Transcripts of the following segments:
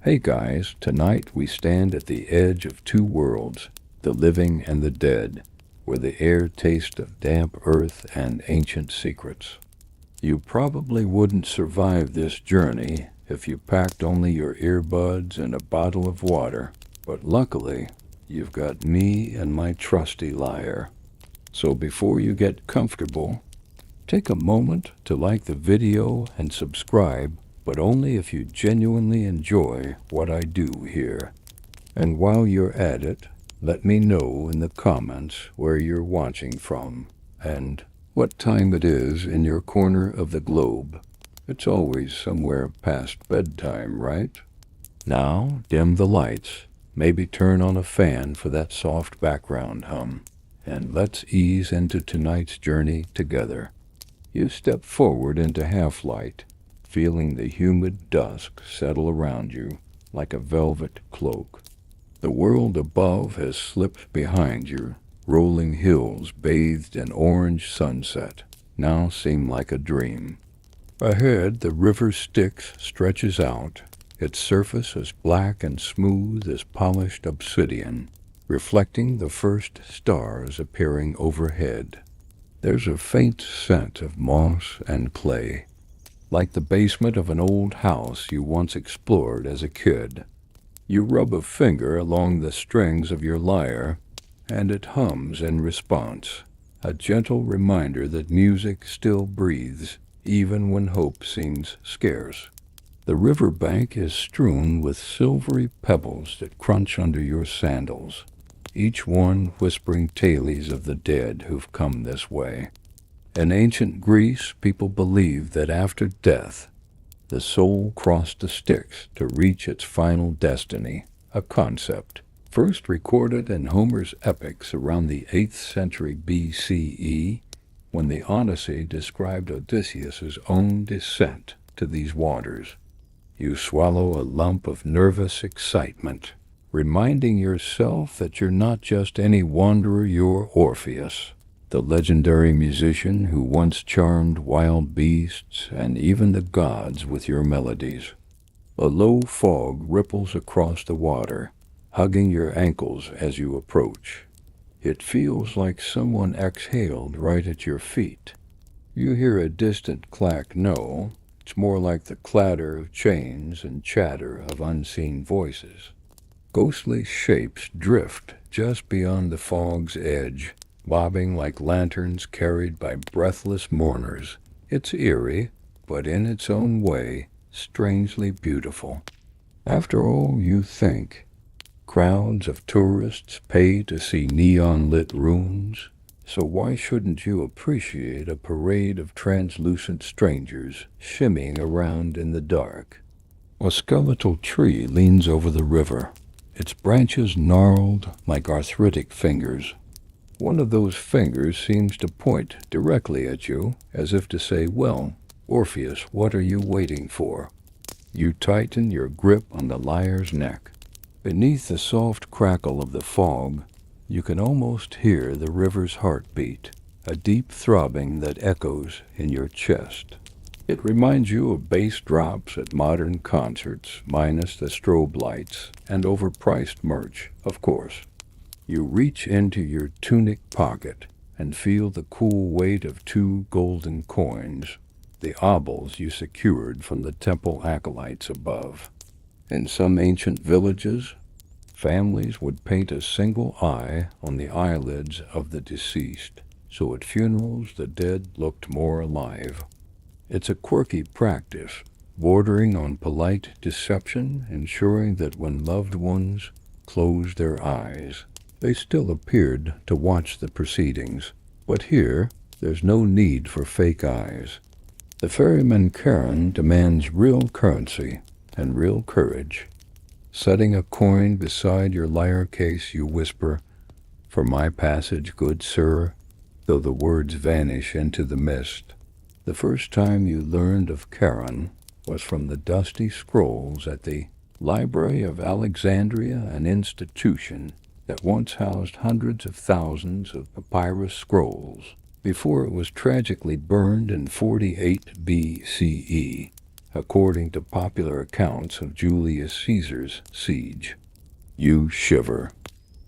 Hey guys, tonight we stand at the edge of two worlds, the living and the dead, where the air tastes of damp earth and ancient secrets. You probably wouldn't survive this journey if you packed only your earbuds and a bottle of water, but luckily, you've got me and my trusty lyre. So before you get comfortable, take a moment to like the video and subscribe, but only if you genuinely enjoy what I do here. And while you're at it, let me know in the comments where you're watching from and what time it is in your corner of the globe. It's always somewhere past bedtime, right? Now, dim the lights, maybe turn on a fan for that soft background hum, and let's ease into tonight's journey together. You step forward into half-light, feeling the humid dusk settle around you like a velvet cloak. The world above has slipped behind you. Rolling hills bathed in orange sunset now seem like a dream. Ahead, the river Styx stretches out, its surface as black and smooth as polished obsidian, reflecting the first stars appearing overhead. There's a faint scent of moss and clay, like the basement of an old house you once explored as a kid. You rub a finger along the strings of your lyre, and it hums in response, a gentle reminder that music still breathes, even when hope seems scarce. The riverbank is strewn with silvery pebbles that crunch under your sandals, each one whispering tales of the dead who've come this way. In ancient Greece, people believed that after death, the soul crossed the Styx to reach its final destiny, a concept first recorded in Homer's epics around the 8th century BCE, when the Odyssey described Odysseus's own descent to these waters. You swallow a lump of nervous excitement, reminding yourself that you're not just any wanderer, you're Orpheus, the legendary musician who once charmed wild beasts and even the gods with your melodies. A low fog ripples across the water, hugging your ankles as you approach. It feels like someone exhaled right at your feet. You hear a distant clack. No, it's more like the clatter of chains and chatter of unseen voices. Ghostly shapes drift just beyond the fog's edge, bobbing like lanterns carried by breathless mourners. It's eerie, but in its own way, strangely beautiful. After all, you think, crowds of tourists pay to see neon-lit ruins, so why shouldn't you appreciate a parade of translucent strangers shimmying around in the dark? A skeletal tree leans over the river, its branches gnarled like arthritic fingers. One of those fingers seems to point directly at you, as if to say, "Well, Orpheus, what are you waiting for?" You tighten your grip on the lyre's neck. Beneath the soft crackle of the fog, you can almost hear the river's heartbeat, a deep throbbing that echoes in your chest. It reminds you of bass drops at modern concerts, minus the strobe lights and overpriced merch, of course. You reach into your tunic pocket and feel the cool weight of 2 golden coins, the obols you secured from the temple acolytes above. In some ancient villages, families would paint a single eye on the eyelids of the deceased, so at funerals the dead looked more alive. It's a quirky practice, bordering on polite deception, ensuring that when loved ones closed their eyes, they still appeared to watch the proceedings. But here, there's no need for fake eyes. The ferryman Karen demands real currency and real courage. Setting a coin beside your lyre case, you whisper, "For my passage, good sir," though the words vanish into the mist. The first time you learned of Karen was from the dusty scrolls at the Library of Alexandria, an institution that once housed hundreds of thousands of papyrus scrolls before it was tragically burned in 48 BCE. according to popular accounts of Julius Caesar's siege. You shiver,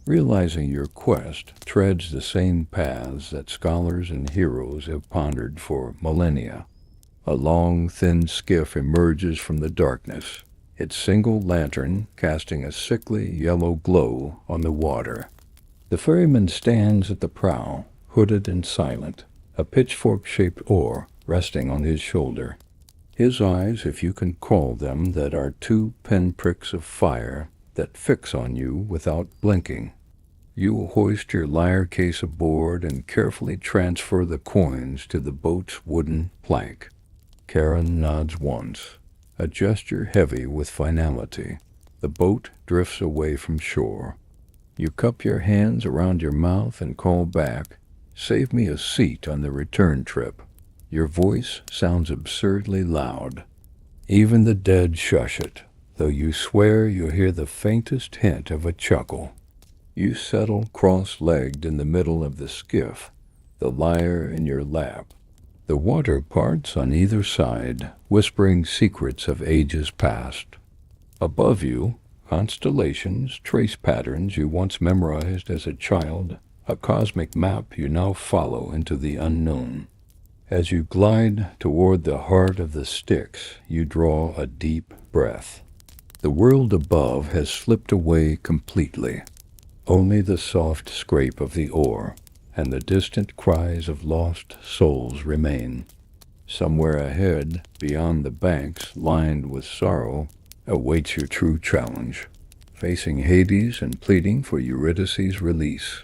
realizing your quest treads the same paths that scholars and heroes have pondered for millennia. A long, thin skiff emerges from the darkness, its single lantern casting a sickly yellow glow on the water. The ferryman stands at the prow, hooded and silent, a pitchfork-shaped oar resting on his shoulder. His eyes, if you can call them, that are two pinpricks of fire that fix on you without blinking. You hoist your lyre case aboard and carefully transfer the coins to the boat's wooden plank. Karen nods once, a gesture heavy with finality. The boat drifts away from shore. You cup your hands around your mouth and call back, "Save me a seat on the return trip." Your voice sounds absurdly loud. Even the dead shush it, though you swear you hear the faintest hint of a chuckle. You settle cross-legged in the middle of the skiff, the lyre in your lap. The water parts on either side, whispering secrets of ages past. Above you, constellations trace patterns you once memorized as a child, a cosmic map you now follow into the unknown. As you glide toward the heart of the Styx, you draw a deep breath. The world above has slipped away completely. Only the soft scrape of the oar and the distant cries of lost souls remain. Somewhere ahead, beyond the banks lined with sorrow, awaits your true challenge, facing Hades and pleading for Eurydice's release.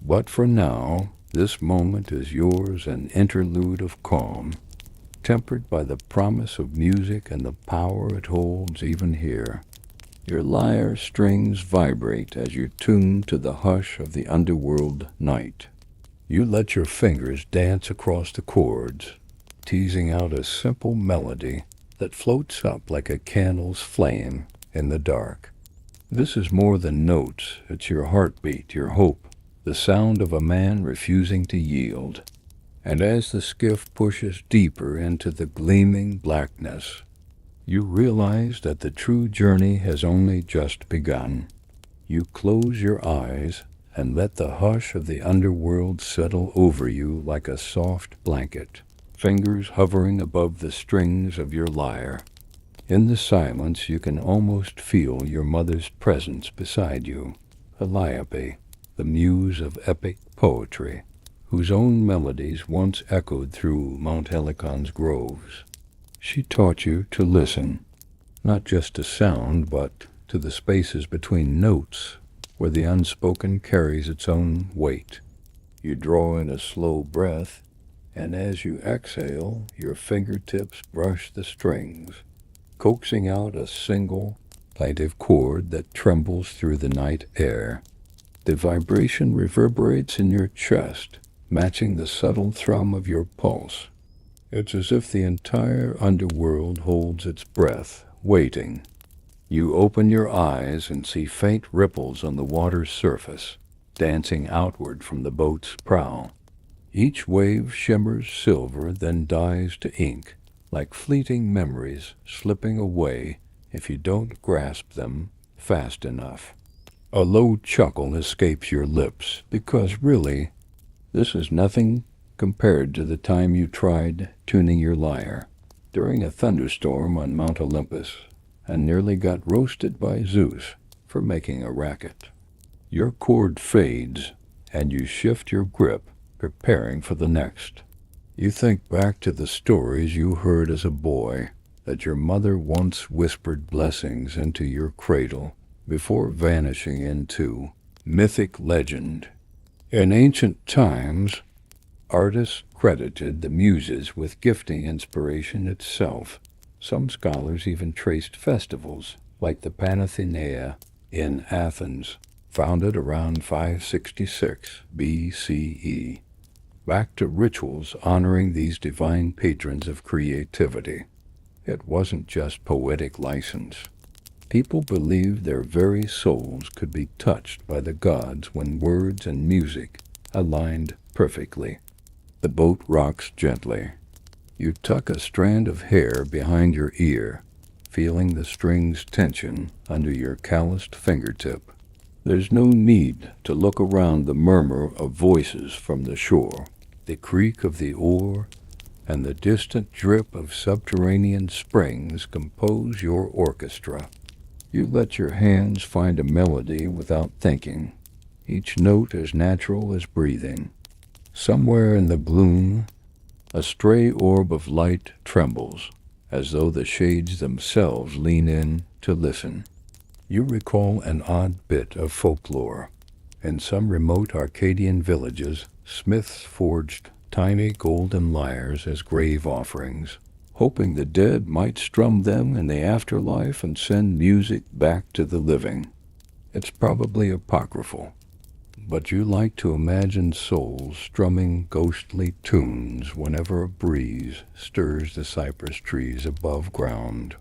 But for now, this moment is yours, an interlude of calm, tempered by the promise of music and the power it holds even here. Your lyre strings vibrate as you tune to the hush of the underworld night. You let your fingers dance across the chords, teasing out a simple melody that floats up like a candle's flame in the dark. This is more than notes, it's your heartbeat, your hope, the sound of a man refusing to yield. And as the skiff pushes deeper into the gleaming blackness, you realize that the true journey has only just begun. You close your eyes and let the hush of the underworld settle over you like a soft blanket, fingers hovering above the strings of your lyre. In the silence you can almost feel your mother's presence beside you, Calliope, the muse of epic poetry, whose own melodies once echoed through Mount Helicon's groves. She taught you to listen, not just to sound, but to the spaces between notes, where the unspoken carries its own weight. You draw in a slow breath, and as you exhale, your fingertips brush the strings, coaxing out a single, plaintive chord that trembles through the night air. The vibration reverberates in your chest, matching the subtle thrum of your pulse. It's as if the entire underworld holds its breath, waiting. You open your eyes and see faint ripples on the water's surface, dancing outward from the boat's prow. Each wave shimmers silver, then dies to ink, like fleeting memories slipping away if you don't grasp them fast enough. A low chuckle escapes your lips, because really, this is nothing compared to the time you tried tuning your lyre during a thunderstorm on Mount Olympus and nearly got roasted by Zeus for making a racket. Your chord fades, and you shift your grip, preparing for the next. You think back to the stories you heard as a boy, that your mother once whispered blessings into your cradle before vanishing into mythic legend. In ancient times, artists credited the muses with gifting inspiration itself. Some scholars even traced festivals, like the Panathenaea in Athens, founded around 566 BCE, back to rituals honoring these divine patrons of creativity. It wasn't just poetic license. People believed their very souls could be touched by the gods when words and music aligned perfectly. The boat rocks gently. You tuck a strand of hair behind your ear, feeling the string's tension under your calloused fingertip. There's no need to look around. The murmur of voices from the shore, the creak of the oar, and the distant drip of subterranean springs compose your orchestra. You let your hands find a melody without thinking, each note as natural as breathing. Somewhere in the gloom, a stray orb of light trembles, as though the shades themselves lean in to listen. You recall an odd bit of folklore. In some remote Arcadian villages, smiths forged tiny golden lyres as grave offerings, hoping the dead might strum them in the afterlife and send music back to the living. It's probably apocryphal, but you like to imagine souls strumming ghostly tunes whenever a breeze stirs the cypress trees above ground.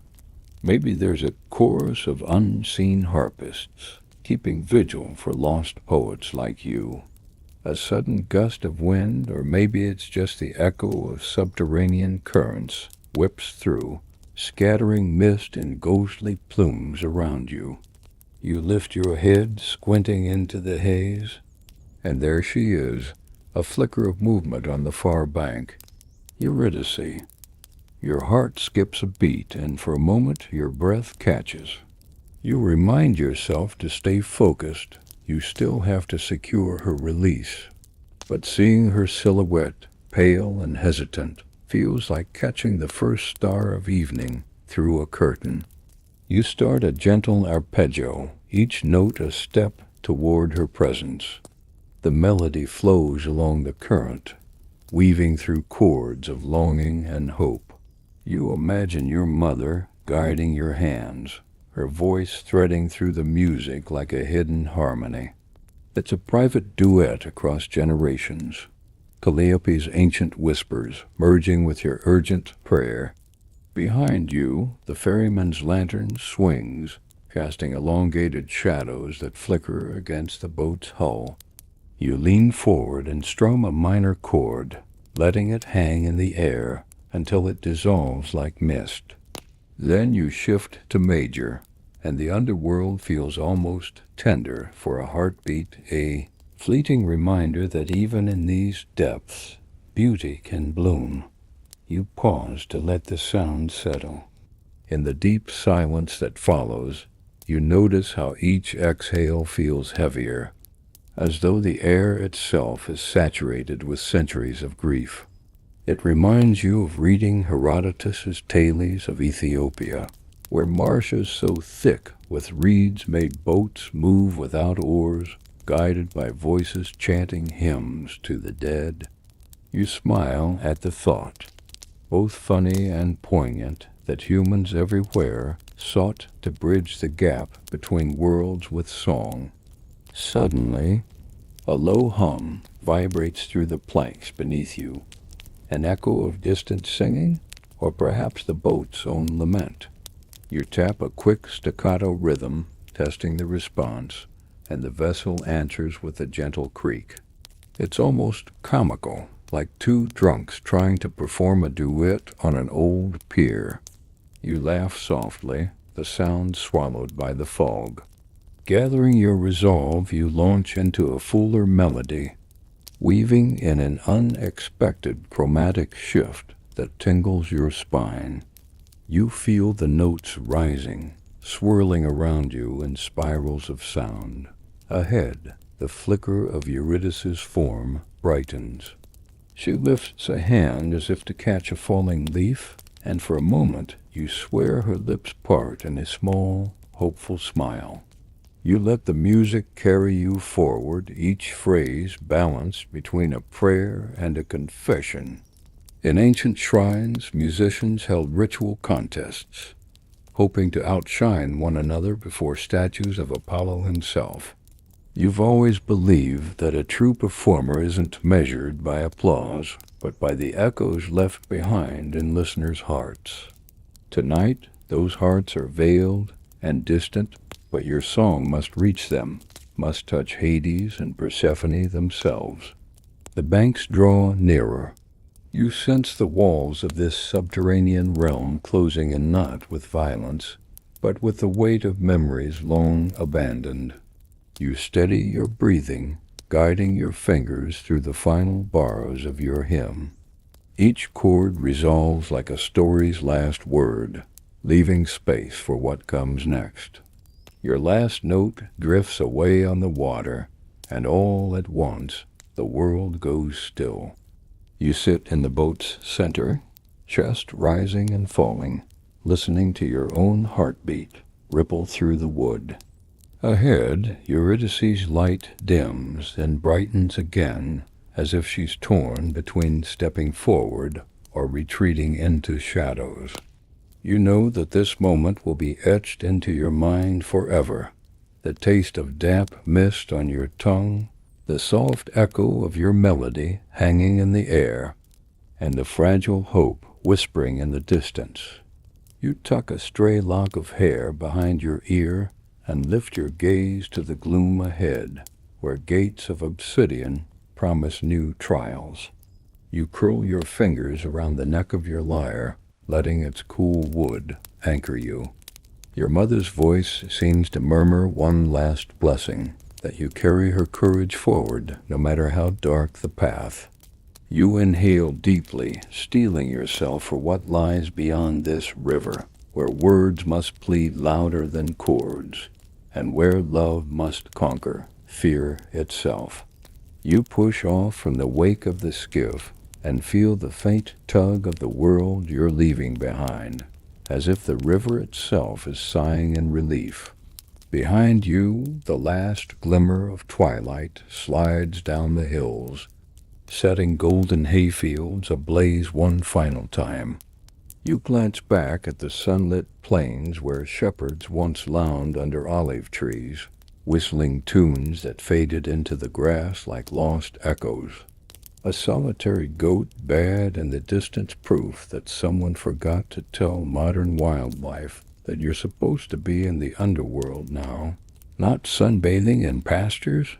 Maybe there's a chorus of unseen harpists, keeping vigil for lost poets like you. A sudden gust of wind, or maybe it's just the echo of subterranean currents, whips through, scattering mist in ghostly plumes around you. You lift your head, squinting into the haze, and there she is, a flicker of movement on the far bank. Eurydice. Your heart skips a beat, and for a moment your breath catches. You remind yourself to stay focused. You still have to secure her release. But seeing her silhouette, pale and hesitant, feels like catching the first star of evening through a curtain. You start a gentle arpeggio, each note a step toward her presence. The melody flows along the current, weaving through chords of longing and hope. You imagine your mother guiding your hands, her voice threading through the music like a hidden harmony. It's a private duet across generations, Calliope's ancient whispers merging with your urgent prayer. Behind you, the ferryman's lantern swings, casting elongated shadows that flicker against the boat's hull. You lean forward and strum a minor chord, letting it hang in the air until it dissolves like mist. Then you shift to major, and the underworld feels almost tender for a heartbeat, a fleeting reminder that even in these depths, beauty can bloom. You pause to let the sound settle. In the deep silence that follows, you notice how each exhale feels heavier, as though the air itself is saturated with centuries of grief. It reminds you of reading Herodotus's Tales of Ethiopia, where marshes so thick with reeds made boats move without oars, guided by voices chanting hymns to the dead. You smile at the thought, both funny and poignant, that humans everywhere sought to bridge the gap between worlds with song. Suddenly, a low hum vibrates through the planks beneath you, an echo of distant singing, or perhaps the boat's own lament. You tap a quick staccato rhythm, testing the response, and the vessel answers with a gentle creak. It's almost comical, like two drunks trying to perform a duet on an old pier. You laugh softly, the sound swallowed by the fog. Gathering your resolve, you launch into a fuller melody, weaving in an unexpected chromatic shift that tingles your spine. You feel the notes rising, swirling around you in spirals of sound. Ahead, the flicker of Eurydice's form brightens. She lifts a hand as if to catch a falling leaf, and for a moment you swear her lips part in a small, hopeful smile. You let the music carry you forward, each phrase balanced between a prayer and a confession. In ancient shrines, musicians held ritual contests, hoping to outshine one another before statues of Apollo himself. You've always believed that a true performer isn't measured by applause, but by the echoes left behind in listeners' hearts. Tonight, those hearts are veiled and distant, but your song must reach them, must touch Hades and Persephone themselves. The banks draw nearer. You sense the walls of this subterranean realm closing in not with violence, but with the weight of memories long abandoned. You steady your breathing, guiding your fingers through the final bars of your hymn. Each chord resolves like a story's last word, leaving space for what comes next. Your last note drifts away on the water, and all at once the world goes still. You sit in the boat's center, chest rising and falling, listening to your own heartbeat ripple through the wood. Ahead, Eurydice's light dims and brightens again, as if she's torn between stepping forward or retreating into shadows. You know that this moment will be etched into your mind forever. The taste of damp mist on your tongue, the soft echo of your melody hanging in the air, and the fragile hope whispering in the distance. You tuck a stray lock of hair behind your ear and lift your gaze to the gloom ahead, where gates of obsidian promise new trials. You curl your fingers around the neck of your lyre, letting its cool wood anchor you. Your mother's voice seems to murmur one last blessing, that you carry her courage forward no matter how dark the path. You inhale deeply, steeling yourself for what lies beyond this river, where words must plead louder than chords, and where love must conquer fear itself. You push off from the wake of the skiff and feel the faint tug of the world you're leaving behind, as if the river itself is sighing in relief. Behind you, the last glimmer of twilight slides down the hills, setting golden hayfields ablaze one final time. You glance back at the sunlit plains where shepherds once lounged under olive trees, whistling tunes that faded into the grass like lost echoes. A solitary goat bayed in the distance, proof that someone forgot to tell modern wildlife that you're supposed to be in the underworld now, not sunbathing in pastures.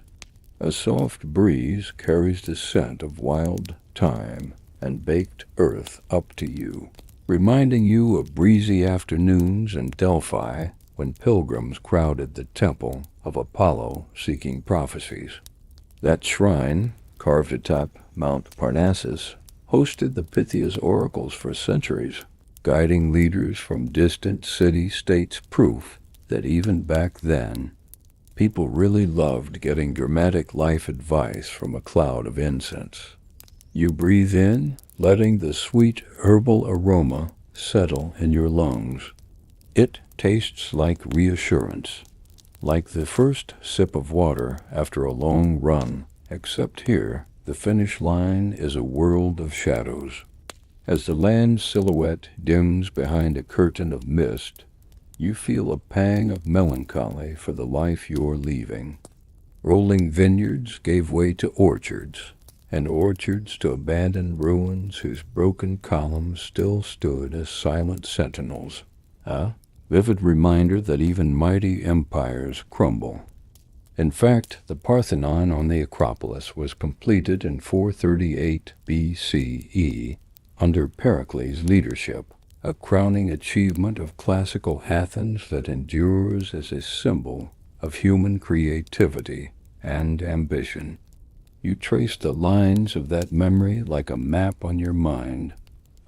A soft breeze carries the scent of wild thyme and baked earth up to you, reminding you of breezy afternoons in Delphi when pilgrims crowded the temple of Apollo seeking prophecies. That shrine, carved atop Mount Parnassus, hosted the Pythia's oracles for centuries, guiding leaders from distant city-states, proof that even back then, people really loved getting dramatic life advice from a cloud of incense. You breathe in, letting the sweet herbal aroma settle in your lungs. It tastes like reassurance, like the first sip of water after a long run, except here, the finish line is a world of shadows. As the land silhouette dims behind a curtain of mist, you feel a pang of melancholy for the life you're leaving. Rolling vineyards gave way to orchards, and orchards to abandoned ruins whose broken columns still stood as silent sentinels. A vivid reminder that even mighty empires crumble. In fact, the Parthenon on the Acropolis was completed in 438 BCE under Pericles' leadership, a crowning achievement of classical Athens that endures as a symbol of human creativity and ambition. You trace the lines of that memory like a map on your mind,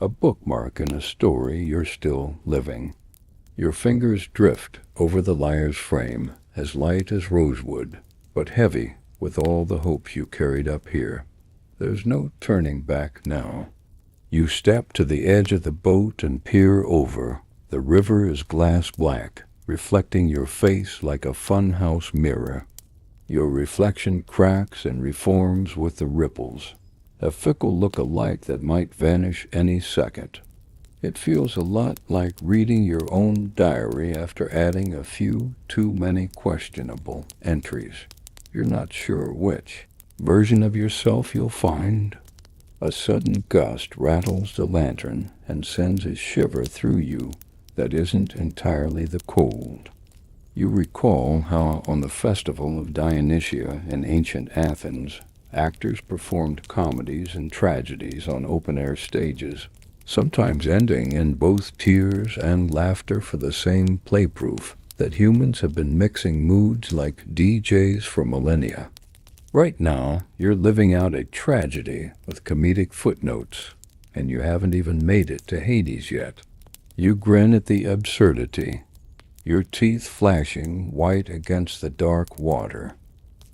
a bookmark in a story you're still living. Your fingers drift over the lyre's frame, as light as rosewood, but heavy with all the hopes you carried up here. There's no turning back now. You step to the edge of the boat and peer over. The river is glass black, reflecting your face like a funhouse mirror. Your reflection cracks and reforms with the ripples, a fickle look-alike that might vanish any second. It feels a lot like reading your own diary after adding a few too many questionable entries. You're not sure which version of yourself you'll find. A sudden gust rattles the lantern and sends a shiver through you that isn't entirely the cold. You recall how on the festival of Dionysia in ancient Athens, Actors performed comedies and tragedies on open-air stages, sometimes ending in both tears and laughter for the same play proof that humans have been mixing moods like DJs for millennia. Right now, you're living out a tragedy with comedic footnotes, and you haven't even made it to Hades yet. You grin at the absurdity, your teeth flashing white against the dark water.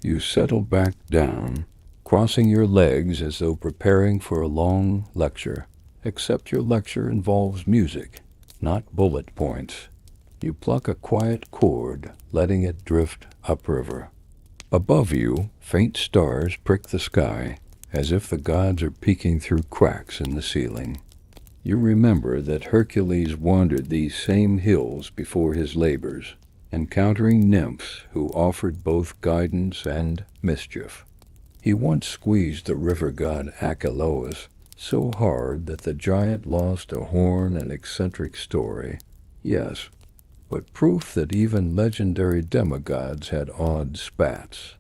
You settle back down, crossing your legs as though preparing for a long lecture, except your lecture involves music, not bullet points. You pluck a quiet chord, letting it drift upriver. Above you, faint stars prick the sky, as if the gods are peeking through cracks in the ceiling. You remember that Hercules wandered these same hills before his labors, encountering nymphs who offered both guidance and mischief. He once squeezed the river god Achelous so hard that the giant lost a horn, an eccentric story. Yes, but proof that even legendary demigods had odd spats.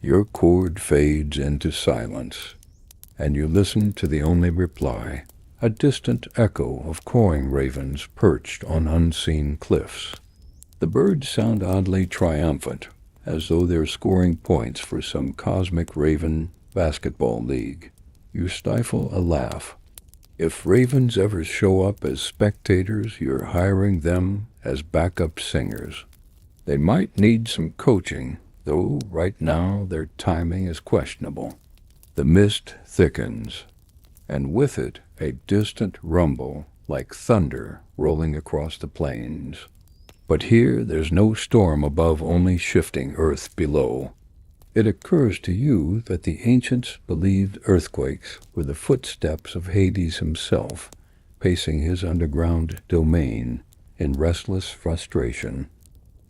Your chord fades into silence, and you listen to the only reply, a distant echo of cawing ravens perched on unseen cliffs. The birds sound oddly triumphant, as though they're scoring points for some cosmic raven basketball league. You stifle a laugh. If ravens ever show up as spectators, you're hiring them as backup singers. They might need some coaching, though right now their timing is questionable. The mist thickens, and with it a distant rumble like thunder rolling across the plains. But here there's no storm above, only shifting earth below. It occurs to you that the ancients believed earthquakes were the footsteps of Hades himself, pacing his underground domain in restless frustration.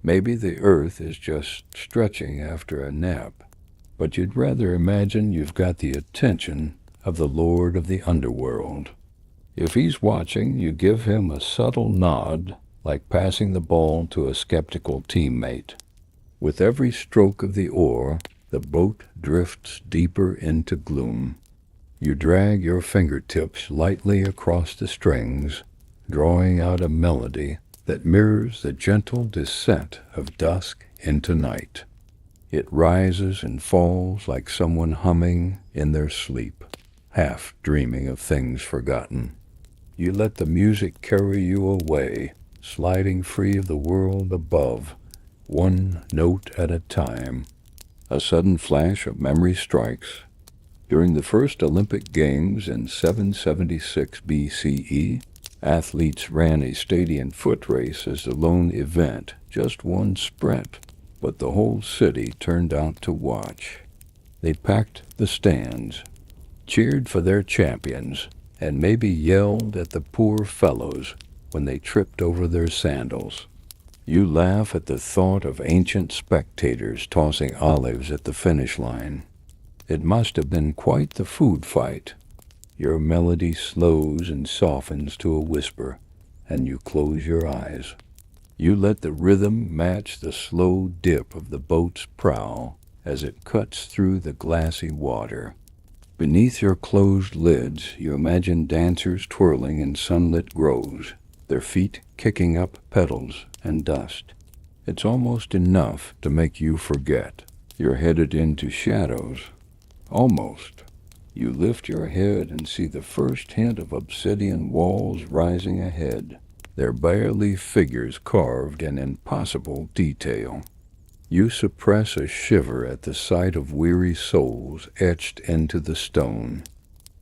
Maybe the earth is just stretching after a nap, but you'd rather imagine you've got the attention of the Lord of the Underworld. If he's watching, you give him a subtle nod, like passing the ball to a skeptical teammate. With every stroke of the oar, the boat drifts deeper into gloom. You drag your fingertips lightly across the strings, drawing out a melody that mirrors the gentle descent of dusk into night. It rises and falls like someone humming in their sleep, half dreaming of things forgotten. You let the music carry you away, sliding free of the world above, one note at a time. A sudden flash of memory strikes. During the first Olympic Games in 776 BCE, athletes ran a stadium foot race as the lone event, just one sprint, but the whole city turned out to watch. They packed the stands, cheered for their champions, and maybe yelled at the poor fellows when they tripped over their sandals. You laugh at the thought of ancient spectators tossing olives at the finish line. It must have been quite the food fight. Your melody slows and softens to a whisper, and you close your eyes. You let the rhythm match the slow dip of the boat's prow as it cuts through the glassy water. Beneath your closed lids, you imagine dancers twirling in sunlit groves, their feet kicking up petals and dust. It's almost enough to make you forget. You're headed into shadows. Almost. You lift your head and see the first hint of obsidian walls rising ahead, their bare-leaf figures carved in impossible detail. You suppress a shiver at the sight of weary souls etched into the stone,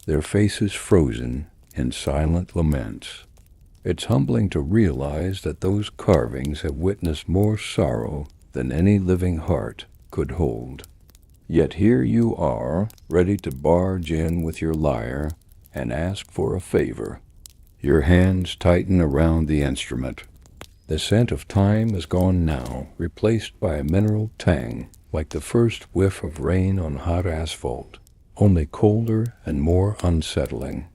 their faces frozen in silent laments. It's humbling to realize that those carvings have witnessed more sorrow than any living heart could hold. Yet here you are, ready to barge in with your lyre and ask for a favor. Your hands tighten around the instrument. The scent of time is gone now, replaced by a mineral tang, like the first whiff of rain on hot asphalt, only colder and more unsettling.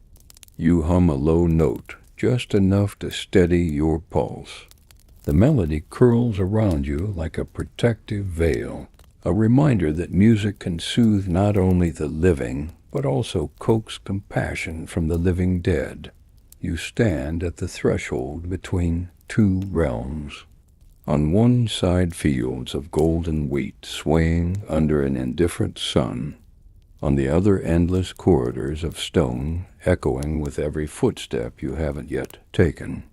You hum a low note, just enough to steady your pulse. The melody curls around you like a protective veil, A reminder that music can soothe not only the living, but also coax compassion from the living dead. You stand at the threshold between two realms. On one side, fields of golden wheat swaying under an indifferent sun. On the other, endless corridors of stone echoing with every footstep you haven't yet taken.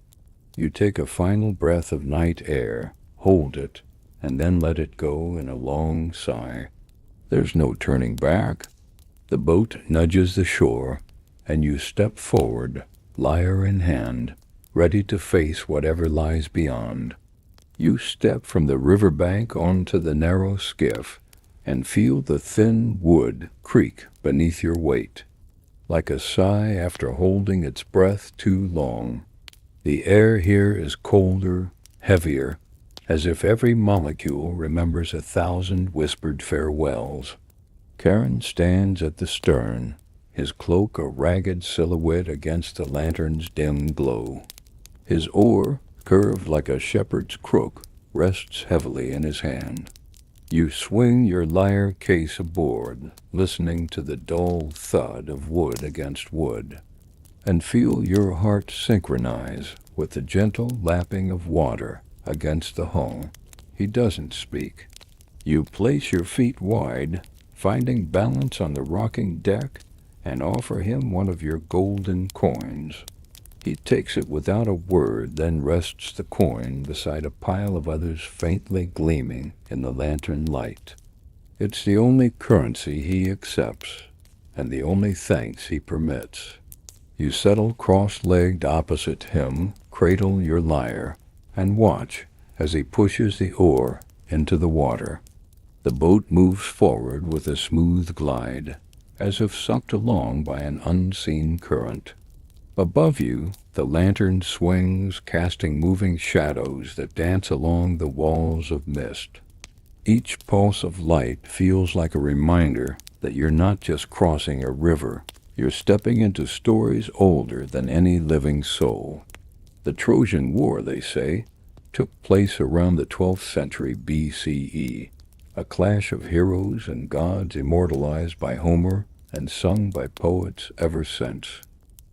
You take a final breath of night air, hold it, and then let it go in a long sigh. There's no turning back. The boat nudges the shore, and you step forward, lyre in hand, ready to face whatever lies beyond. You step from the riverbank onto the narrow skiff, and feel the thin wood creak beneath your weight, like a sigh after holding its breath too long. The air here is colder, heavier, as if every molecule remembers 1,000 whispered farewells. Karen stands at the stern, his cloak a ragged silhouette against the lantern's dim glow. His oar, curved like a shepherd's crook, rests heavily in his hand. You swing your lyre case aboard, listening to the dull thud of wood against wood, and feel your heart synchronize with the gentle lapping of water against the hull. He doesn't speak. You place your feet wide, finding balance on the rocking deck, and offer him one of your golden coins. He takes it without a word, then rests the coin beside a pile of others faintly gleaming in the lantern light. It's the only currency he accepts, and the only thanks he permits. You settle cross-legged opposite him, cradle your lyre, and watch as he pushes the oar into the water. The boat moves forward with a smooth glide, as if sucked along by an unseen current. Above you, the lantern swings, casting moving shadows that dance along the walls of mist. Each pulse of light feels like a reminder that you're not just crossing a river, you're stepping into stories older than any living soul. The Trojan War, they say, took place around the 12th century BCE, a clash of heroes and gods immortalized by Homer and sung by poets ever since.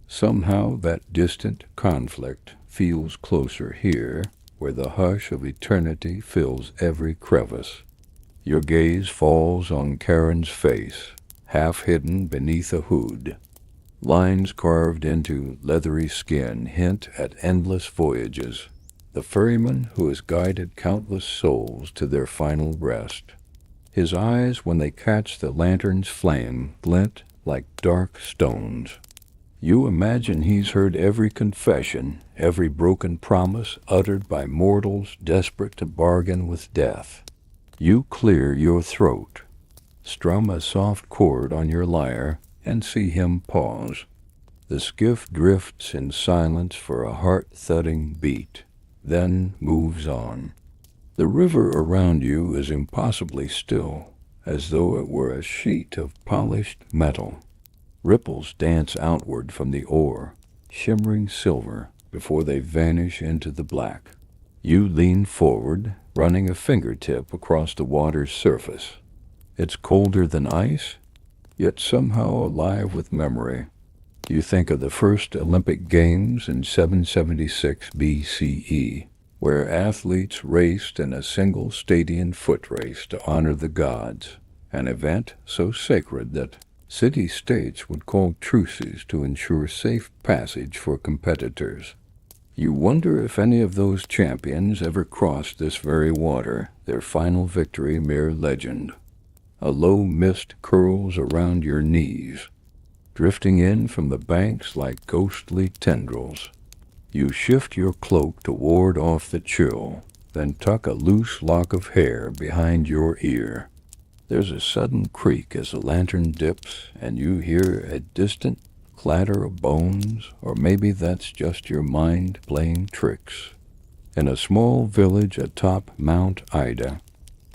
Somehow that distant conflict feels closer here, where the hush of eternity fills every crevice. Your gaze falls on Karen's face, half hidden beneath a hood. Lines carved into leathery skin hint at endless voyages, the ferryman who has guided countless souls to their final rest. His eyes, when they catch the lantern's flame, glint like dark stones. You imagine he's heard every confession, every broken promise uttered by mortals desperate to bargain with death. You clear your throat, strum a soft chord on your lyre, and see him pause. The skiff drifts in silence for a heart-thudding beat, then moves on. The river around you is impossibly still, as though it were a sheet of polished metal. Ripples dance outward from the oar, shimmering silver before they vanish into the black. You lean forward, running a fingertip across the water's surface. It's colder than ice, yet somehow alive with memory. You think of the first Olympic Games in 776 BCE, where athletes raced in a single stadium foot race to honor the gods, an event so sacred that city-states would call truces to ensure safe passage for competitors. You wonder if any of those champions ever crossed this very water, their final victory mere legend. A low mist curls around your knees, drifting in from the banks like ghostly tendrils. You shift your cloak to ward off the chill, then tuck a loose lock of hair behind your ear. There's a sudden creak as the lantern dips, and you hear a distant clatter of bones, or maybe that's just your mind playing tricks. In a small village atop Mount Ida,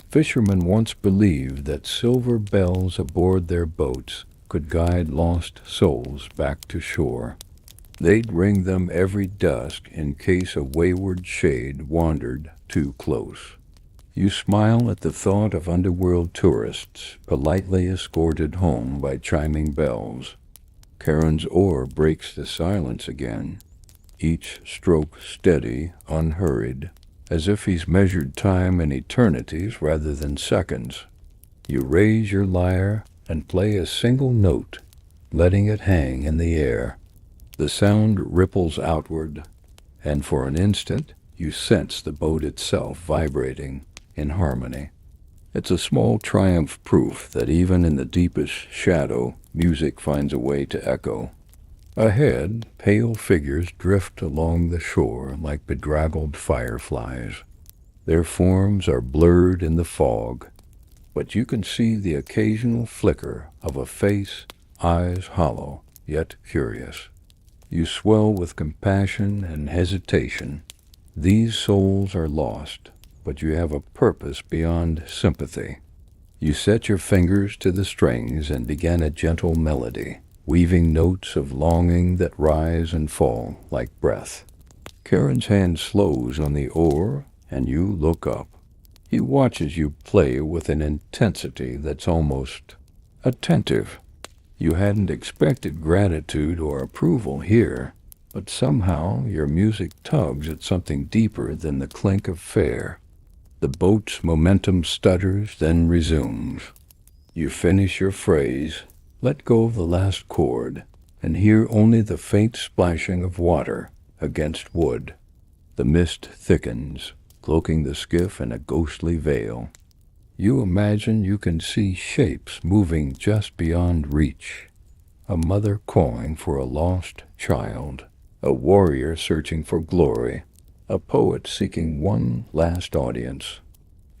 fishermen once believed that silver bells aboard their boats could guide lost souls back to shore. They'd ring them every dusk in case a wayward shade wandered too close. You smile at the thought of underworld tourists politely escorted home by chiming bells. Karen's oar breaks the silence again, each stroke steady, unhurried, as if he's measured time in eternities rather than seconds. You raise your lyre and play a single note, letting it hang in the air. The sound ripples outward, and for an instant you sense the boat itself vibrating in harmony. It's a small triumph, proof that even in the deepest shadow, music finds a way to echo. Ahead, pale figures drift along the shore like bedraggled fireflies. Their forms are blurred in the fog, but you can see the occasional flicker of a face, eyes hollow, yet curious. You swell with compassion and hesitation. These souls are lost, but you have a purpose beyond sympathy. You set your fingers to the strings and begin a gentle melody, weaving notes of longing that rise and fall like breath. Karen's hand slows on the oar, and you look up. He watches you play with an intensity that's almost attentive. You hadn't expected gratitude or approval here, but somehow your music tugs at something deeper than the clink of fare. The boat's momentum stutters, then resumes. You finish your phrase, let go of the last chord, and hear only the faint splashing of water against wood. The mist thickens, cloaking the skiff in a ghostly veil. You imagine you can see shapes moving just beyond reach. A mother calling for a lost child, a warrior searching for glory, a poet seeking one last audience.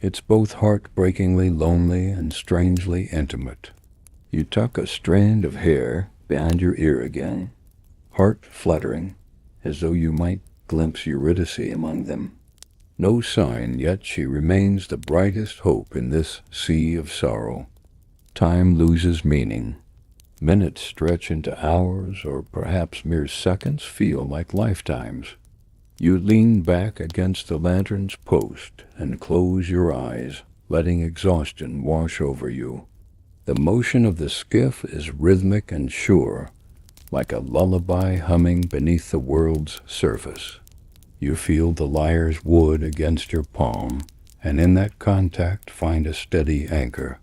It's both heartbreakingly lonely and strangely intimate. You tuck a strand of hair behind your ear again, heart fluttering, as though you might glimpse Eurydice among them. No sign, yet she remains the brightest hope in this sea of sorrow. Time loses meaning. Minutes stretch into hours, or perhaps mere seconds feel like lifetimes. You lean back against the lantern's post and close your eyes, letting exhaustion wash over you. The motion of the skiff is rhythmic and sure, like a lullaby humming beneath the world's surface. You feel the lyre's wood against your palm, and in that contact find a steady anchor.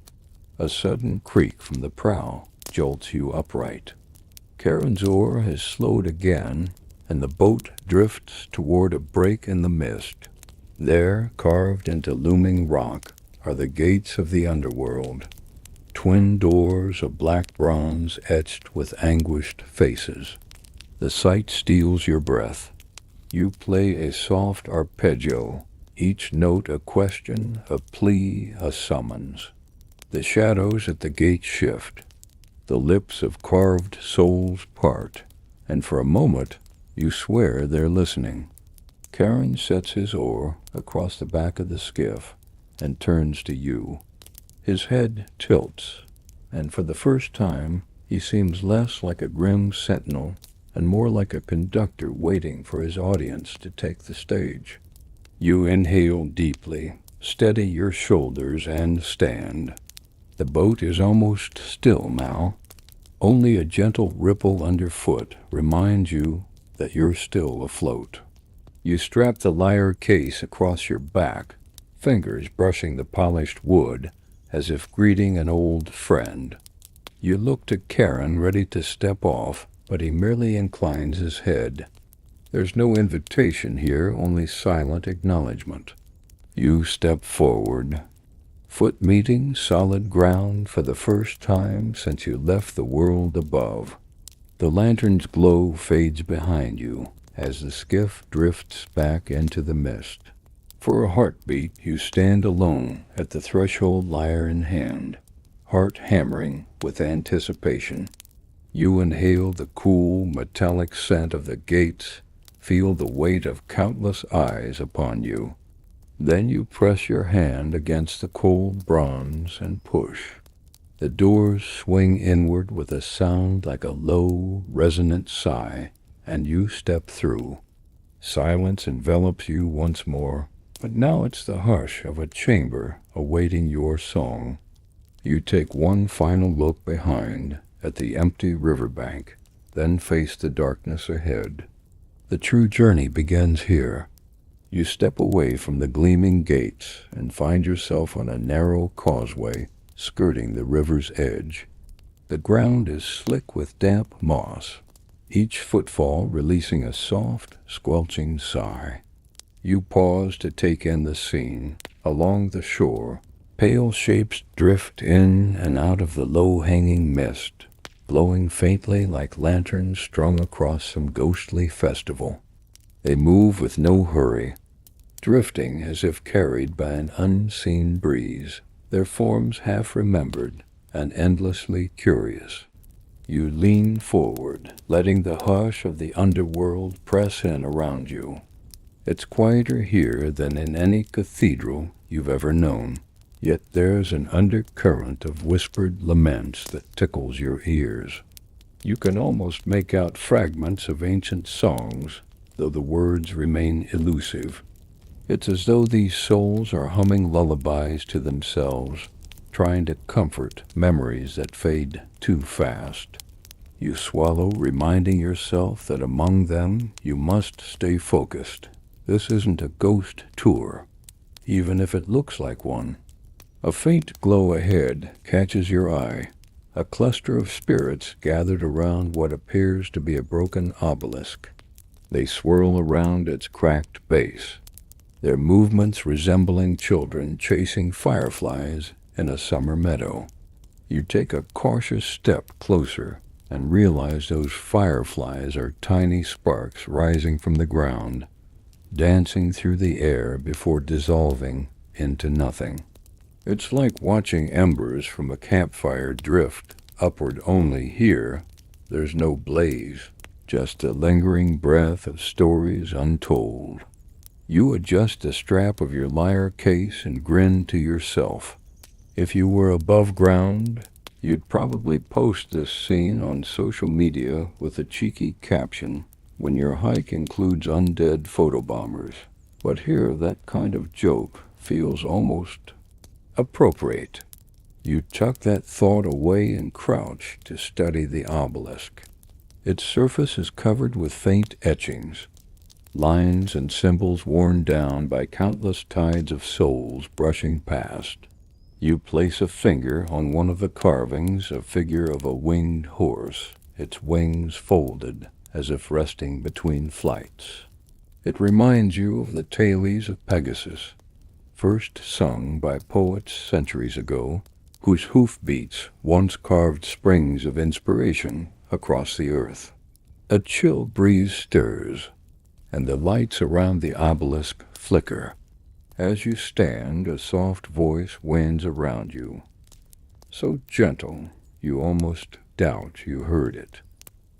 A sudden creak from the prow jolts you upright. Karen's oar has slowed again, and the boat drifts toward a break in the mist. There, carved into looming rock, are the gates of the underworld, twin doors of black bronze etched with anguished faces. The sight steals your breath. You play a soft arpeggio, each note a question, a plea, a summons. The shadows at the gate shift. The lips of carved souls part, and for a moment you swear they're listening. Karen sets his oar across the back of the skiff and turns to you. His head tilts, and for the first time he seems less like a grim sentinel and more like a conductor waiting for his audience to take the stage. You inhale deeply, steady your shoulders, and stand. The boat is almost still now. Only a gentle ripple underfoot reminds you that you're still afloat. You strap the lyre case across your back, fingers brushing the polished wood as if greeting an old friend. You look to Karen, ready to step off, but he merely inclines his head. There's no invitation here, only silent acknowledgement. You step forward. Foot meeting solid ground for the first time since you left the world above. The lantern's glow fades behind you as the skiff drifts back into the mist. For a heartbeat, you stand alone at the threshold, lyre in hand, heart hammering with anticipation. You inhale the cool, metallic scent of the gates, feel the weight of countless eyes upon you. Then you press your hand against the cold bronze and push. The doors swing inward with a sound like a low, resonant sigh, and you step through. Silence envelops you once more, But now it's the hush of a chamber awaiting your song. You take one final look behind at the empty riverbank, then face the darkness ahead. The true journey begins here. You step away from the gleaming gates and find yourself on a narrow causeway skirting the river's edge. The ground is slick with damp moss, each footfall releasing a soft, squelching sigh. You pause to take in the scene. Along the shore, pale shapes drift in and out of the low-hanging mist, glowing faintly like lanterns strung across some ghostly festival. They move with no hurry, drifting as if carried by an unseen breeze, their forms half remembered and endlessly curious. You lean forward, letting the hush of the underworld press in around you. It's quieter here than in any cathedral you've ever known, yet there's an undercurrent of whispered laments that tickles your ears. You can almost make out fragments of ancient songs, though the words remain elusive. It's as though these souls are humming lullabies to themselves, trying to comfort memories that fade too fast. You swallow, reminding yourself that among them you must stay focused. This isn't a ghost tour, even if it looks like one. A faint glow ahead catches your eye, a cluster of spirits gathered around what appears to be a broken obelisk. They swirl around its cracked base, their movements resembling children chasing fireflies in a summer meadow. You take a cautious step closer and realize those fireflies are tiny sparks rising from the ground, dancing through the air before dissolving into nothing. It's like watching embers from a campfire drift upward, only here there's no blaze, just a lingering breath of stories untold. You adjust the strap of your lyre case and grin to yourself. If you were above ground, you'd probably post this scene on social media with a cheeky caption, "When your hike includes undead photobombers." But here that kind of joke feels almost appropriate. You tuck that thought away and crouch to study the obelisk. Its surface is covered with faint etchings, lines and symbols worn down by countless tides of souls brushing past. You place a finger on one of the carvings, a figure of a winged horse, its wings folded as if resting between flights. It reminds you of the tales of Pegasus, first sung by poets centuries ago, whose hoofbeats once carved springs of inspiration across the earth. A chill breeze stirs, and the lights around the obelisk flicker. As you stand, a soft voice winds around you, so gentle you almost doubt you heard it.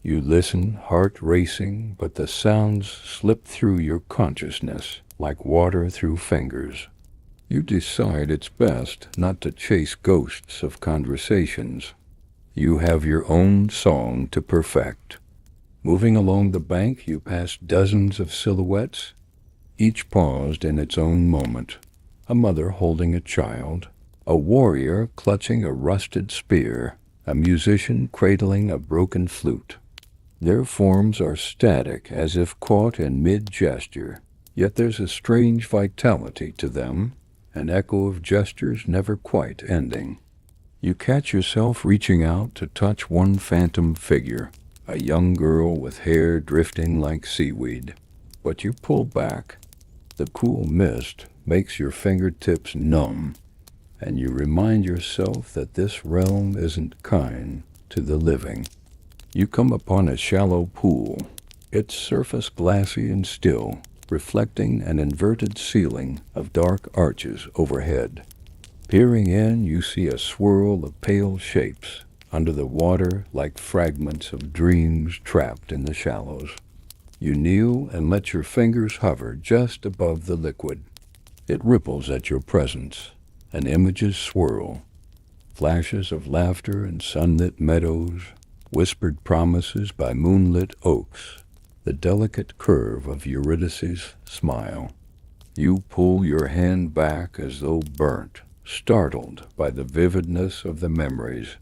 You listen, heart racing, but the sounds slip through your consciousness like water through fingers. You decide it's best not to chase ghosts of conversations. You have your own song to perfect. Moving along the bank, you pass dozens of silhouettes, each paused in its own moment. A mother holding a child, a warrior clutching a rusted spear, a musician cradling a broken flute. Their forms are static, as if caught in mid-gesture, yet there's a strange vitality to them, an echo of gestures never quite ending. You catch yourself reaching out to touch one phantom figure, a young girl with hair drifting like seaweed. But you pull back. The cool mist makes your fingertips numb, and you remind yourself that this realm isn't kind to the living. You come upon a shallow pool, its surface glassy and still, reflecting an inverted ceiling of dark arches overhead. Peering in, you see a swirl of pale shapes under the water like fragments of dreams trapped in the shallows. You kneel and let your fingers hover just above the liquid. It ripples at your presence, and images swirl. Flashes of laughter in sunlit meadows, whispered promises by moonlit oaks, the delicate curve of Eurydice's smile. You pull your hand back as though burnt, startled by the vividness of the memories.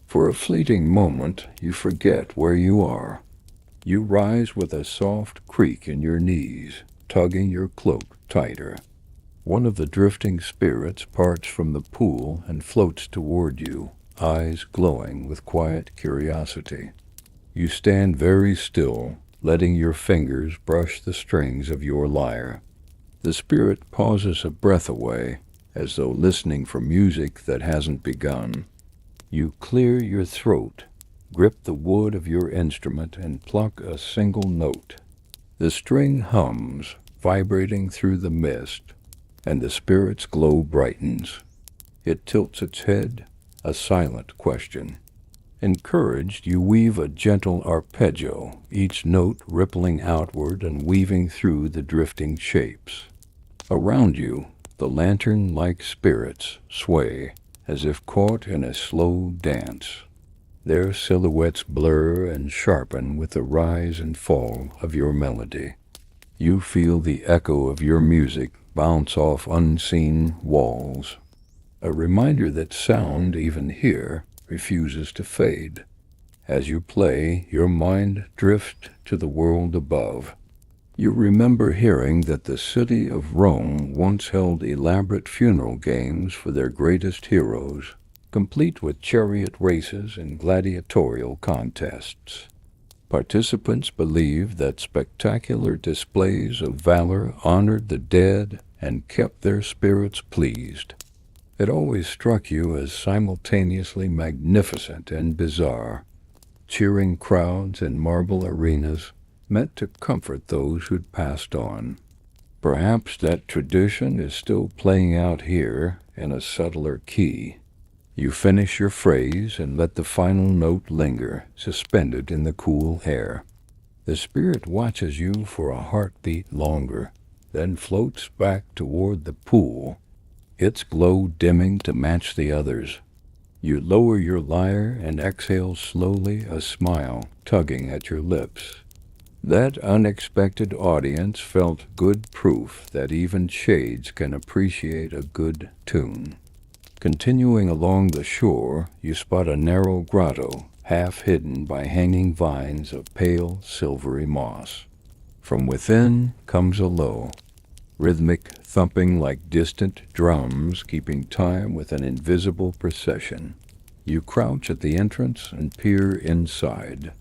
For a fleeting moment, you forget where you are. You rise with a soft creak in your knees, tugging your cloak tighter. One of the drifting spirits parts from the pool and floats toward you, eyes glowing with quiet curiosity. You stand very still, letting your fingers brush the strings of your lyre. The spirit pauses a breath away, as though listening for music that hasn't begun. You clear your throat, grip the wood of your instrument, and pluck a single note. The string hums, vibrating through the mist, and the spirit's glow brightens. It tilts its head, a silent question. Encouraged, you weave a gentle arpeggio, each note rippling outward and weaving through the drifting shapes. Around you, the lantern-like spirits sway, as if caught in a slow dance. Their silhouettes blur and sharpen with the rise and fall of your melody. You feel the echo of your music bounce off unseen walls, a reminder that sound, even here, refuses to fade. As you play, your mind drifts to the world above. You remember hearing that the city of Rome once held elaborate funeral games for their greatest heroes, complete with chariot races and gladiatorial contests. Participants believed that spectacular displays of valor honored the dead and kept their spirits pleased. It always struck you as simultaneously magnificent and bizarre. Cheering crowds in marble arenas meant to comfort those who'd passed on. Perhaps that tradition is still playing out here in a subtler key. You finish your phrase and let the final note linger, suspended in the cool air. The spirit watches you for a heartbeat longer, then floats back toward the pool, its glow dimming to match the others. You lower your lyre and exhale slowly, a smile tugging at your lips. That unexpected audience felt good proof that even shades can appreciate a good tune. Continuing along the shore, you spot a narrow grotto, half hidden by hanging vines of pale silvery moss. From within comes a low, rhythmic thumping like distant drums, keeping time with an invisible procession. You crouch at the entrance and peer inside.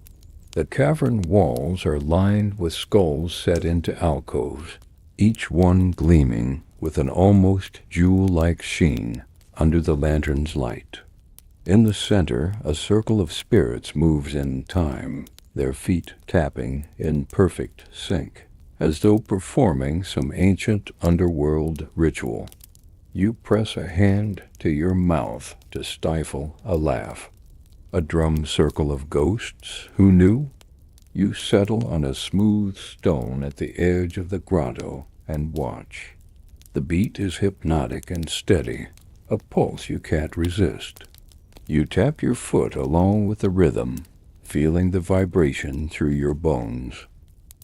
The cavern walls are lined with skulls set into alcoves, each one gleaming with an almost jewel-like sheen under the lantern's light. In the center, a circle of spirits moves in time, their feet tapping in perfect sync, as though performing some ancient underworld ritual. You press a hand to your mouth to stifle a laugh. A drum circle of ghosts, who knew? You settle on a smooth stone at the edge of the grotto and watch. The beat is hypnotic and steady, a pulse you can't resist. You tap your foot along with the rhythm, feeling the vibration through your bones.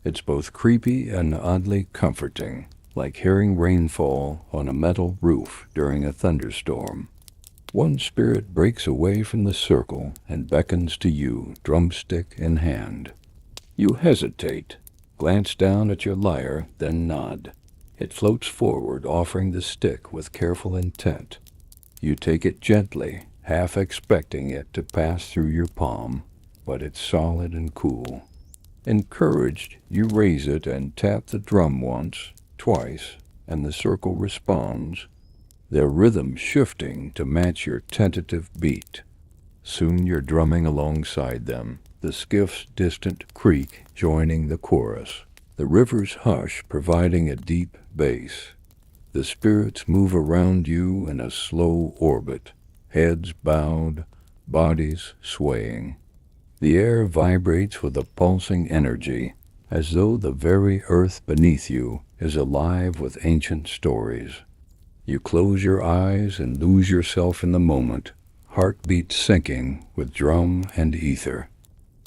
It's both creepy and oddly comforting, like hearing rainfall on a metal roof during a thunderstorm. One spirit breaks away from the circle and beckons to you, drumstick in hand. You hesitate, glance down at your lyre, then nod. It floats forward, offering the stick with careful intent. You take it gently, half expecting it to pass through your palm, but it's solid and cool. Encouraged, you raise it and tap the drum once, twice, and the circle responds, their rhythm shifting to match your tentative beat. Soon you're drumming alongside them, the skiff's distant creak joining the chorus, the river's hush providing a deep bass. The spirits move around you in a slow orbit, heads bowed, bodies swaying. The air vibrates with a pulsing energy, as though the very earth beneath you is alive with ancient stories. You close your eyes and lose yourself in the moment, heartbeat syncing with drum and ether.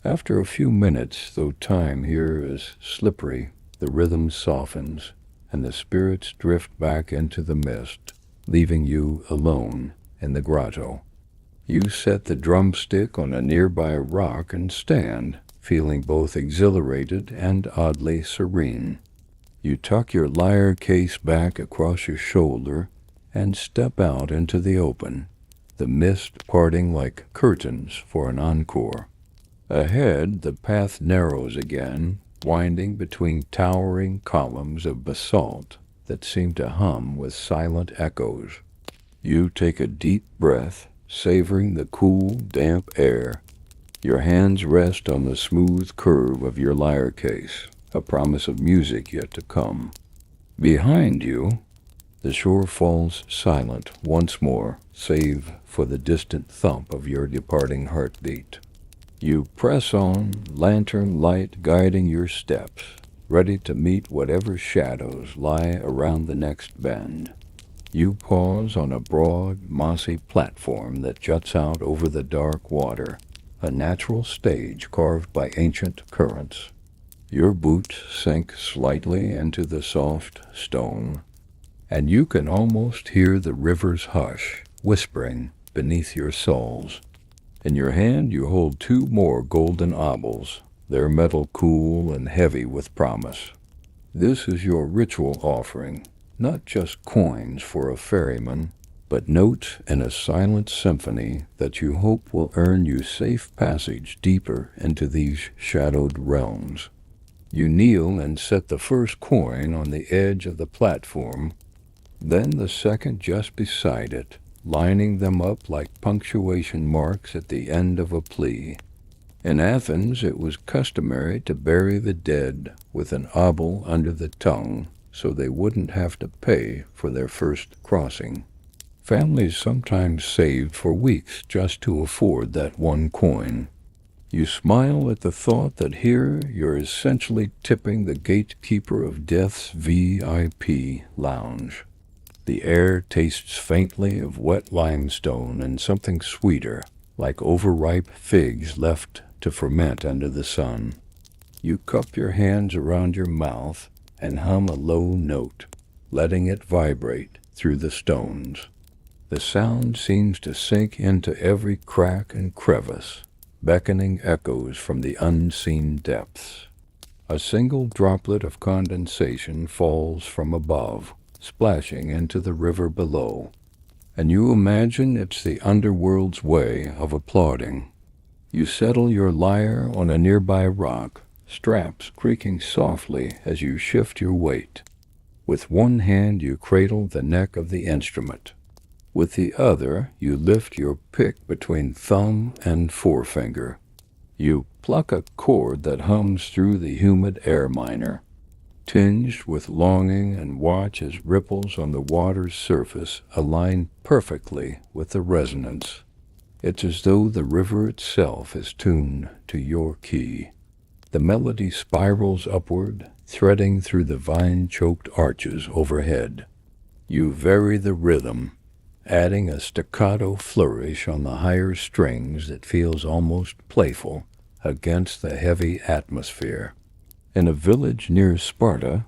After a few minutes, though time here is slippery, the rhythm softens, and the spirits drift back into the mist, leaving you alone in the grotto. You set the drumstick on a nearby rock and stand, feeling both exhilarated and oddly serene. You tuck your lyre case back across your shoulder and step out into the open, the mist parting like curtains for an encore. Ahead, the path narrows again, winding between towering columns of basalt that seem to hum with silent echoes. You take a deep breath, savoring the cool, damp air. Your hands rest on the smooth curve of your lyre case, a promise of music yet to come. Behind you, the shore falls silent once more, save for the distant thump of your departing heartbeat. You press on, lantern light guiding your steps, ready to meet whatever shadows lie around the next bend. You pause on a broad, mossy platform that juts out over the dark water, a natural stage carved by ancient currents. Your boots sink slightly into the soft stone, and you can almost hear the river's hush, whispering beneath your soles. In your hand you hold 2 more golden obols, their metal cool and heavy with promise. This is your ritual offering, not just coins for a ferryman, but notes in a silent symphony that you hope will earn you safe passage deeper into these shadowed realms. You kneel and set the first coin on the edge of the platform, then the second just beside it, lining them up like punctuation marks at the end of a plea. In Athens, it was customary to bury the dead with an obol under the tongue so they wouldn't have to pay for their first crossing. Families sometimes saved for weeks just to afford that one coin. You smile at the thought that here you're essentially tipping the gatekeeper of death's VIP lounge. The air tastes faintly of wet limestone and something sweeter, like overripe figs left to ferment under the sun. You cup your hands around your mouth and hum a low note, letting it vibrate through the stones. The sound seems to sink into every crack and crevice, beckoning echoes from the unseen depths. A single droplet of condensation falls from above, splashing into the river below, and you imagine it's the underworld's way of applauding. You settle your lyre on a nearby rock, straps creaking softly as you shift your weight. With one hand you cradle the neck of the instrument. With the other you lift your pick between thumb and forefinger. You pluck a chord that hums through the humid air minor, tinged with longing, and watch as ripples on the water's surface align perfectly with the resonance. It's as though the river itself is tuned to your key. The melody spirals upward, threading through the vine-choked arches overhead. You vary the rhythm, adding a staccato flourish on the higher strings that feels almost playful against the heavy atmosphere. In a village near Sparta,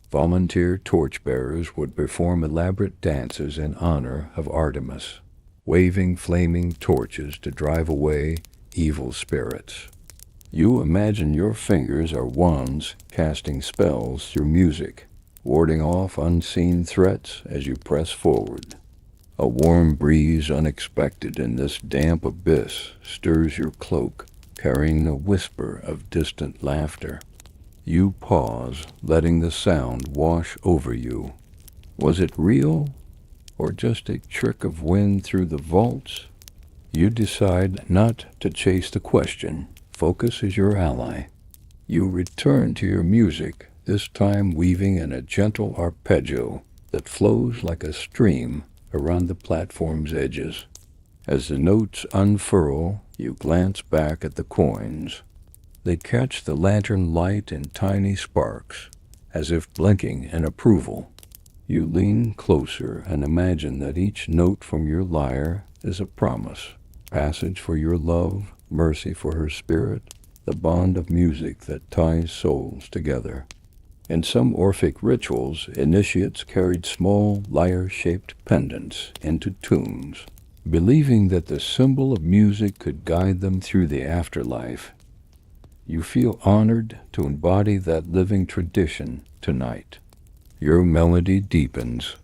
volunteer torchbearers would perform elaborate dances in honor of Artemis, waving flaming torches to drive away evil spirits. You imagine your fingers are wands casting spells through music, warding off unseen threats as you press forward. A warm breeze unexpected in this damp abyss stirs your cloak, carrying a whisper of distant laughter. You pause, letting the sound wash over you. Was it real, or just a trick of wind through the vaults? You decide not to chase the question. Focus is your ally. You return to your music, this time weaving in a gentle arpeggio that flows like a stream around the platform's edges. As the notes unfurl, you glance back at the coins. They catch the lantern light in tiny sparks, as if blinking in approval. You lean closer and imagine that each note from your lyre is a promise, passage for your love, mercy for her spirit, the bond of music that ties souls together. In some Orphic rituals, initiates carried small lyre-shaped pendants into tombs, believing that the symbol of music could guide them through the afterlife. You feel honored to embody that living tradition tonight. Your melody deepens,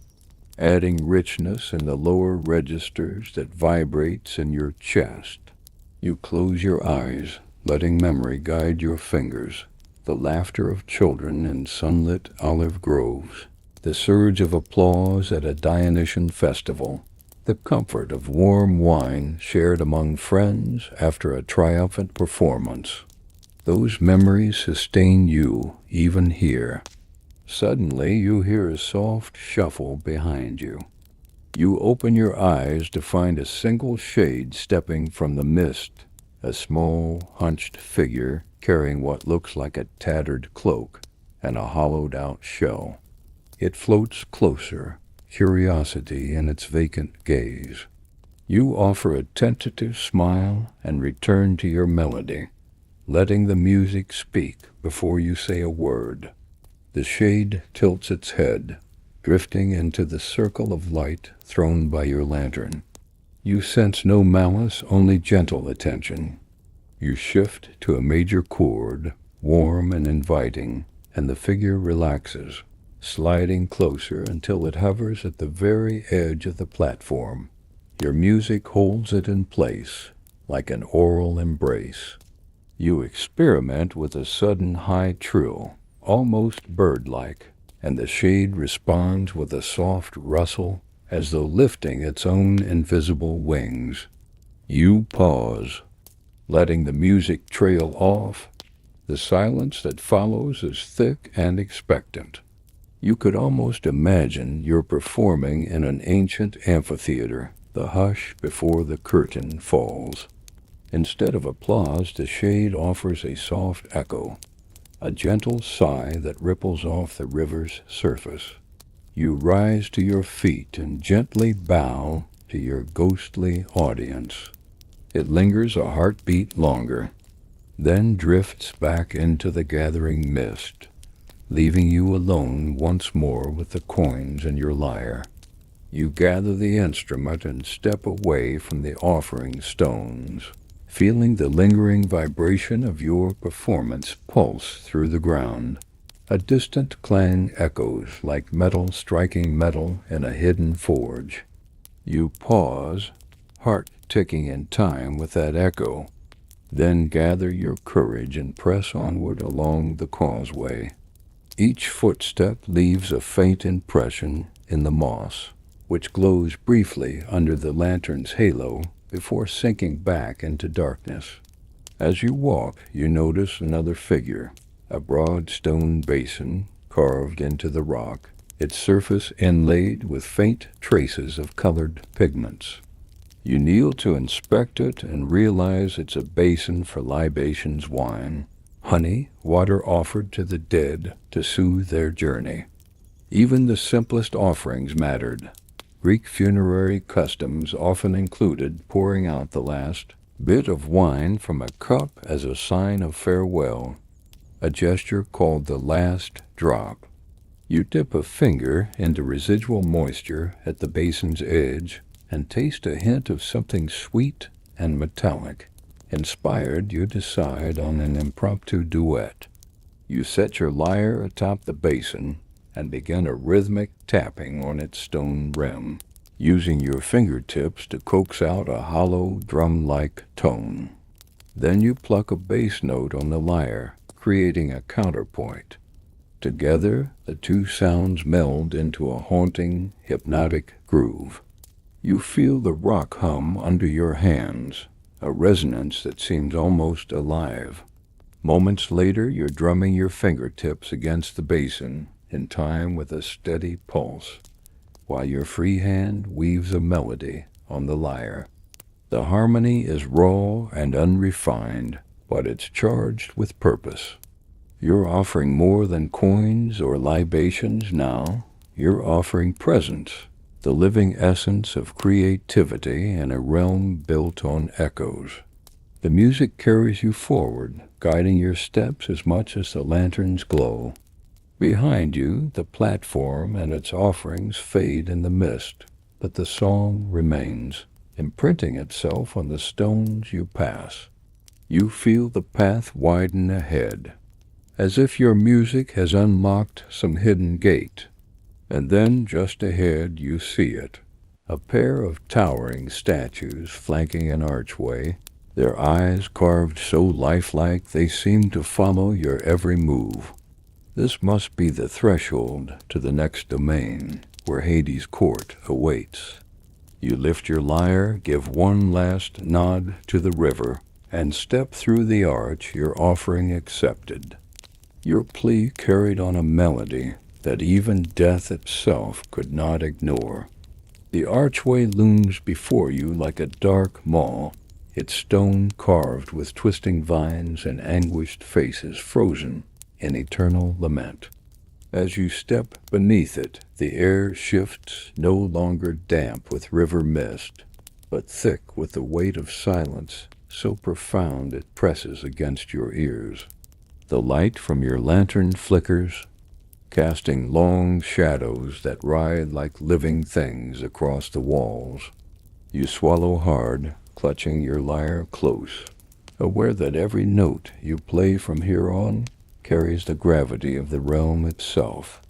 adding richness in the lower registers that vibrates in your chest. You close your eyes, letting memory guide your fingers. The laughter of children in sunlit olive groves, the surge of applause at a Dionysian festival, the comfort of warm wine shared among friends after a triumphant performance. Those memories sustain you even here. Suddenly you hear a soft shuffle behind you. You open your eyes to find a single shade stepping from the mist, a small, hunched figure carrying what looks like a tattered cloak and a hollowed-out shell. It floats closer, curiosity in its vacant gaze. You offer a tentative smile and return to your melody, letting the music speak before you say a word. The shade tilts its head, drifting into the circle of light thrown by your lantern. You sense no malice, only gentle attention. You shift to a major chord, warm and inviting, and the figure relaxes, sliding closer until it hovers at the very edge of the platform. Your music holds it in place, like an oral embrace. You experiment with a sudden high trill, almost bird-like, and the shade responds with a soft rustle as though lifting its own invisible wings. You pause, letting the music trail off. The silence that follows is thick and expectant. You could almost imagine you're performing in an ancient amphitheater, the hush before the curtain falls. Instead of applause, the shade offers a soft echo, a gentle sigh that ripples off the river's surface. You rise to your feet and gently bow to your ghostly audience. It lingers a heartbeat longer, then drifts back into the gathering mist, leaving you alone once more with the coins in your lyre. You gather the instrument and step away from the offering stones, feeling the lingering vibration of your performance pulse through the ground. A distant clang echoes like metal striking metal in a hidden forge. You pause, heart ticking in time with that echo, then gather your courage and press onward along the causeway. Each footstep leaves a faint impression in the moss, which glows briefly under the lantern's halo before sinking back into darkness. As you walk, you notice another figure, a broad stone basin carved into the rock, its surface inlaid with faint traces of colored pigments. You kneel to inspect it and realize it's a basin for libations wine, honey, water offered to the dead to soothe their journey. Even the simplest offerings mattered. Greek funerary customs often included pouring out the last bit of wine from a cup as a sign of farewell, a gesture called the last drop. You dip a finger into residual moisture at the basin's edge and taste a hint of something sweet and metallic. Inspired, you decide on an impromptu duet. You set your lyre atop the basin and begin a rhythmic tapping on its stone rim, using your fingertips to coax out a hollow, drum-like tone. Then you pluck a bass note on the lyre, creating a counterpoint. Together, the two sounds meld into a haunting, hypnotic groove. You feel the rock hum under your hands, a resonance that seems almost alive. Moments later, you're drumming your fingertips against the basin, in time with a steady pulse, while your free hand weaves a melody on the lyre. The harmony is raw and unrefined, but it's charged with purpose. You're offering more than coins or libations now. You're offering presence, the living essence of creativity in a realm built on echoes. The music carries you forward, guiding your steps as much as the lantern's glow. Behind you, the platform and its offerings fade in the mist, but the song remains, imprinting itself on the stones you pass. You feel the path widen ahead, as if your music has unlocked some hidden gate. And then, just ahead, you see it. A pair of towering statues flanking an archway, their eyes carved so lifelike they seem to follow your every move. This must be the threshold to the next domain, where Hades' court awaits. You lift your lyre, give one last nod to the river, and step through the arch, your offering accepted. Your plea carried on a melody that even death itself could not ignore. The archway looms before you like a dark maw, its stone carved with twisting vines and anguished faces frozen in eternal lament. As you step beneath it, the air shifts, no longer damp with river mist, but thick with the weight of silence so profound it presses against your ears. The light from your lantern flickers, casting long shadows that writhe like living things across the walls. You swallow hard, clutching your lyre close, aware that every note you play from here on carries the gravity of the realm itself.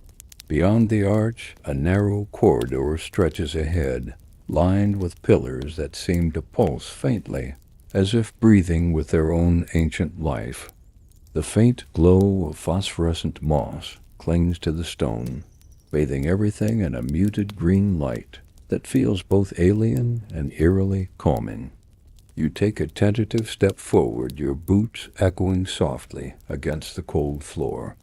Beyond the arch, a narrow corridor stretches ahead, lined with pillars that seem to pulse faintly, as if breathing with their own ancient life. The faint glow of phosphorescent moss clings to the stone, bathing everything in a muted green light that feels both alien and eerily calming. You take a tentative step forward, your boots echoing softly against the cold floor.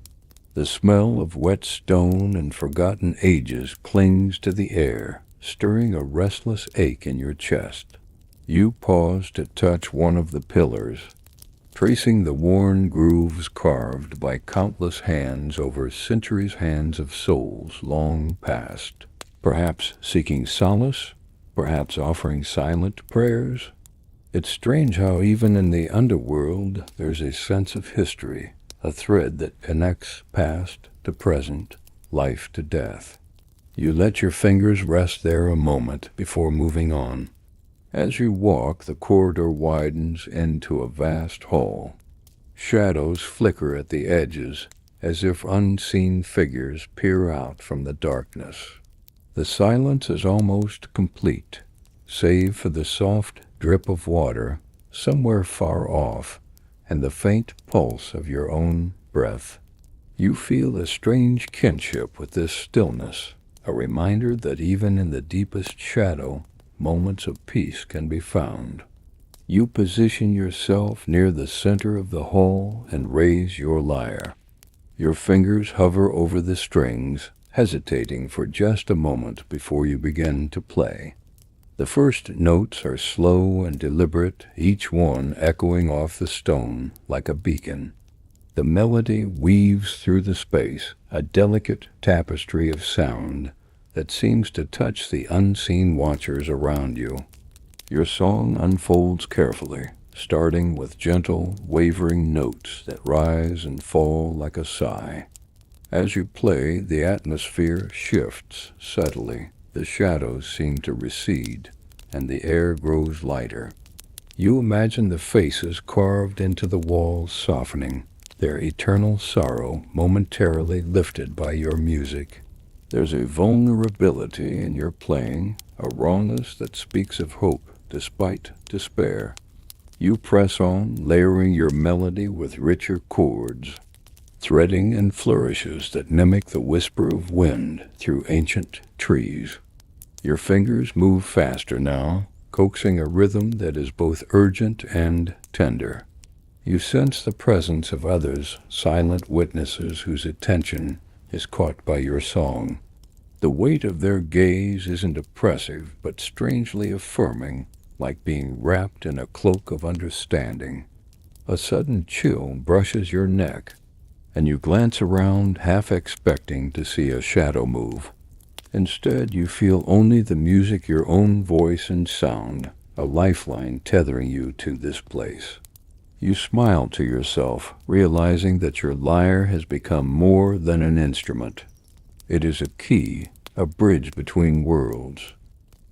The smell of wet stone and forgotten ages clings to the air, stirring a restless ache in your chest. You pause to touch one of the pillars, tracing the worn grooves carved by countless hands over centuries' hands of souls long past, perhaps seeking solace, perhaps offering silent prayers. It's strange how even in the underworld there's a sense of history, a thread that connects past to present, life to death. You let your fingers rest there a moment before moving on. As you walk, the corridor widens into a vast hall. Shadows flicker at the edges, as if unseen figures peer out from the darkness. The silence is almost complete, save for the soft drip of water somewhere far off and the faint pulse of your own breath. You feel a strange kinship with this stillness, a reminder that even in the deepest shadow, moments of peace can be found. You position yourself near the center of the hall and raise your lyre. Your fingers hover over the strings, hesitating for just a moment before you begin to play. The first notes are slow and deliberate, each one echoing off the stone like a beacon. The melody weaves through the space, a delicate tapestry of sound that seems to touch the unseen watchers around you. Your song unfolds carefully, starting with gentle, wavering notes that rise and fall like a sigh. As you play, the atmosphere shifts subtly. The shadows seem to recede, and the air grows lighter. You imagine the faces carved into the walls softening, their eternal sorrow momentarily lifted by your music. There's a vulnerability in your playing, a rawness that speaks of hope despite despair. You press on, layering your melody with richer chords, threading in flourishes that mimic the whisper of wind through ancient trees. Your fingers move faster now, coaxing a rhythm that is both urgent and tender. You sense the presence of others, silent witnesses whose attention is caught by your song. The weight of their gaze isn't oppressive, but strangely affirming, like being wrapped in a cloak of understanding. A sudden chill brushes your neck, and you glance around, half expecting to see a shadow move. Instead, you feel only the music, your own voice and sound, a lifeline tethering you to this place. You smile to yourself, realizing that your lyre has become more than an instrument. It is a key, a bridge between worlds.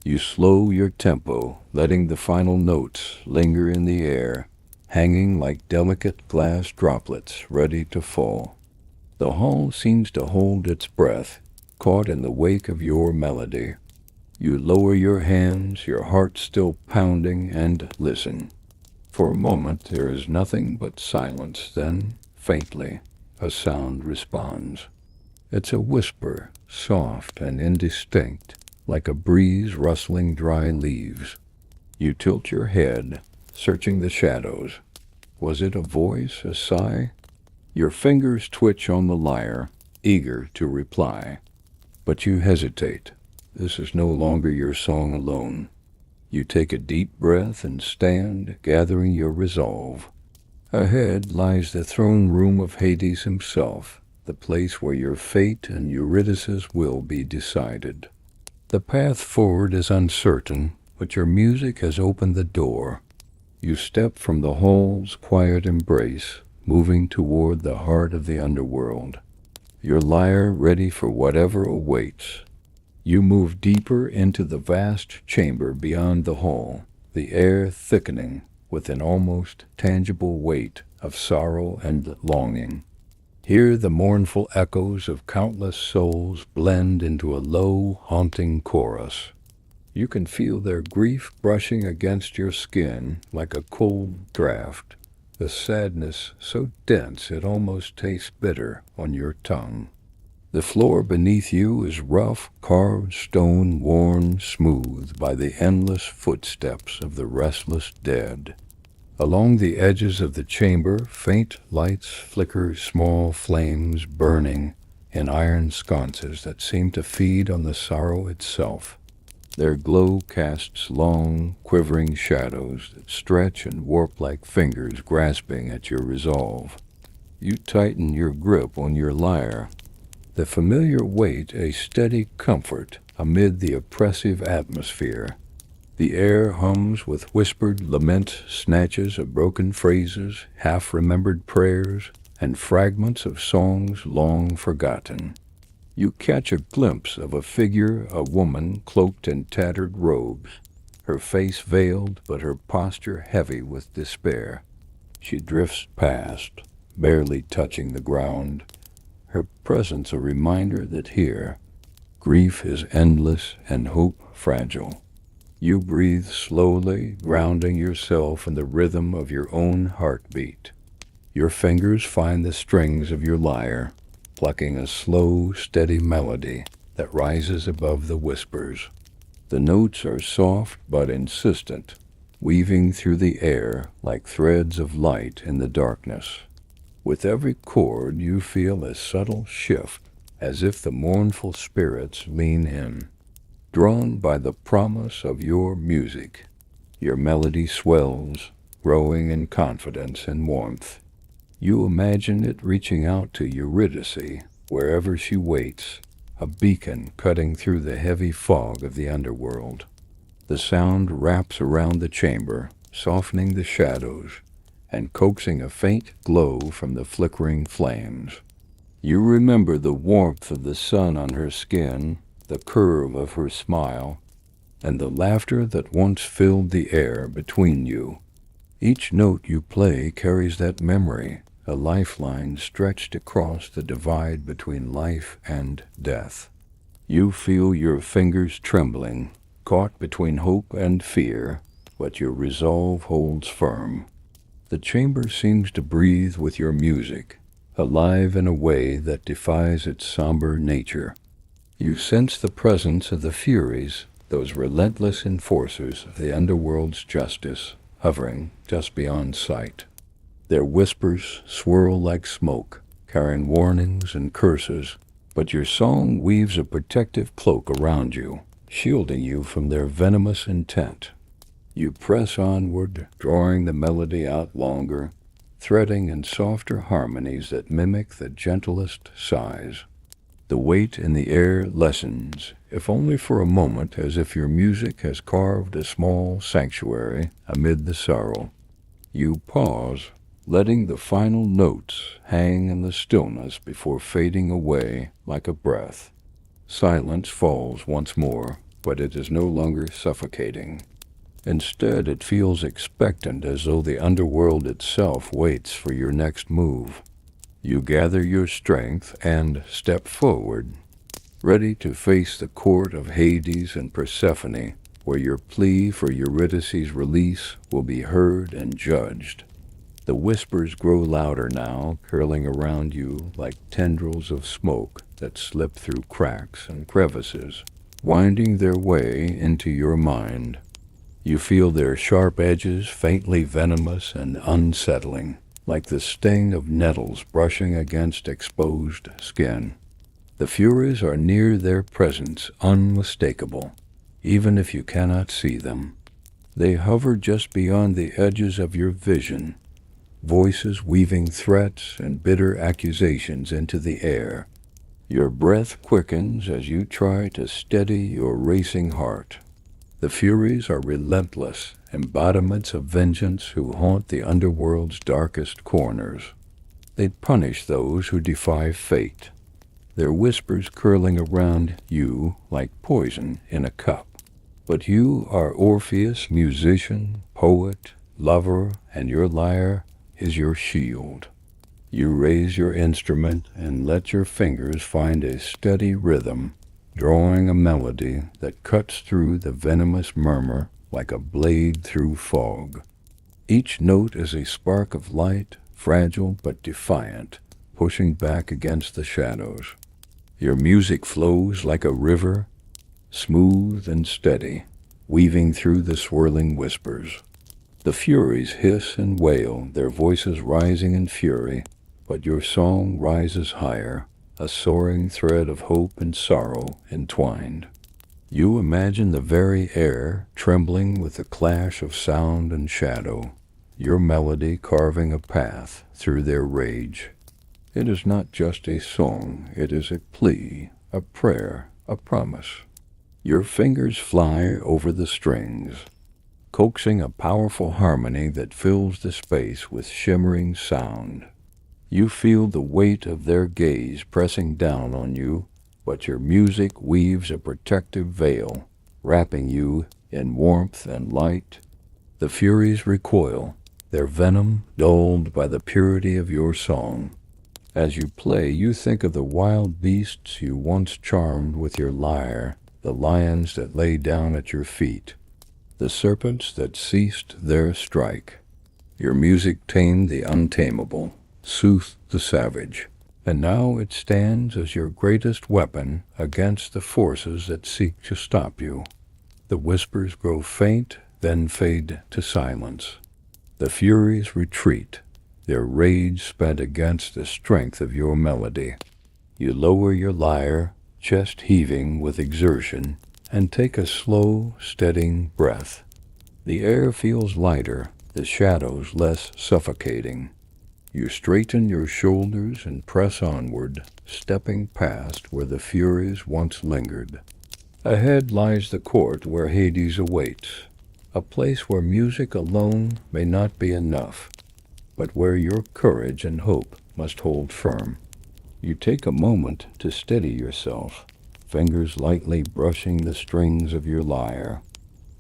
You slow your tempo, letting the final notes linger in the air, hanging like delicate glass droplets ready to fall. The hall seems to hold its breath, caught in the wake of your melody. You lower your hands, your heart still pounding, and listen. For a moment there is nothing but silence, then, faintly, a sound responds. It's a whisper, soft and indistinct, like a breeze rustling dry leaves. You tilt your head, searching the shadows. Was it a voice, a sigh? Your fingers twitch on the lyre, eager to reply. But you hesitate. This is no longer your song alone. You take a deep breath and stand, gathering your resolve. Ahead lies the throne room of Hades himself, the place where your fate and Eurydice's will be decided. The path forward is uncertain, but your music has opened the door. You step from the hall's quiet embrace, moving toward the heart of the underworld. Your lyre ready for whatever awaits. You move deeper into the vast chamber beyond the hall, the air thickening with an almost tangible weight of sorrow and longing. Here the mournful echoes of countless souls blend into a low, haunting chorus. You can feel their grief brushing against your skin like a cold draft, the sadness so dense it almost tastes bitter on your tongue. The floor beneath you is rough, carved stone worn smooth by the endless footsteps of the restless dead. Along the edges of the chamber, faint lights flicker, small flames burning in iron sconces that seem to feed on the sorrow itself. Their glow casts long, quivering shadows that stretch and warp like fingers grasping at your resolve. You tighten your grip on your lyre, the familiar weight a steady comfort amid the oppressive atmosphere. The air hums with whispered lament, snatches of broken phrases, half-remembered prayers, and fragments of songs long forgotten. You catch a glimpse of a figure, a woman cloaked in tattered robes, her face veiled but her posture heavy with despair. She drifts past, barely touching the ground, her presence a reminder that here, grief is endless and hope fragile. You breathe slowly, grounding yourself in the rhythm of your own heartbeat. Your fingers find the strings of your lyre, plucking a slow, steady melody that rises above the whispers. The notes are soft but insistent, weaving through the air like threads of light in the darkness. With every chord you feel a subtle shift, as if the mournful spirits lean in. Drawn by the promise of your music, your melody swells, growing in confidence and warmth. You imagine it reaching out to Eurydice, wherever she waits, a beacon cutting through the heavy fog of the underworld. The sound wraps around the chamber, softening the shadows, and coaxing a faint glow from the flickering flames. You remember the warmth of the sun on her skin, the curve of her smile, and the laughter that once filled the air between you. Each note you play carries that memory, a lifeline stretched across the divide between life and death. You feel your fingers trembling, caught between hope and fear, but your resolve holds firm. The chamber seems to breathe with your music, alive in a way that defies its somber nature. You sense the presence of the Furies, those relentless enforcers of the underworld's justice, hovering just beyond sight. Their whispers swirl like smoke, carrying warnings and curses, but your song weaves a protective cloak around you, shielding you from their venomous intent. You press onward, drawing the melody out longer, threading in softer harmonies that mimic the gentlest sighs. The weight in the air lessens, if only for a moment, as if your music has carved a small sanctuary amid the sorrow. You pause, letting the final notes hang in the stillness before fading away like a breath. Silence falls once more, but it is no longer suffocating. Instead, it feels expectant, as though the underworld itself waits for your next move. You gather your strength and step forward, ready to face the court of Hades and Persephone, where your plea for Eurydice's release will be heard and judged. The whispers grow louder now, curling around you like tendrils of smoke that slip through cracks and crevices, winding their way into your mind. You feel their sharp edges faintly venomous and unsettling, like the sting of nettles brushing against exposed skin. The Furies are near, their presence unmistakable, even if you cannot see them. They hover just beyond the edges of your vision, voices weaving threats and bitter accusations into the air. Your breath quickens as you try to steady your racing heart. The Furies are relentless embodiments of vengeance who haunt the underworld's darkest corners. They punish those who defy fate, their whispers curling around you like poison in a cup. But you are Orpheus, musician, poet, lover, and your lyre is your shield. You raise your instrument and let your fingers find a steady rhythm, drawing a melody that cuts through the venomous murmur like a blade through fog. Each note is a spark of light, fragile but defiant, pushing back against the shadows. Your music flows like a river, smooth and steady, weaving through the swirling whispers. The Furies hiss and wail, their voices rising in fury, but your song rises higher, a soaring thread of hope and sorrow entwined. You imagine the very air trembling with the clash of sound and shadow, your melody carving a path through their rage. It is not just a song, it is a plea, a prayer, a promise. Your fingers fly over the strings, coaxing a powerful harmony that fills the space with shimmering sound. You feel the weight of their gaze pressing down on you, but your music weaves a protective veil, wrapping you in warmth and light. The Furies recoil, their venom dulled by the purity of your song. As you play, you think of the wild beasts you once charmed with your lyre, the lions that lay down at your feet, the serpents that ceased their strike. Your music tamed the untamable, soothed the savage, and now it stands as your greatest weapon against the forces that seek to stop you. The whispers grow faint, then fade to silence. The Furies retreat, their rage spent against the strength of your melody. You lower your lyre, chest heaving with exertion, and take a slow, steadying breath. The air feels lighter, the shadows less suffocating. You straighten your shoulders and press onward, stepping past where the Furies once lingered. Ahead lies the court where Hades awaits, a place where music alone may not be enough, but where your courage and hope must hold firm. You take a moment to steady yourself, fingers lightly brushing the strings of your lyre,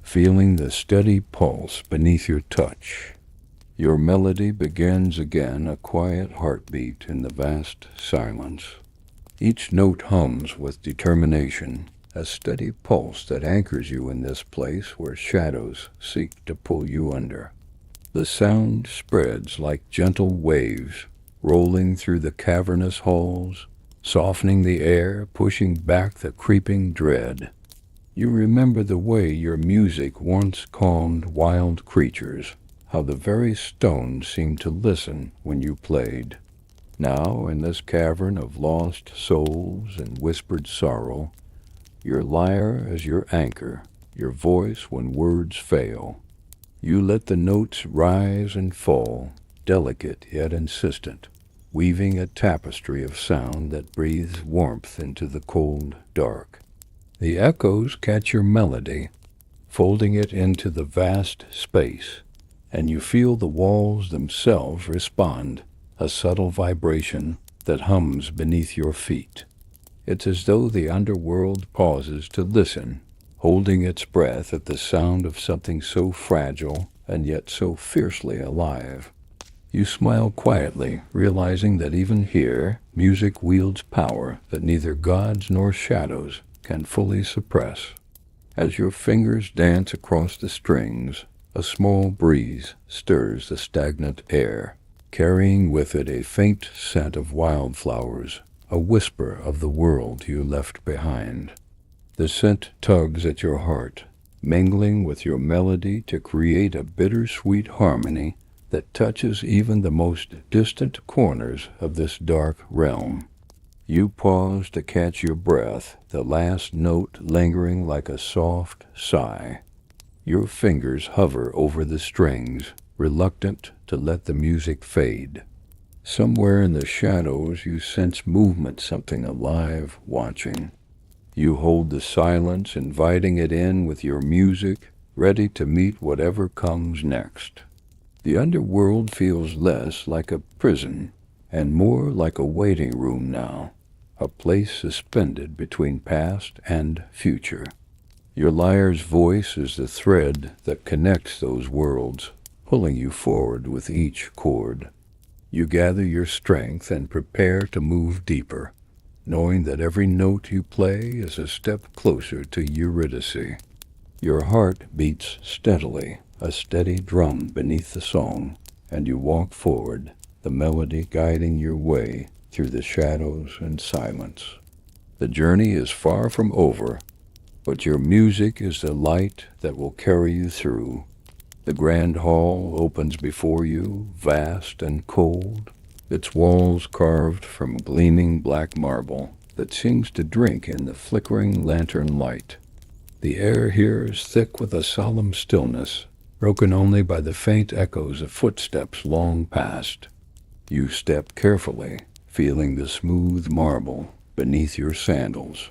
feeling the steady pulse beneath your touch. Your melody begins again, a quiet heartbeat in the vast silence. Each note hums with determination, a steady pulse that anchors you in this place where shadows seek to pull you under. The sound spreads like gentle waves, rolling through the cavernous halls, softening the air, pushing back the creeping dread. You remember the way your music once calmed wild creatures, how the very stones seemed to listen when you played. Now, in this cavern of lost souls and whispered sorrow, your lyre is your anchor, your voice when words fail. You let the notes rise and fall, delicate yet insistent, weaving a tapestry of sound that breathes warmth into the cold dark. The echoes catch your melody, folding it into the vast space, and you feel the walls themselves respond, a subtle vibration that hums beneath your feet. It's as though the underworld pauses to listen, holding its breath at the sound of something so fragile and yet so fiercely alive. You smile quietly, realizing that even here, music wields power that neither gods nor shadows can fully suppress. As your fingers dance across the strings, a small breeze stirs the stagnant air, carrying with it a faint scent of wildflowers, a whisper of the world you left behind. The scent tugs at your heart, mingling with your melody to create a bittersweet harmony that touches even the most distant corners of this dark realm. You pause to catch your breath, the last note lingering like a soft sigh. Your fingers hover over the strings, reluctant to let the music fade. Somewhere in the shadows you sense movement, something alive watching. You hold the silence, inviting it in with your music, ready to meet whatever comes next. The underworld feels less like a prison and more like a waiting room now, a place suspended between past and future. Your lyre's voice is the thread that connects those worlds, pulling you forward with each chord. You gather your strength and prepare to move deeper, knowing that every note you play is a step closer to Eurydice. Your heart beats steadily, a steady drum beneath the song, and you walk forward, the melody guiding your way through the shadows and silence. The journey is far from over, but your music is the light that will carry you through. The grand hall opens before you, vast and cold, its walls carved from gleaming black marble that seems to drink in the flickering lantern light. The air here is thick with a solemn stillness, broken only by the faint echoes of footsteps long past. You step carefully, feeling the smooth marble beneath your sandals,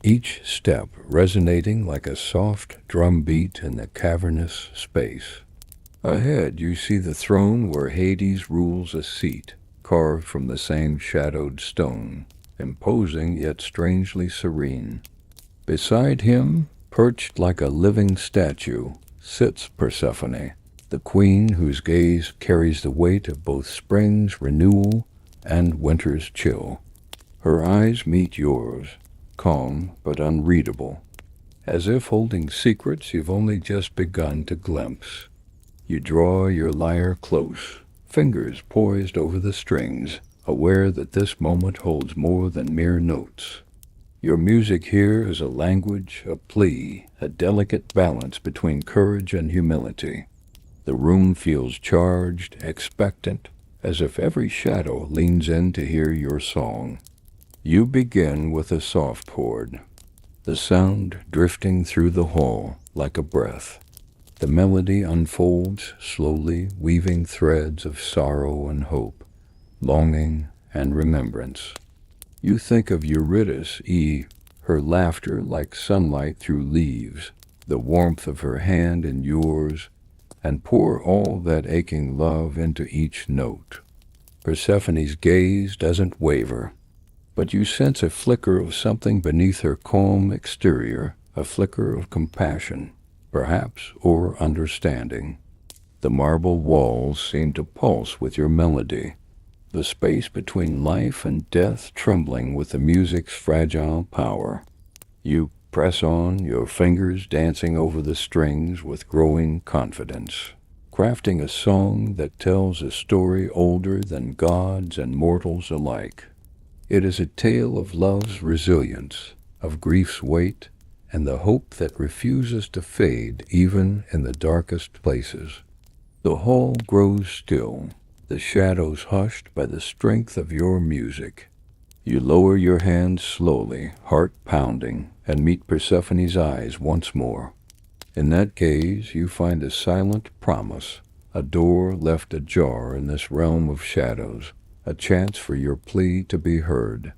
each step resonating like a soft drumbeat in the cavernous space. Ahead you see the throne where Hades rules, a seat carved from the same shadowed stone, imposing yet strangely serene. Beside him, perched like a living statue, sits Persephone, the queen whose gaze carries the weight of both spring's renewal and winter's chill. Her eyes meet yours, calm but unreadable, as if holding secrets you've only just begun to glimpse. You draw your lyre close, fingers poised over the strings, aware that this moment holds more than mere notes. Your music here is a language, a plea, a delicate balance between courage and humility. The room feels charged, expectant, as if every shadow leans in to hear your song. You begin with a soft chord, the sound drifting through the hall like a breath. The melody unfolds slowly, weaving threads of sorrow and hope, longing and remembrance. You think of Eurydice, her laughter like sunlight through leaves, the warmth of her hand in yours, and pour all that aching love into each note. Persephone's gaze doesn't waver, but you sense a flicker of something beneath her calm exterior, a flicker of compassion, perhaps, or understanding. The marble walls seem to pulse with your melody, the space between life and death trembling with the music's fragile power. You press on, your fingers dancing over the strings with growing confidence, crafting a song that tells a story older than gods and mortals alike. It is a tale of love's resilience, of grief's weight, and the hope that refuses to fade even in the darkest places. The hall grows still, the shadows hushed by the strength of your music. You lower your hands slowly, heart pounding, and meet Persephone's eyes once more. In that gaze you find a silent promise, a door left ajar in this realm of shadows, a chance for your plea to be heard.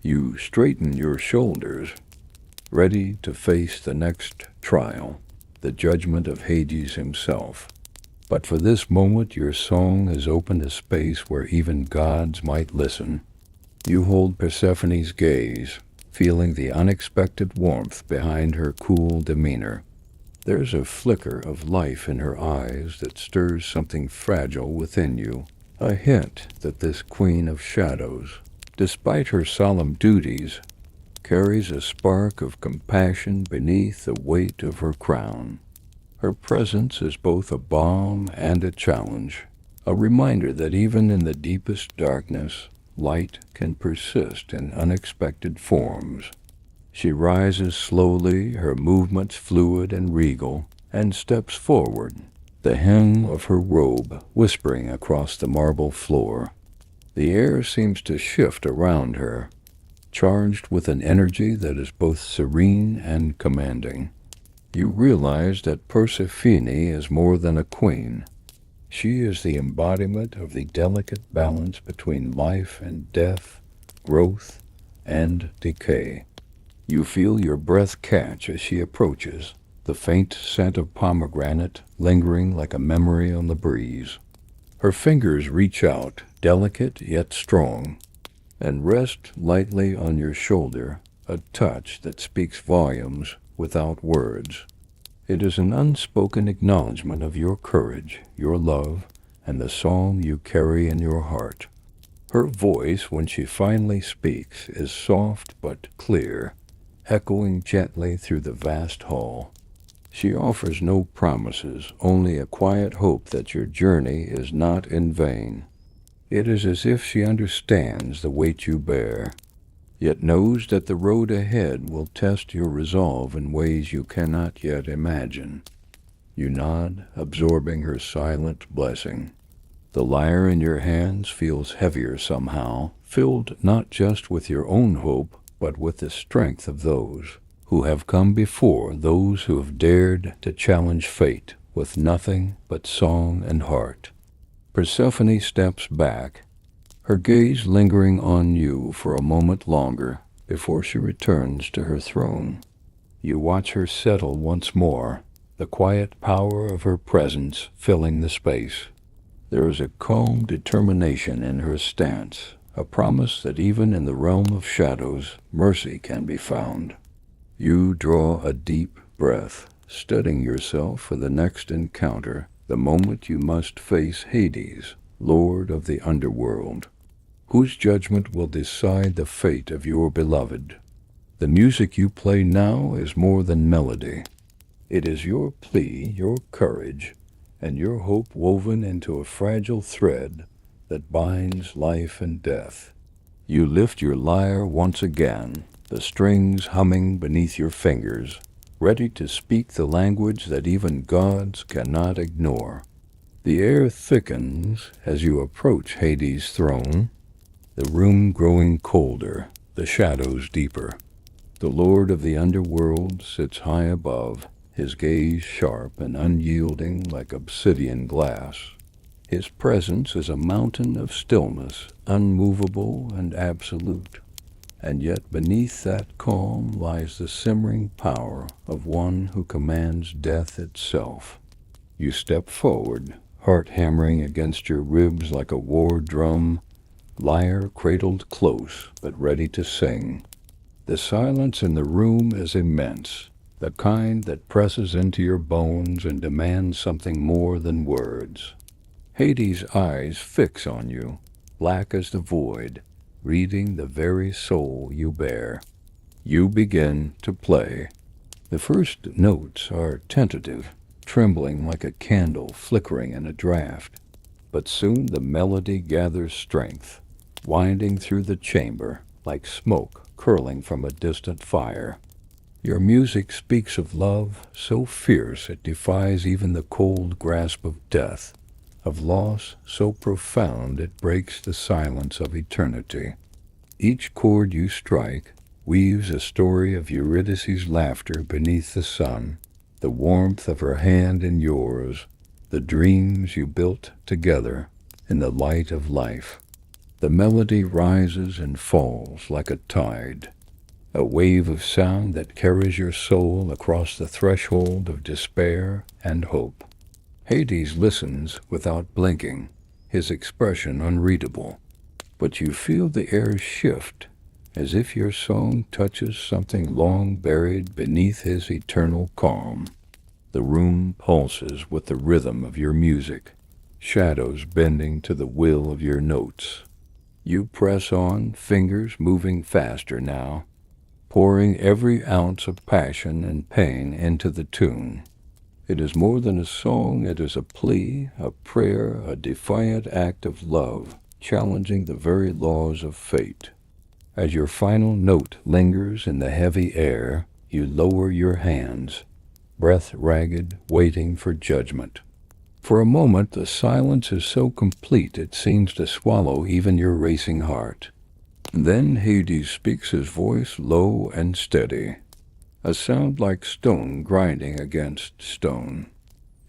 You straighten your shoulders, ready to face the next trial, the judgment of Hades himself. But for this moment your song has opened a space where even gods might listen. You hold Persephone's gaze, feeling the unexpected warmth behind her cool demeanor. There's a flicker of life in her eyes that stirs something fragile within you, a hint that this queen of shadows, despite her solemn duties, carries a spark of compassion beneath the weight of her crown. Her presence is both a balm and a challenge, a reminder that even in the deepest darkness, light can persist in unexpected forms. She rises slowly, her movements fluid and regal, and steps forward, the hem of her robe whispering across the marble floor. The air seems to shift around her, charged with an energy that is both serene and commanding. You realize that Persephone is more than a queen. She is the embodiment of the delicate balance between life and death, growth and decay. You feel your breath catch as she approaches, the faint scent of pomegranate lingering like a memory on the breeze. Her fingers reach out, delicate yet strong, and rest lightly on your shoulder, a touch that speaks volumes without words. It is an unspoken acknowledgement of your courage, your love, and the song you carry in your heart. Her voice, when she finally speaks, is soft but clear, echoing gently through the vast hall. She offers no promises, only a quiet hope that your journey is not in vain. It is as if she understands the weight you bear, yet knows that the road ahead will test your resolve in ways you cannot yet imagine. You nod, absorbing her silent blessing. The lyre in your hands feels heavier somehow, filled not just with your own hope, but with the strength of those who have come before, those who have dared to challenge fate with nothing but song and heart. Persephone steps back, her gaze lingering on you for a moment longer before she returns to her throne. You watch her settle once more, the quiet power of her presence filling the space. There is a calm determination in her stance, a promise that even in the realm of shadows, mercy can be found. You draw a deep breath, steadying yourself for the next encounter, the moment you must face Hades, Lord of the Underworld, whose judgment will decide the fate of your beloved. The music you play now is more than melody. It is your plea, your courage, and your hope woven into a fragile thread that binds life and death. You lift your lyre once again, the strings humming beneath your fingers, ready to speak the language that even gods cannot ignore. The air thickens as you approach Hades' throne, the room growing colder, the shadows deeper. The Lord of the Underworld sits high above, his gaze sharp and unyielding like obsidian glass. His presence is a mountain of stillness, unmovable and absolute. And yet beneath that calm lies the simmering power of one who commands death itself. You step forward, heart hammering against your ribs like a war drum, lyre cradled close but ready to sing. The silence in the room is immense, the kind that presses into your bones and demands something more than words. Hades' eyes fix on you, black as the void, reading the very soul you bear. You begin to play. The first notes are tentative, trembling like a candle flickering in a draught. But soon the melody gathers strength, winding through the chamber like smoke curling from a distant fire. Your music speaks of love so fierce it defies even the cold grasp of death, of loss so profound it breaks the silence of eternity. Each chord you strike weaves a story of Eurydice's laughter beneath the sun, the warmth of her hand in yours, the dreams you built together in the light of life. The melody rises and falls like a tide, a wave of sound that carries your soul across the threshold of despair and hope. Hades listens without blinking, his expression unreadable. But you feel the air shift, as if your song touches something long buried beneath his eternal calm. The room pulses with the rhythm of your music, shadows bending to the will of your notes. You press on, fingers moving faster now, pouring every ounce of passion and pain into the tune. It is more than a song, it is a plea, a prayer, a defiant act of love, challenging the very laws of fate. As your final note lingers in the heavy air, you lower your hands, breath ragged, waiting for judgment. For a moment, the silence is so complete it seems to swallow even your racing heart. Then Hades speaks, his voice low and steady, a sound like stone grinding against stone.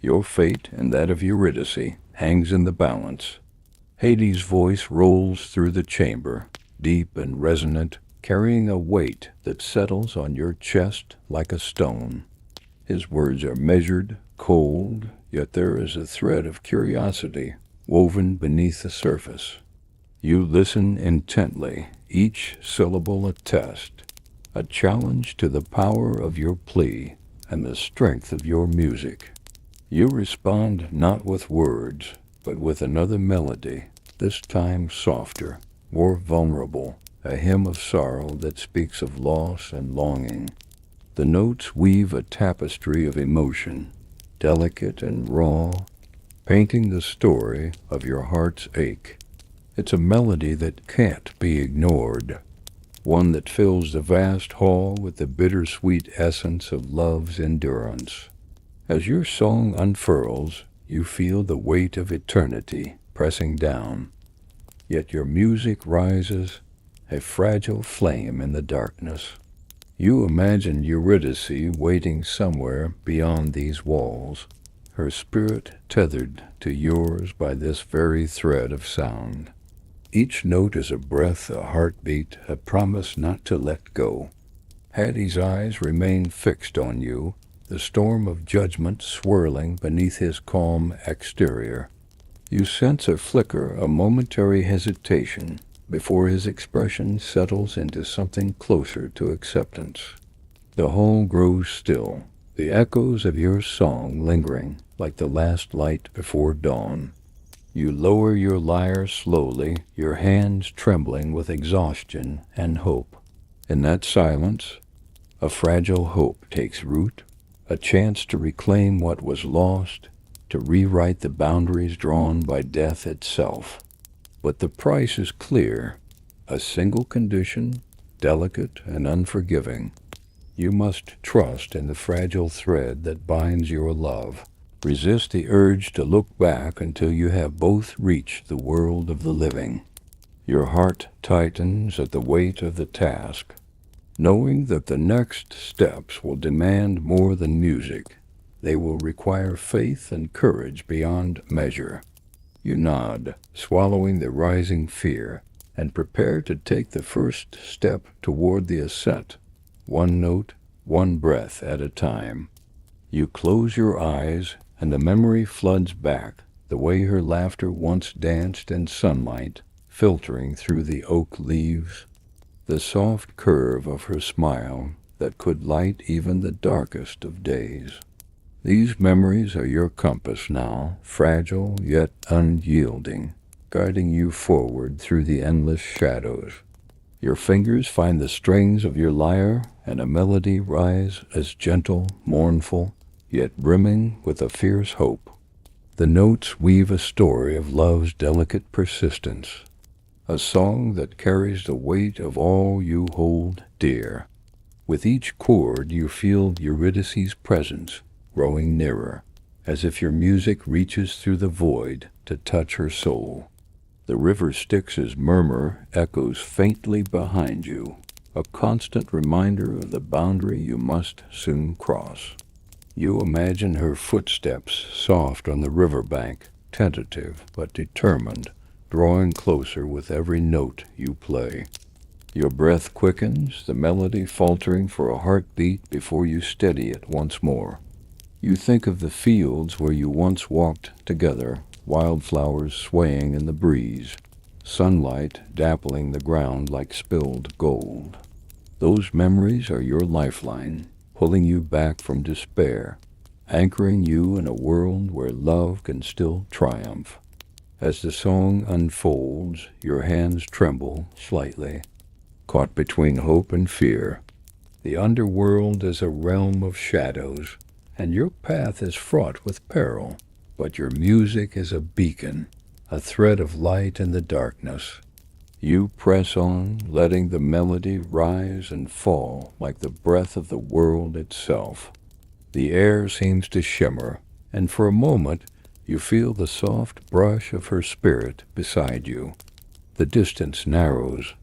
Your fate and that of Eurydice hangs in the balance. Hades' voice rolls through the chamber, deep and resonant, carrying a weight that settles on your chest like a stone. His words are measured, cold, yet there is a thread of curiosity woven beneath the surface. You listen intently, each syllable a test, a challenge to the power of your plea and the strength of your music. You respond not with words, but with another melody, this time softer, more vulnerable, a hymn of sorrow that speaks of loss and longing. The notes weave a tapestry of emotion, delicate and raw, painting the story of your heart's ache. It's a melody that can't be ignored, one that fills the vast hall with the bittersweet essence of love's endurance. As your song unfurls, you feel the weight of eternity pressing down, yet your music rises, a fragile flame in the darkness. You imagine Eurydice waiting somewhere beyond these walls, her spirit tethered to yours by this very thread of sound. Each note is a breath, a heartbeat, a promise not to let go. Hades' eyes remain fixed on you, the storm of judgment swirling beneath his calm exterior. You sense a flicker, a momentary hesitation, before his expression settles into something closer to acceptance. The hall grows still, the echoes of your song lingering like the last light before dawn. You lower your lyre slowly, your hands trembling with exhaustion and hope. In that silence, a fragile hope takes root, a chance to reclaim what was lost, to rewrite the boundaries drawn by death itself. But the price is clear, a single condition, delicate and unforgiving. You must trust in the fragile thread that binds your love. Resist the urge to look back until you have both reached the world of the living. Your heart tightens at the weight of the task, knowing that the next steps will demand more than music. They will require faith and courage beyond measure. You nod, swallowing the rising fear, and prepare to take the first step toward the ascent, one note, one breath at a time. You close your eyes, and the memory floods back, the way her laughter once danced in sunlight, filtering through the oak leaves, the soft curve of her smile that could light even the darkest of days. These memories are your compass now, fragile yet unyielding, guiding you forward through the endless shadows. Your fingers find the strings of your lyre, and a melody rise as gentle, mournful, yet brimming with a fierce hope. The notes weave a story of love's delicate persistence, a song that carries the weight of all you hold dear. With each chord you feel Eurydice's presence growing nearer, as if your music reaches through the void to touch her soul. The river Styx's murmur echoes faintly behind you, a constant reminder of the boundary you must soon cross. You imagine her footsteps soft on the riverbank, tentative but determined, drawing closer with every note you play. Your breath quickens, the melody faltering for a heartbeat before you steady it once more. You think of the fields where you once walked together, wildflowers swaying in the breeze, sunlight dappling the ground like spilled gold. Those memories are your lifeline, pulling you back from despair, anchoring you in a world where love can still triumph. As the song unfolds, your hands tremble slightly, caught between hope and fear. The underworld is a realm of shadows, and your path is fraught with peril, but your music is a beacon, a thread of light in the darkness. You press on, letting the melody rise and fall like the breath of the world itself. The air seems to shimmer, and for a moment you feel the soft brush of her spirit beside you. The distance narrows,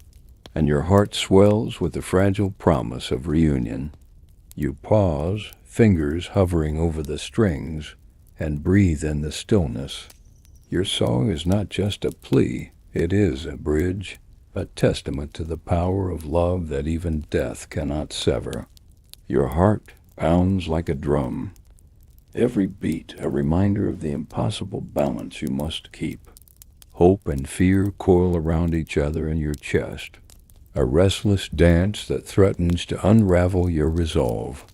and your heart swells with the fragile promise of reunion. You pause, fingers hovering over the strings, and breathe in the stillness. Your song is not just a plea, it is a bridge, a testament to the power of love that even death cannot sever. Your heart pounds like a drum, every beat a reminder of the impossible balance you must keep. Hope and fear coil around each other in your chest, a restless dance that threatens to unravel your resolve.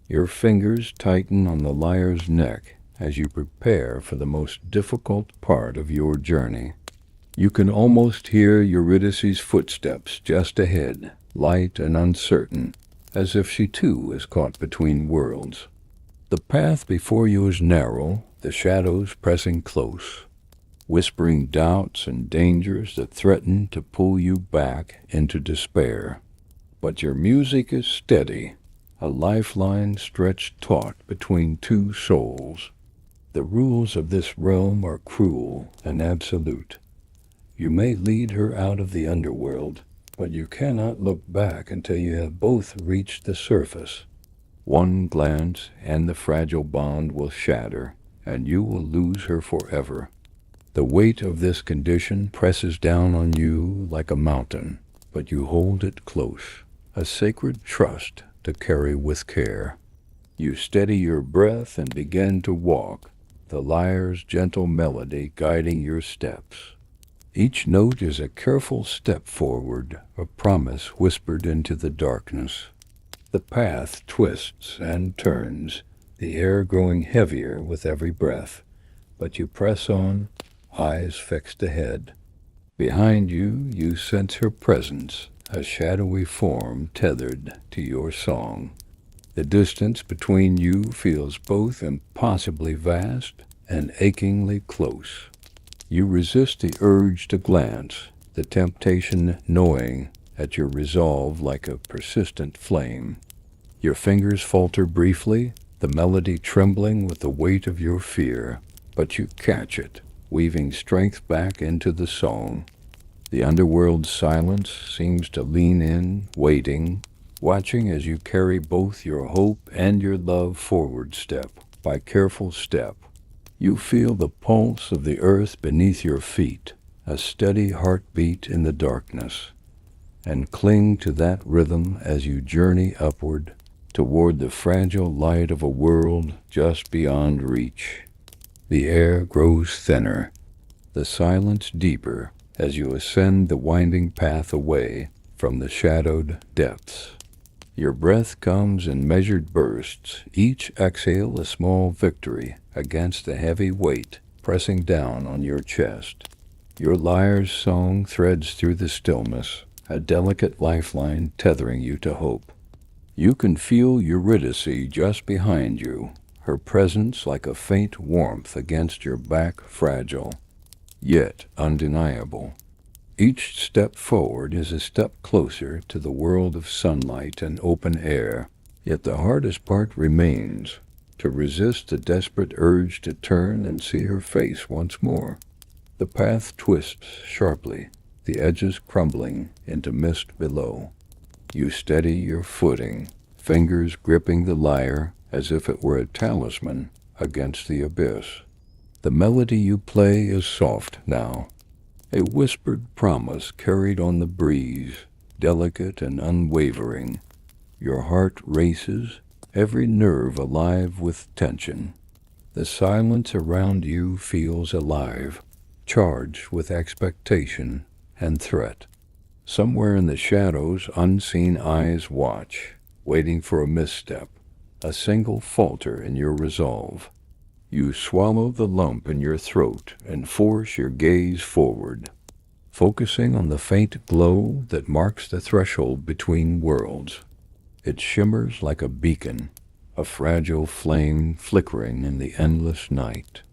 Your fingers tighten on the lyre's neck as you prepare for the most difficult part of your journey. You can almost hear Eurydice's footsteps just ahead, light and uncertain, as if she too is caught between worlds. The path before you is narrow, the shadows pressing close, whispering doubts and dangers that threaten to pull you back into despair. But your music is steady, a lifeline stretched taut between two souls. The rules of this realm are cruel and absolute. You may lead her out of the underworld, but you cannot look back until you have both reached the surface. One glance and the fragile bond will shatter, and you will lose her forever. The weight of this condition presses down on you like a mountain, but you hold it close, a sacred trust to carry with care. You steady your breath and begin to walk, the lyre's gentle melody guiding your steps. Each note is a careful step forward, a promise whispered into the darkness. The path twists and turns, the air growing heavier with every breath, but you press on, eyes fixed ahead. Behind you, you sense her presence, a shadowy form tethered to your song. The distance between you feels both impossibly vast and achingly close. You resist the urge to glance, the temptation gnawing at your resolve like a persistent flame. Your fingers falter briefly, the melody trembling with the weight of your fear, but you catch it, weaving strength back into the song. The underworld's silence seems to lean in, waiting, watching as you carry both your hope and your love forward step by careful step. You feel the pulse of the earth beneath your feet, a steady heartbeat in the darkness, and cling to that rhythm as you journey upward toward the fragile light of a world just beyond reach. The air grows thinner, the silence deeper as you ascend the winding path away from the shadowed depths. Your breath comes in measured bursts, each exhale a small victory against the heavy weight pressing down on your chest. Your lyre's song threads through the stillness, a delicate lifeline tethering you to hope. You can feel Eurydice just behind you, her presence like a faint warmth against your back, fragile, yet undeniable. Each step forward is a step closer to the world of sunlight and open air, yet the hardest part remains, to resist the desperate urge to turn and see her face once more. The path twists sharply, the edges crumbling into mist below. You steady your footing, fingers gripping the lyre as if it were a talisman against the abyss. The melody you play is soft now, a whispered promise carried on the breeze, delicate and unwavering. Your heart races, every nerve alive with tension. The silence around you feels alive, charged with expectation and threat. Somewhere in the shadows, unseen eyes watch, waiting for a misstep, a single falter in your resolve. You swallow the lump in your throat and force your gaze forward, focusing on the faint glow that marks the threshold between worlds. It shimmers like a beacon, a fragile flame flickering in the endless night.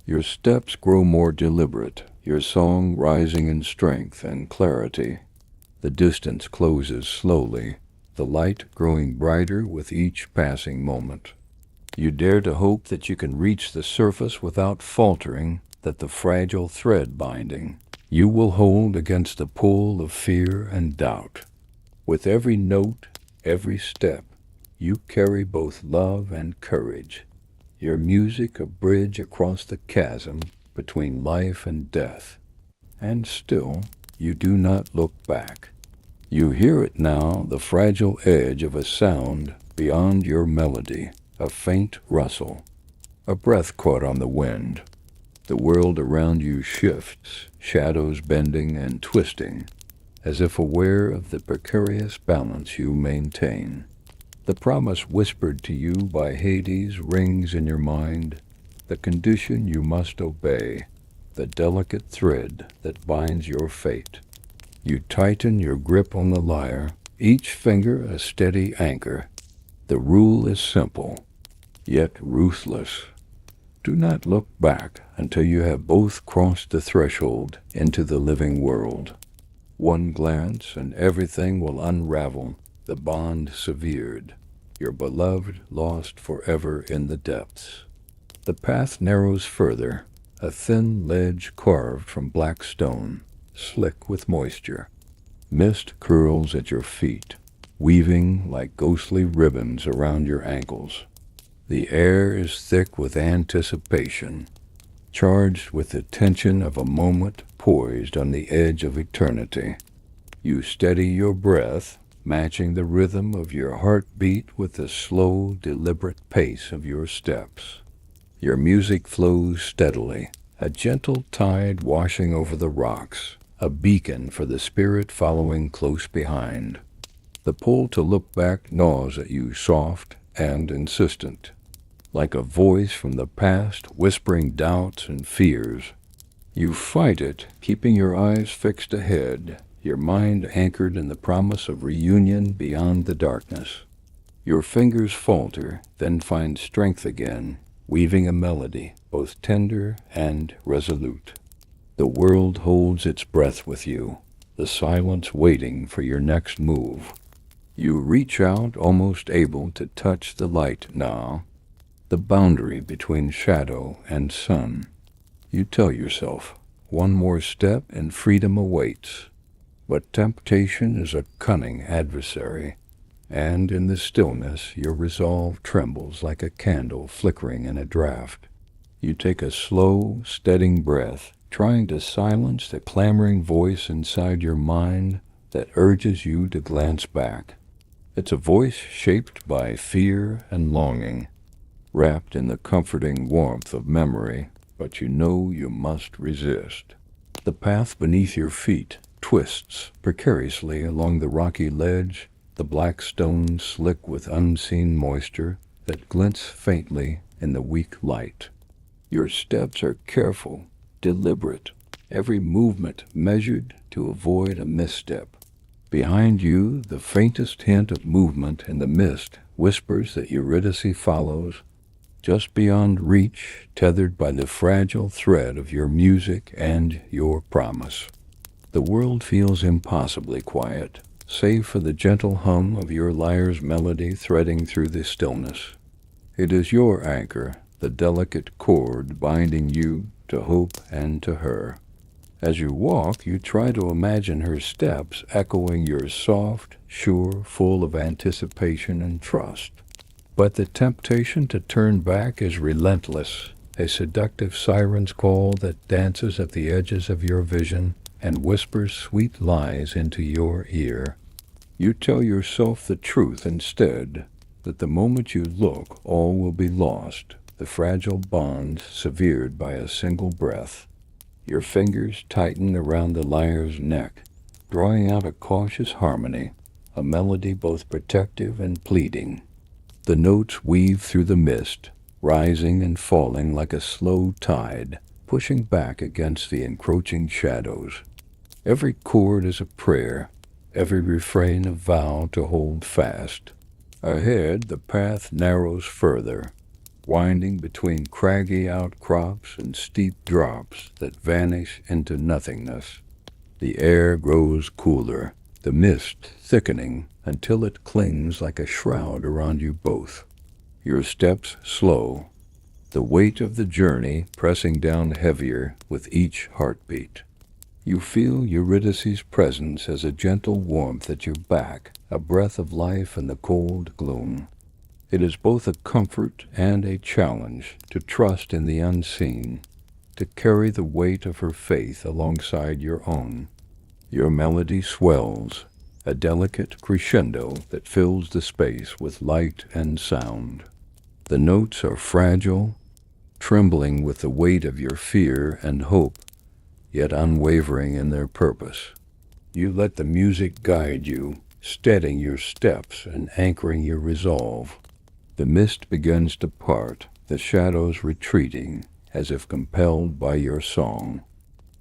Your steps grow more deliberate, your song rising in strength and clarity. The distance closes slowly, the light growing brighter with each passing moment. You dare to hope that you can reach the surface without faltering, that the fragile thread binding you will hold against the pull of fear and doubt. With every note, every step, you carry both love and courage, your music a bridge across the chasm between life and death. And still, you do not look back. You hear it now, the fragile edge of a sound beyond your melody, a faint rustle, a breath caught on the wind. The world around you shifts, shadows bending and twisting, as if aware of the precarious balance you maintain. The promise whispered to you by Hades rings in your mind, the condition you must obey, the delicate thread that binds your fate. You tighten your grip on the lyre, each finger a steady anchor. The rule is simple, yet ruthless. Do not look back until you have both crossed the threshold into the living world. One glance and everything will unravel, the bond severed, your beloved lost forever in the depths. The path narrows further, a thin ledge carved from black stone, slick with moisture. Mist curls at your feet, weaving like ghostly ribbons around your ankles. The air is thick with anticipation, charged with the tension of a moment poised on the edge of eternity. You steady your breath, matching the rhythm of your heartbeat with the slow, deliberate pace of your steps. Your music flows steadily, a gentle tide washing over the rocks, a beacon for the spirit following close behind. The pull to look back gnaws at you soft and insistent, like a voice from the past whispering doubts and fears. You fight it, keeping your eyes fixed ahead, your mind anchored in the promise of reunion beyond the darkness. Your fingers falter, then find strength again, weaving a melody, both tender and resolute. The world holds its breath with you, the silence waiting for your next move. You reach out, almost able to touch the light now, the boundary between shadow and sun. You tell yourself, one more step and freedom awaits. But temptation is a cunning adversary, and in the stillness your resolve trembles like a candle flickering in a draught. You take a slow, steadying breath, trying to silence the clamoring voice inside your mind that urges you to glance back. It's a voice shaped by fear and longing, wrapped in the comforting warmth of memory, but you know you must resist. The path beneath your feet twists precariously along the rocky ledge, the black stone slick with unseen moisture that glints faintly in the weak light. Your steps are careful, deliberate, every movement measured to avoid a misstep. Behind you, the faintest hint of movement in the mist whispers that Eurydice follows, just beyond reach, tethered by the fragile thread of your music and your promise. The world feels impossibly quiet, save for the gentle hum of your lyre's melody threading through the stillness. It is your anchor, the delicate cord binding you to hope and to her. As you walk, you try to imagine her steps echoing your soft, sure, full of anticipation and trust. But the temptation to turn back is relentless, a seductive siren's call that dances at the edges of your vision and whispers sweet lies into your ear. You tell yourself the truth instead. that the moment you look, all will be lost, the fragile bond severed by a single breath. Your fingers tighten around the lyre's neck, drawing out a cautious harmony, a melody both protective and pleading. The notes weave through the mist, rising and falling like a slow tide, pushing back against the encroaching shadows. Every chord is a prayer, every refrain a vow to hold fast. Ahead, the path narrows further, winding between craggy outcrops and steep drops that vanish into nothingness. The air grows cooler, the mist thickening until it clings like a shroud around you both. Your steps slow, the weight of the journey pressing down heavier with each heartbeat. You feel Eurydice's presence as a gentle warmth at your back, a breath of life in the cold gloom. It is both a comfort and a challenge to trust in the unseen, to carry the weight of her faith alongside your own. Your melody swells, a delicate crescendo that fills the space with light and sound. The notes are fragile, trembling with the weight of your fear and hope, yet unwavering in their purpose. You let the music guide you, steadying your steps and anchoring your resolve. The mist begins to part, the shadows retreating, as if compelled by your song.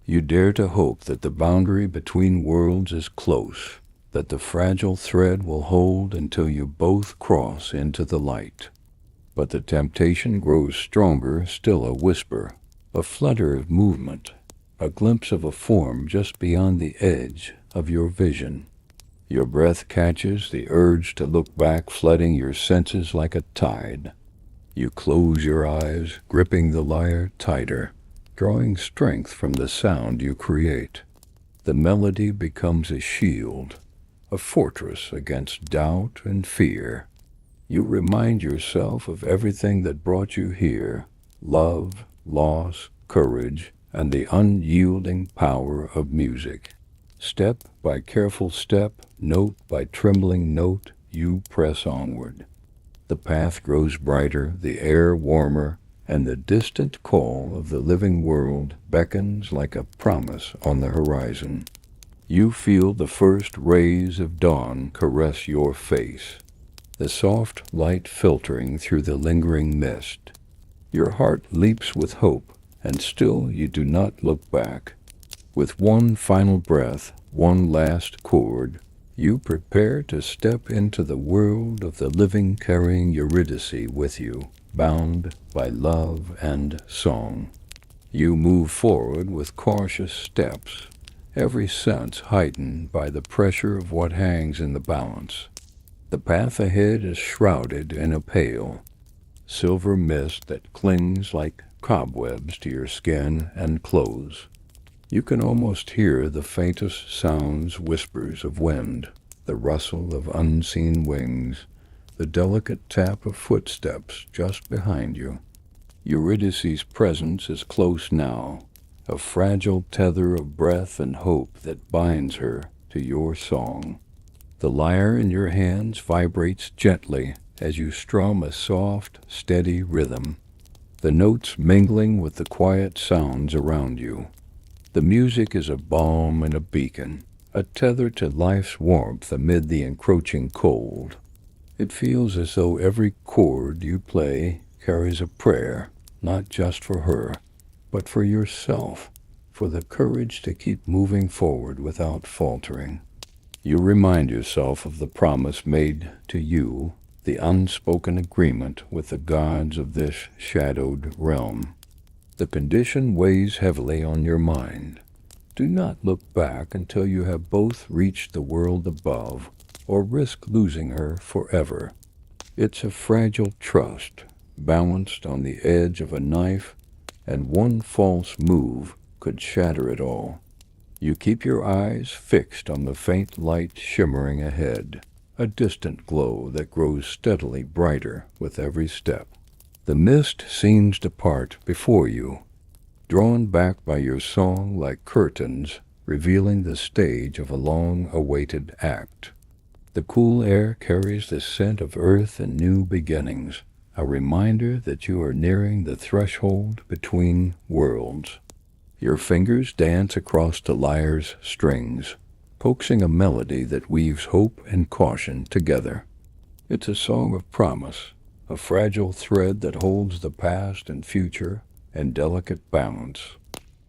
You dare to hope that the boundary between worlds is close, that the fragile thread will hold until you both cross into the light. But the temptation grows stronger, still a whisper, a flutter of movement, a glimpse of a form just beyond the edge of your vision. Your breath catches the urge to look back, flooding your senses like a tide. You close your eyes, gripping the lyre tighter, drawing strength from the sound you create. The melody becomes a shield, a fortress against doubt and fear. You remind yourself of everything that brought you here: love, loss, courage, and the unyielding power of music. Step by careful step, note by trembling note, you press onward. The path grows brighter, the air warmer, and the distant call of the living world beckons like a promise on the horizon. You feel the first rays of dawn caress your face, the soft light filtering through the lingering mist. Your heart leaps with hope, and still you do not look back. With one final breath, one last chord, you prepare to step into the world of the living, carrying Eurydice with you, bound by love and song. You move forward with cautious steps, every sense heightened by the pressure of what hangs in the balance. The path ahead is shrouded in a pale, silver mist that clings like cobwebs to your skin and clothes. You can almost hear the faintest sounds, whispers of wind, the rustle of unseen wings, the delicate tap of footsteps just behind you. Eurydice's presence is close now, a fragile tether of breath and hope that binds her to your song. The lyre in your hands vibrates gently as you strum a soft, steady rhythm, the notes mingling with the quiet sounds around you. The music is a balm and a beacon, a tether to life's warmth amid the encroaching cold. It feels as though every chord you play carries a prayer, not just for her, but for yourself, for the courage to keep moving forward without faltering. You remind yourself of the promise made to you, the unspoken agreement with the gods of this shadowed realm. The condition weighs heavily on your mind. Do not look back until you have both reached the world above, or risk losing her forever. It's a fragile trust, balanced on the edge of a knife, and one false move could shatter it all. You keep your eyes fixed on the faint light shimmering ahead, a distant glow that grows steadily brighter with every step. The mist seems to part before you, drawn back by your song like curtains, revealing the stage of a long-awaited act. The cool air carries the scent of earth and new beginnings, a reminder that you are nearing the threshold between worlds. Your fingers dance across the lyre's strings, coaxing a melody that weaves hope and caution together. It's a song of promise, a fragile thread that holds the past and future in delicate balance.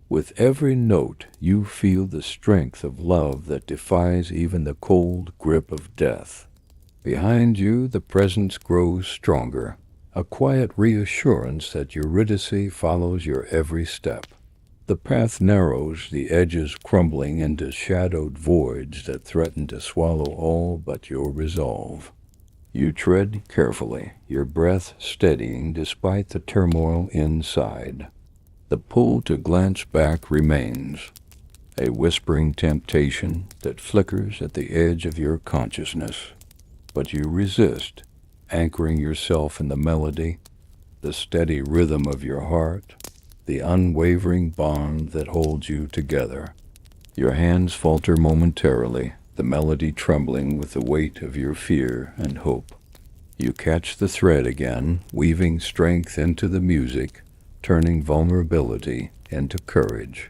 With every note, you feel the strength of love that defies even the cold grip of death. Behind you, the presence grows stronger, a quiet reassurance that Eurydice follows your every step. The path narrows, the edges crumbling into shadowed voids that threaten to swallow all but your resolve. You tread carefully, your breath steadying despite the turmoil inside. The pull to glance back remains, a whispering temptation that flickers at the edge of your consciousness. But you resist, anchoring yourself in the melody, the steady rhythm of your heart, the unwavering bond that holds you together. Your hands falter momentarily, the melody trembling with the weight of your fear and hope. You catch the thread again, weaving strength into the music, turning vulnerability into courage.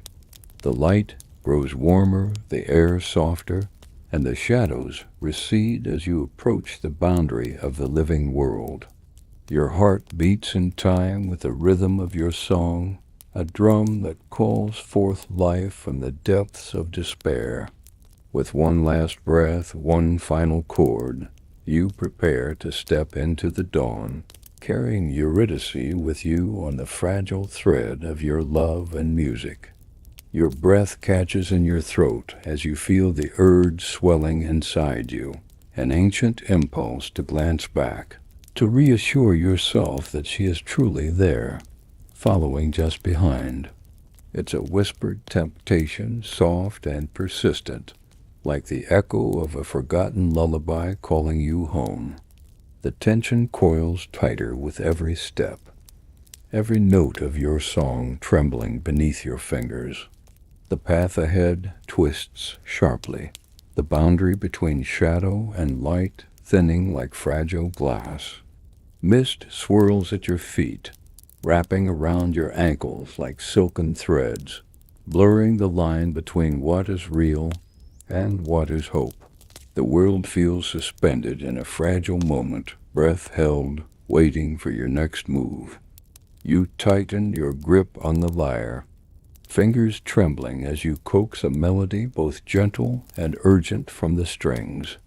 The light grows warmer, the air softer, and the shadows recede as you approach the boundary of the living world. Your heart beats in time with the rhythm of your song, a drum that calls forth life from the depths of despair. With one last breath, one final chord, you prepare to step into the dawn, carrying Eurydice with you on the fragile thread of your love and music. Your breath catches in your throat as you feel the urge swelling inside you, an ancient impulse to glance back, to reassure yourself that she is truly there, following just behind. It's a whispered temptation, soft and persistent, like the echo of a forgotten lullaby calling you home. The tension coils tighter with every step, every note of your song trembling beneath your fingers. The path ahead twists sharply, the boundary between shadow and light thinning like fragile glass. Mist swirls at your feet, wrapping around your ankles like silken threads, blurring the line between what is real and what is hope. The world feels suspended in a fragile moment, breath held, waiting for your next move. You tighten your grip on the lyre, fingers trembling as you coax a melody both gentle and urgent from the strings.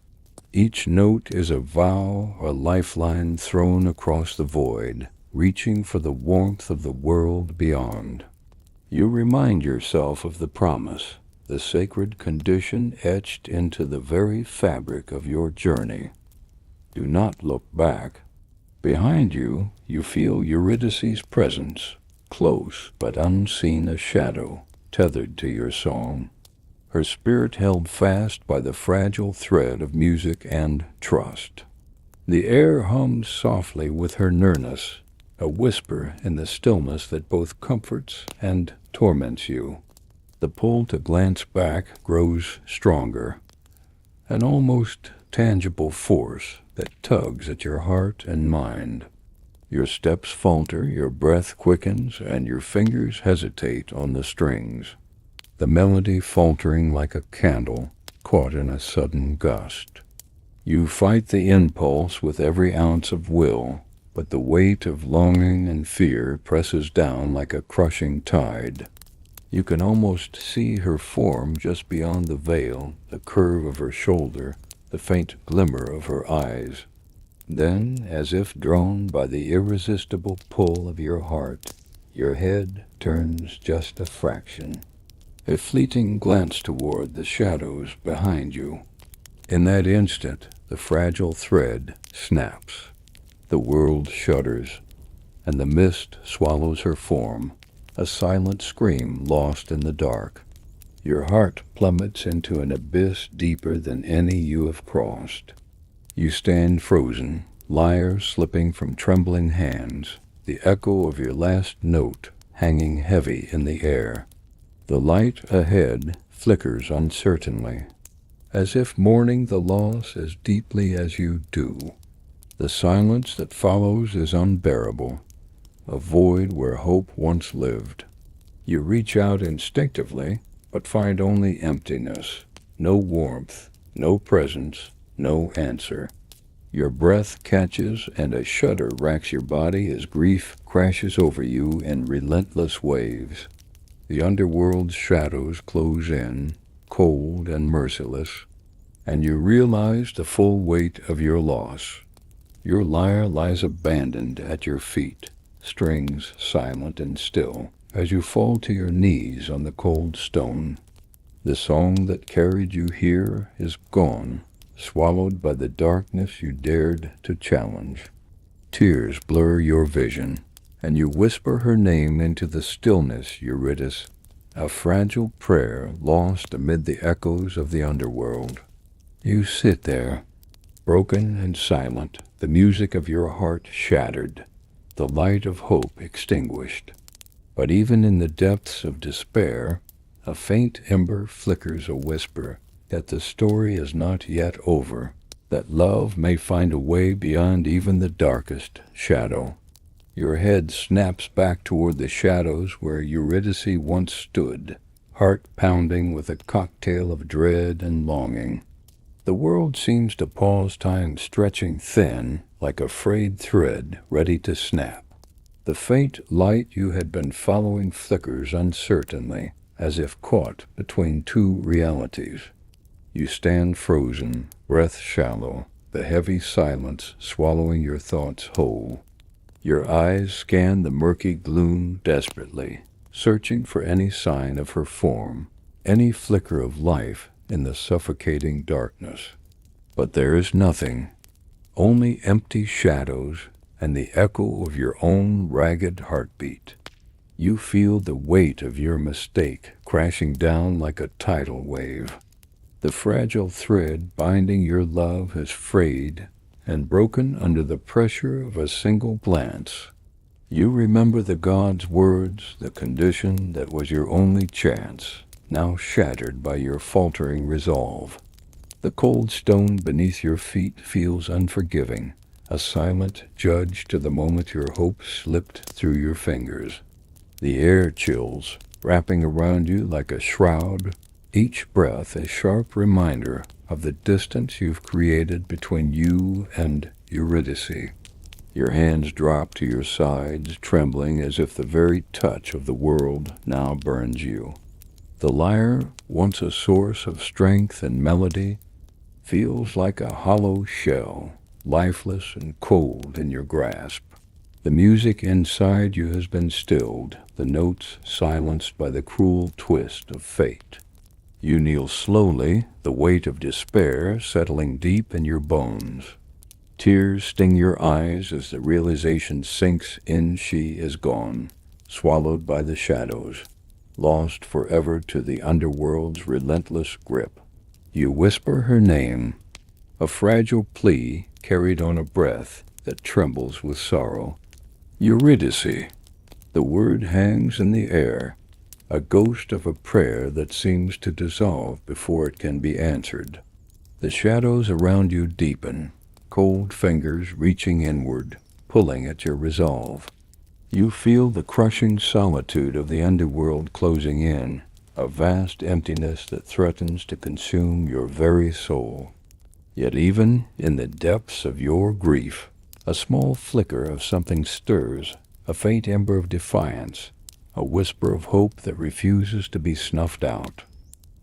Each note is a vow, a lifeline thrown across the void, reaching for the warmth of the world beyond. You remind yourself of the promise, the sacred condition etched into the very fabric of your journey. Do not look back. Behind you, you feel Eurydice's presence, close but unseen as shadow, tethered to your song. Her spirit held fast by the fragile thread of music and trust. The air hums softly with her nearness, a whisper in the stillness that both comforts and torments you. The pull to glance back grows stronger, an almost tangible force that tugs at your heart and mind. Your steps falter, your breath quickens, and your fingers hesitate on the strings, the melody faltering like a candle caught in a sudden gust. You fight the impulse with every ounce of will, but the weight of longing and fear presses down like a crushing tide. You can almost see her form just beyond the veil, the curve of her shoulder, the faint glimmer of her eyes. Then, as if drawn by the irresistible pull of your heart, your head turns just a fraction, a fleeting glance toward the shadows behind you. In that instant, the fragile thread snaps. The world shudders, and the mist swallows her form, a silent scream lost in the dark. Your heart plummets into an abyss deeper than any you have crossed. You stand frozen, lyre slipping from trembling hands, the echo of your last note hanging heavy in the air. The light ahead flickers uncertainly, as if mourning the loss as deeply as you do. The silence that follows is unbearable, a void where hope once lived. You reach out instinctively, but find only emptiness, no warmth, no presence, no answer. Your breath catches and a shudder racks your body as grief crashes over you in relentless waves. The underworld's shadows close in, cold and merciless, and you realize the full weight of your loss. Your lyre lies abandoned at your feet, strings silent and still, as you fall to your knees on the cold stone. The song that carried you here is gone, swallowed by the darkness you dared to challenge. Tears blur your vision, and you whisper her name into the stillness, Eurydice, a fragile prayer lost amid the echoes of the underworld. You sit there, broken and silent, the music of your heart shattered, the light of hope extinguished. But even in the depths of despair, a faint ember flickers a whisper that the story is not yet over, that love may find a way beyond even the darkest shadow. Your head snaps back toward the shadows where Eurydice once stood, heart pounding with a cocktail of dread and longing. The world seems to pause, time stretching thin like a frayed thread ready to snap. The faint light you had been following flickers uncertainly, as if caught between two realities. You stand frozen, breath shallow, the heavy silence swallowing your thoughts whole. Your eyes scan the murky gloom desperately, searching for any sign of her form, any flicker of life in the suffocating darkness. But there is nothing, only empty shadows and the echo of your own ragged heartbeat. You feel the weight of your mistake crashing down like a tidal wave. The fragile thread binding your love has frayed and broken under the pressure of a single glance. You remember the god's words, the condition that was your only chance, now shattered by your faltering resolve. The cold stone beneath your feet feels unforgiving, a silent judge to the moment your hope slipped through your fingers. The air chills, wrapping around you like a shroud, each breath a sharp reminder of the distance you've created between you and Eurydice. Your hands drop to your sides, trembling as if the very touch of the world now burns you. The lyre, once a source of strength and melody, feels like a hollow shell, lifeless and cold in your grasp. The music inside you has been stilled, the notes silenced by the cruel twist of fate. You kneel slowly, the weight of despair settling deep in your bones. Tears sting your eyes as the realization sinks in. She is gone, swallowed by the shadows, lost forever to the underworld's relentless grip. You whisper her name, a fragile plea carried on a breath that trembles with sorrow. Eurydice. The word hangs in the air, a ghost of a prayer that seems to dissolve before it can be answered. The shadows around you deepen, cold fingers reaching inward, pulling at your resolve. You feel the crushing solitude of the underworld closing in, a vast emptiness that threatens to consume your very soul. Yet even in the depths of your grief, a small flicker of something stirs, a faint ember of defiance, a whisper of hope that refuses to be snuffed out.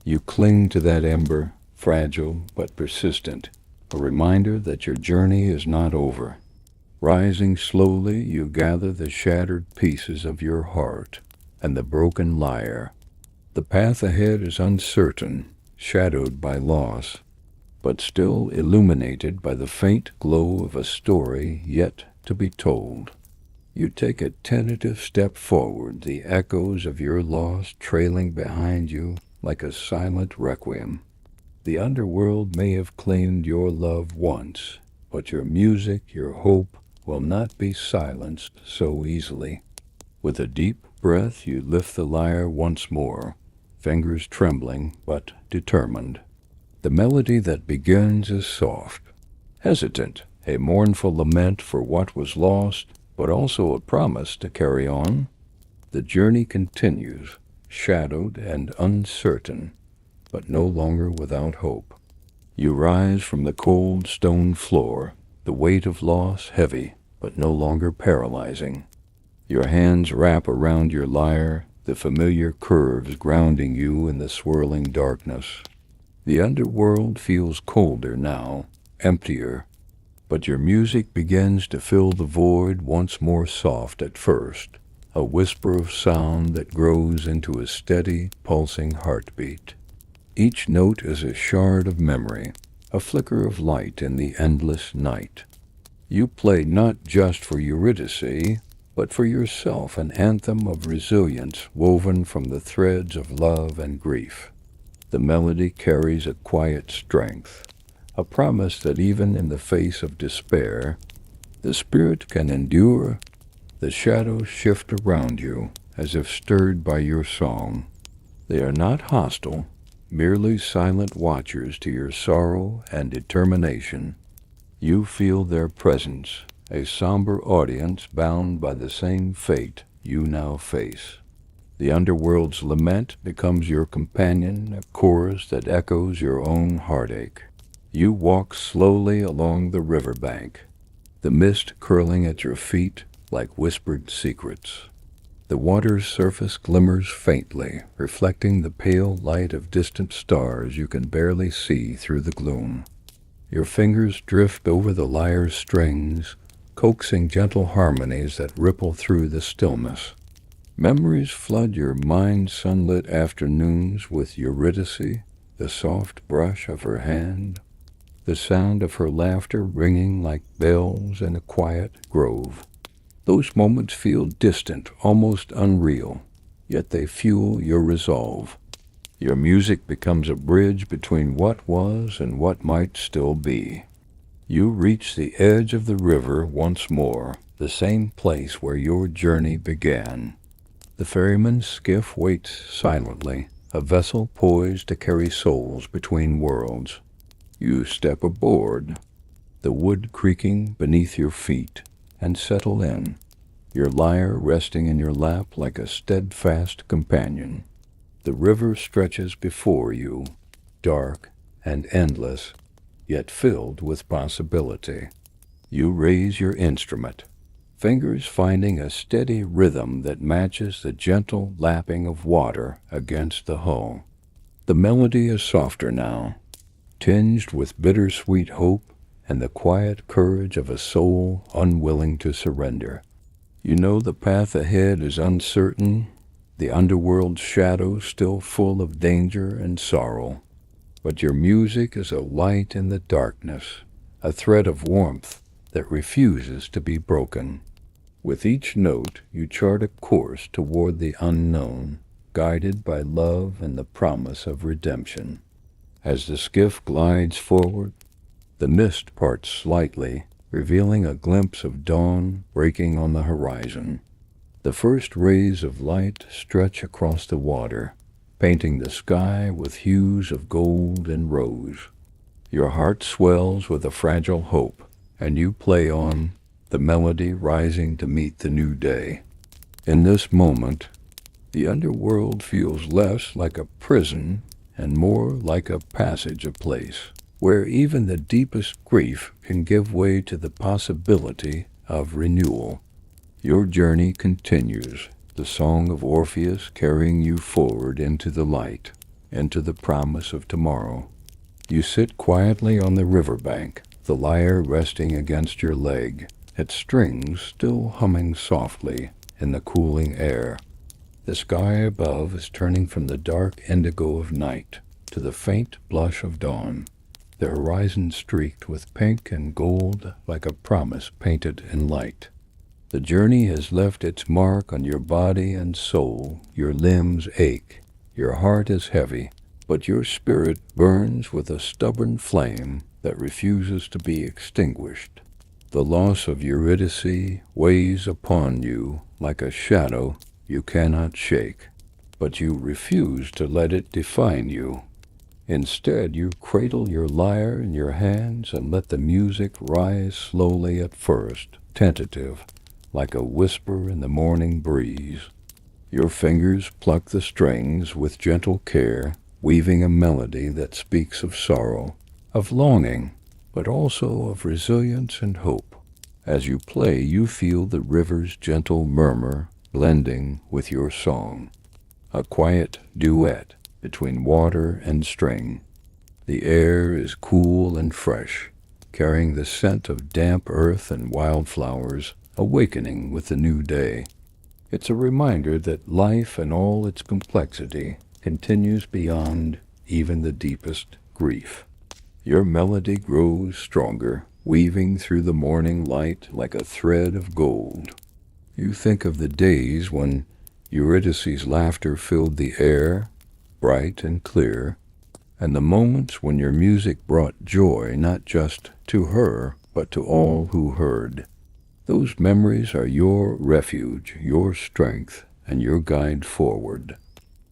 You cling to that ember, fragile but persistent, a reminder that your journey is not over. Rising slowly, you gather the shattered pieces of your heart and the broken lyre. The path ahead is uncertain, shadowed by loss, but still illuminated by the faint glow of a story yet to be told. You take a tentative step forward, the echoes of your loss trailing behind you like a silent requiem. The underworld may have claimed your love once, but your music, your hope, will not be silenced so easily. With a deep breath, you lift the lyre once more, fingers trembling but determined. The melody that begins is soft, hesitant, a mournful lament for what was lost, but also a promise to carry on. The journey continues, shadowed and uncertain, but no longer without hope. You rise from the cold stone floor, the weight of loss heavy, but no longer paralyzing. Your hands wrap around your lyre, the familiar curves grounding you in the swirling darkness. The underworld feels colder now, emptier, but your music begins to fill the void once more soft at first, a whisper of sound that grows into a steady, pulsing heartbeat. Each note is a shard of memory, a flicker of light in the endless night. You play not just for Eurydice, but for yourself, an anthem of resilience woven from the threads of love and grief. The melody carries a quiet strength, a promise that even in the face of despair, the spirit can endure. The shadows shift around you as if stirred by your song. They are not hostile, merely silent watchers to your sorrow and determination. You feel their presence, a somber audience bound by the same fate you now face. The underworld's lament becomes your companion, a chorus that echoes your own heartache. You walk slowly along the riverbank, the mist curling at your feet like whispered secrets. The water's surface glimmers faintly, reflecting the pale light of distant stars you can barely see through the gloom. Your fingers drift over the lyre's strings, coaxing gentle harmonies that ripple through the stillness. Memories flood your mind's sunlit afternoons with Eurydice, the soft brush of her hand, the sound of her laughter ringing like bells in a quiet grove. Those moments feel distant, almost unreal, yet they fuel your resolve. Your music becomes a bridge between what was and what might still be. You reach the edge of the river once more, the same place where your journey began. The ferryman's skiff waits silently, a vessel poised to carry souls between worlds. You step aboard, the wood creaking beneath your feet, and settle in, your lyre resting in your lap like a steadfast companion. The river stretches before you, dark and endless, yet filled with possibility. You raise your instrument, fingers finding a steady rhythm that matches the gentle lapping of water against the hull. The melody is softer now, tinged with bittersweet hope and the quiet courage of a soul unwilling to surrender. You know the path ahead is uncertain, the underworld's shadows still full of danger and sorrow, but your music is a light in the darkness, a thread of warmth that refuses to be broken. With each note, you chart a course toward the unknown, guided by love and the promise of redemption. As the skiff glides forward, the mist parts slightly, revealing a glimpse of dawn breaking on the horizon. The first rays of light stretch across the water, painting the sky with hues of gold and rose. Your heart swells with a fragile hope, and you play on, the melody rising to meet the new day. In this moment, the underworld feels less like a prison and more like a passage of place, where even the deepest grief can give way to the possibility of renewal. Your journey continues, the song of Orpheus carrying you forward into the light, into the promise of tomorrow. You sit quietly on the riverbank, the lyre resting against your leg, its strings still humming softly in the cooling air. The sky above is turning from the dark indigo of night to the faint blush of dawn, the horizon streaked with pink and gold like a promise painted in light. The journey has left its mark on your body and soul. Your limbs ache, your heart is heavy, but your spirit burns with a stubborn flame that refuses to be extinguished. The loss of Eurydice weighs upon you like a shadow you cannot shake, but you refuse to let it define you. Instead, you cradle your lyre in your hands and let the music rise slowly at first, tentative, like a whisper in the morning breeze. Your fingers pluck the strings with gentle care, weaving a melody that speaks of sorrow, of longing, but also of resilience and hope. As you play, you feel the river's gentle murmur blending with your song, a quiet duet between water and string. The air is cool and fresh, carrying the scent of damp earth and wildflowers, awakening with the new day. It's a reminder that life and all its complexity continues beyond even the deepest grief. Your melody grows stronger, weaving through the morning light like a thread of gold. You think of the days when Eurydice's laughter filled the air, bright and clear, and the moments when your music brought joy not just to her, but to all who heard. Those memories are your refuge, your strength, and your guide forward.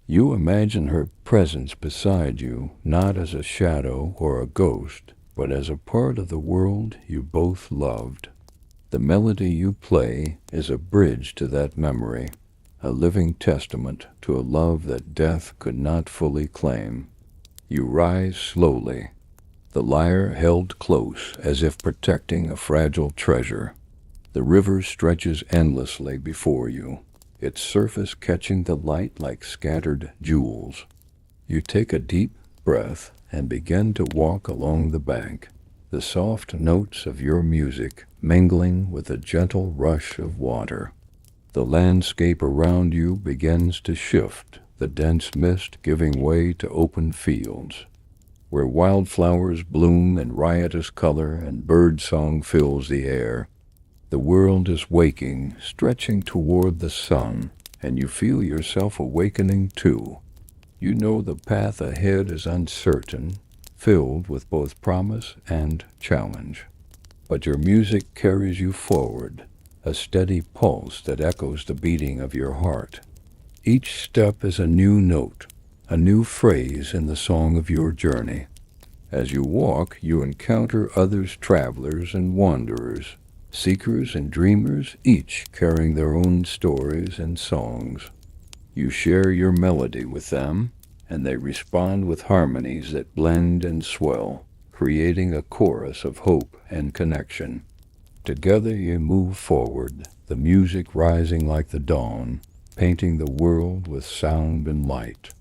You imagine her presence beside you, not as a shadow or a ghost, but as a part of the world you both loved. The melody you play is a bridge to that memory, a living testament to a love that death could not fully claim. You rise slowly, the lyre held close as if protecting a fragile treasure. The river stretches endlessly before you, its surface catching the light like scattered jewels. You take a deep breath and begin to walk along the bank, the soft notes of your music mingling with a gentle rush of water. The landscape around you begins to shift, the dense mist giving way to open fields, where wildflowers bloom in riotous color and birdsong fills the air. The world is waking, stretching toward the sun, and you feel yourself awakening too. You know the path ahead is uncertain, filled with both promise and challenge. But your music carries you forward, a steady pulse that echoes the beating of your heart. Each step is a new note, a new phrase in the song of your journey. As you walk, you encounter others, travelers and wanderers, seekers and dreamers, each carrying their own stories and songs. You share your melody with them, and they respond with harmonies that blend and swell, creating a chorus of hope and connection. Together you move forward, the music rising like the dawn, painting the world with sound and light.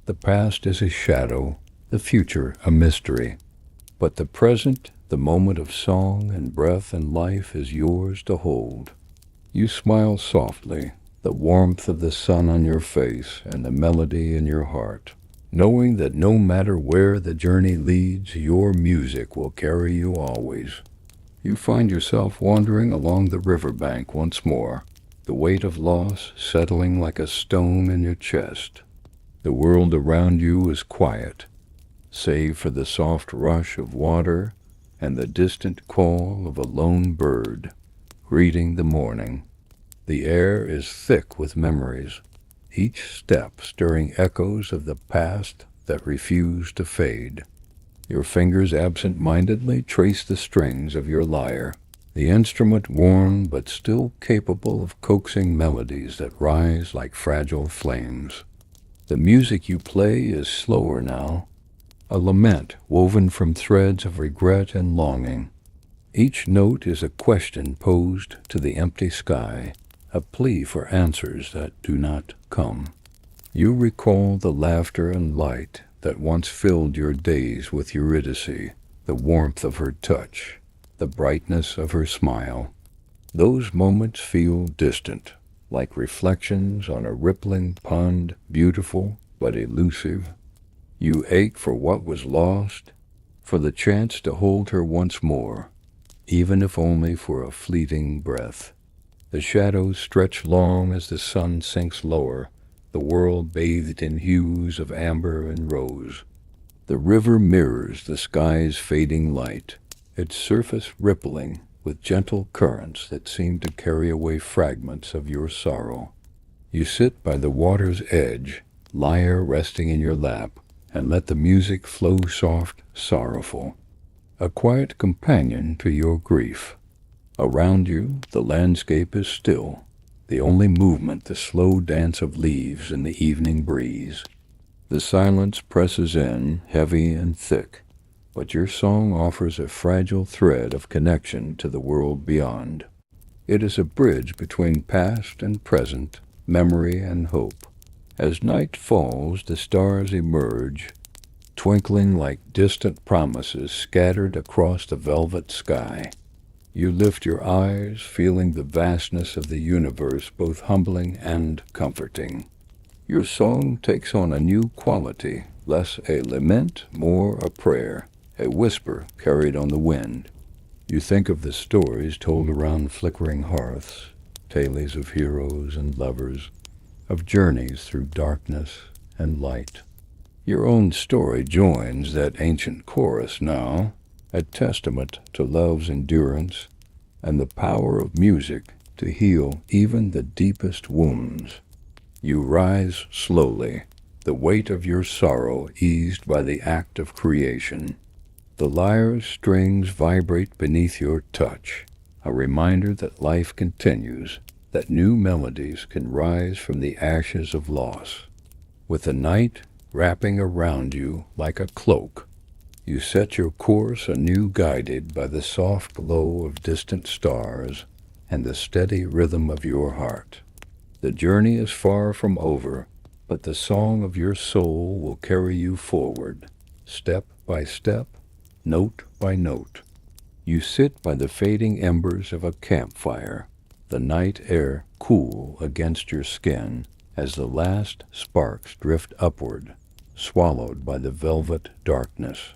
The past is a shadow, the future a mystery, but the present, the moment of song and breath and life, is yours to hold. You smile softly, the warmth of the sun on your face and the melody in your heart, knowing that no matter where the journey leads, your music will carry you always. You find yourself wandering along the riverbank once more, the weight of loss settling like a stone in your chest. The world around you is quiet, save for the soft rush of water and the distant call of a lone bird, greeting the morning. The air is thick with memories, each step stirring echoes of the past that refuse to fade. Your fingers absent-mindedly trace the strings of your lyre, the instrument worn but still capable of coaxing melodies that rise like fragile flames. The music you play is slower now, a lament woven from threads of regret and longing. Each note is a question posed to the empty sky, a plea for answers that do not come. You recall the laughter and light that once filled your days with Eurydice, the warmth of her touch, the brightness of her smile. Those moments feel distant, like reflections on a rippling pond, beautiful but elusive. You ache for what was lost, for the chance to hold her once more, even if only for a fleeting breath. The shadows stretch long as the sun sinks lower, the world bathed in hues of amber and rose. The river mirrors the sky's fading light, its surface rippling with gentle currents that seem to carry away fragments of your sorrow. You sit by the water's edge, lyre resting in your lap, and let the music flow soft, sorrowful, a quiet companion to your grief. Around you, the landscape is still, the only movement the slow dance of leaves in the evening breeze. The silence presses in, heavy and thick, but your song offers a fragile thread of connection to the world beyond. It is a bridge between past and present, memory and hope. As night falls, the stars emerge, twinkling like distant promises scattered across the velvet sky. You lift your eyes, feeling the vastness of the universe, both humbling and comforting. Your song takes on a new quality, less a lament, more a prayer, a whisper carried on the wind. You think of the stories told around flickering hearths, tales of heroes and lovers, of journeys through darkness and light. Your own story joins that ancient chorus now, a testament to love's endurance and the power of music to heal even the deepest wounds. You rise slowly, the weight of your sorrow eased by the act of creation. The lyre's strings vibrate beneath your touch, a reminder that life continues, that new melodies can rise from the ashes of loss. With the night wrapping around you like a cloak, you set your course anew, guided by the soft glow of distant stars and the steady rhythm of your heart. The journey is far from over, but the song of your soul will carry you forward, step by step, note by note. You sit by the fading embers of a campfire, the night air cool against your skin as the last sparks drift upward, swallowed by the velvet darkness.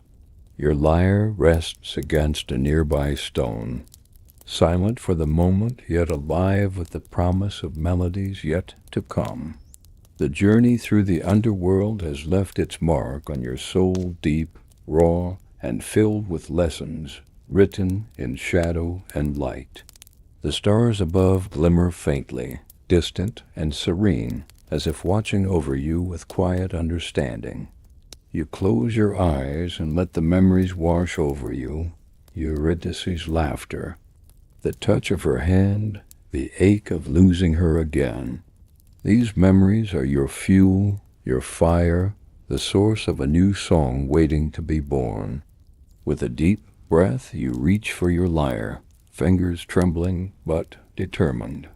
Your lyre rests against a nearby stone, silent for the moment, yet alive with the promise of melodies yet to come. The journey through the underworld has left its mark on your soul, deep, raw, and filled with lessons written in shadow and light. The stars above glimmer faintly, distant and serene, as if watching over you with quiet understanding. You close your eyes and let the memories wash over you, Eurydice's laughter, the touch of her hand, the ache of losing her again. These memories are your fuel, your fire, the source of a new song waiting to be born. With a deep breath, you reach for your lyre, fingers trembling but determined.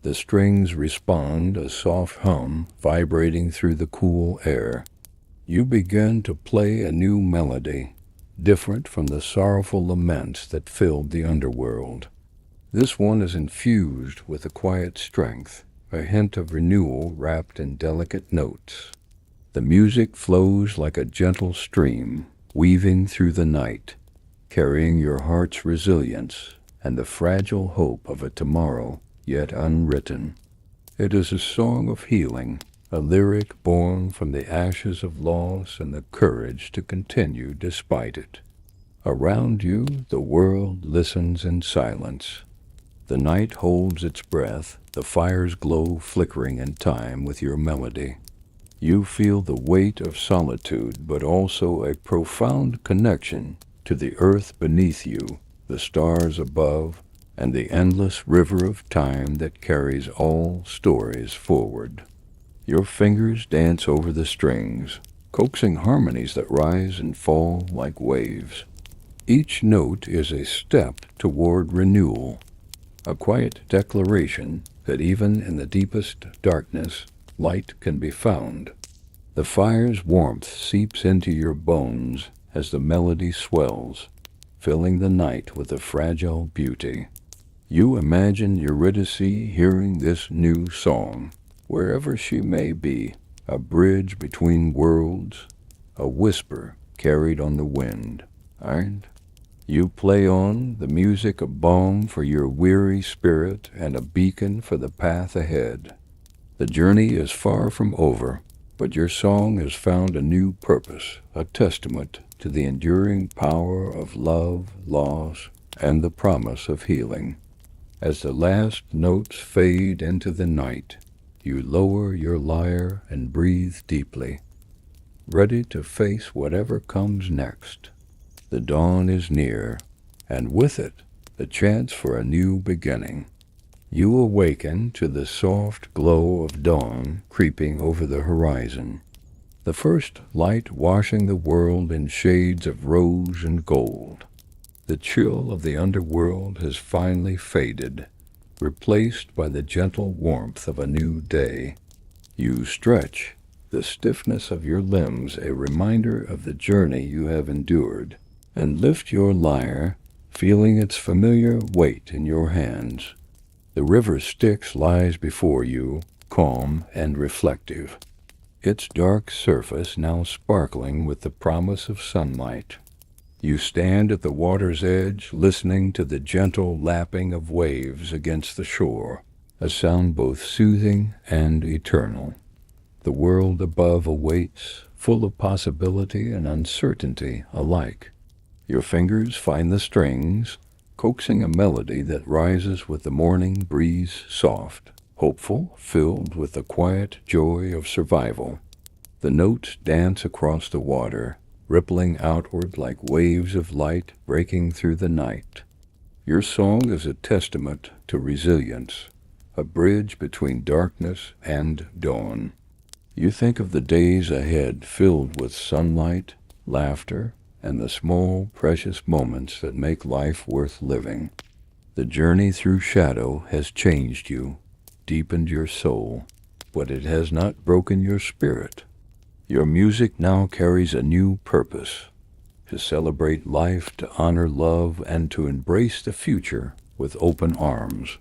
The strings respond, a soft hum vibrating through the cool air. You begin to play a new melody, different from the sorrowful laments that filled the underworld. This one is infused with a quiet strength, a hint of renewal wrapped in delicate notes. The music flows like a gentle stream, weaving through the night, carrying your heart's resilience and the fragile hope of a tomorrow yet unwritten. It is a song of healing, a lyric born from the ashes of loss and the courage to continue despite it. Around you, the world listens in silence. The night holds its breath, the fire's glow flickering in time with your melody. You feel the weight of solitude, but also a profound connection to the earth beneath you, the stars above, and the endless river of time that carries all stories forward. Your fingers dance over the strings, coaxing harmonies that rise and fall like waves. Each note is a step toward renewal, a quiet declaration that even in the deepest darkness, light can be found. The fire's warmth seeps into your bones as the melody swells, filling the night with a fragile beauty. You imagine Eurydice hearing this new song, wherever she may be, a bridge between worlds, a whisper carried on the wind. And you play on, the music a balm for your weary spirit and a beacon for the path ahead. The journey is far from over, but your song has found a new purpose, a testament to the enduring power of love, loss, and the promise of healing. As the last notes fade into the night, you lower your lyre and breathe deeply. ready to face whatever comes next. The dawn is near, and with it, the chance for a new beginning. You awaken to the soft glow of dawn creeping over the horizon, the first light washing the world in shades of rose and gold. The chill of the underworld has finally faded, replaced by the gentle warmth of a new day. You stretch, the stiffness of your limbs a reminder of the journey you have endured, and lift your lyre, feeling its familiar weight in your hands. The river Styx lies before you, calm and reflective, its dark surface now sparkling with the promise of sunlight. You stand at the water's edge, listening to the gentle lapping of waves against the shore, a sound both soothing and eternal. The world above awaits, full of possibility and uncertainty alike. Your fingers find the strings, coaxing a melody that rises with the morning breeze soft, hopeful, filled with the quiet joy of survival. The notes dance across the water, rippling outward like waves of light breaking through the night. Your song is a testament to resilience, a bridge between darkness and dawn. You think of the days ahead filled with sunlight, laughter, and the small, precious moments that make life worth living. The journey through shadow has changed you, deepened your soul, but it has not broken your spirit. Your music now carries a new purpose, to celebrate life, to honor love, and to embrace the future with open arms.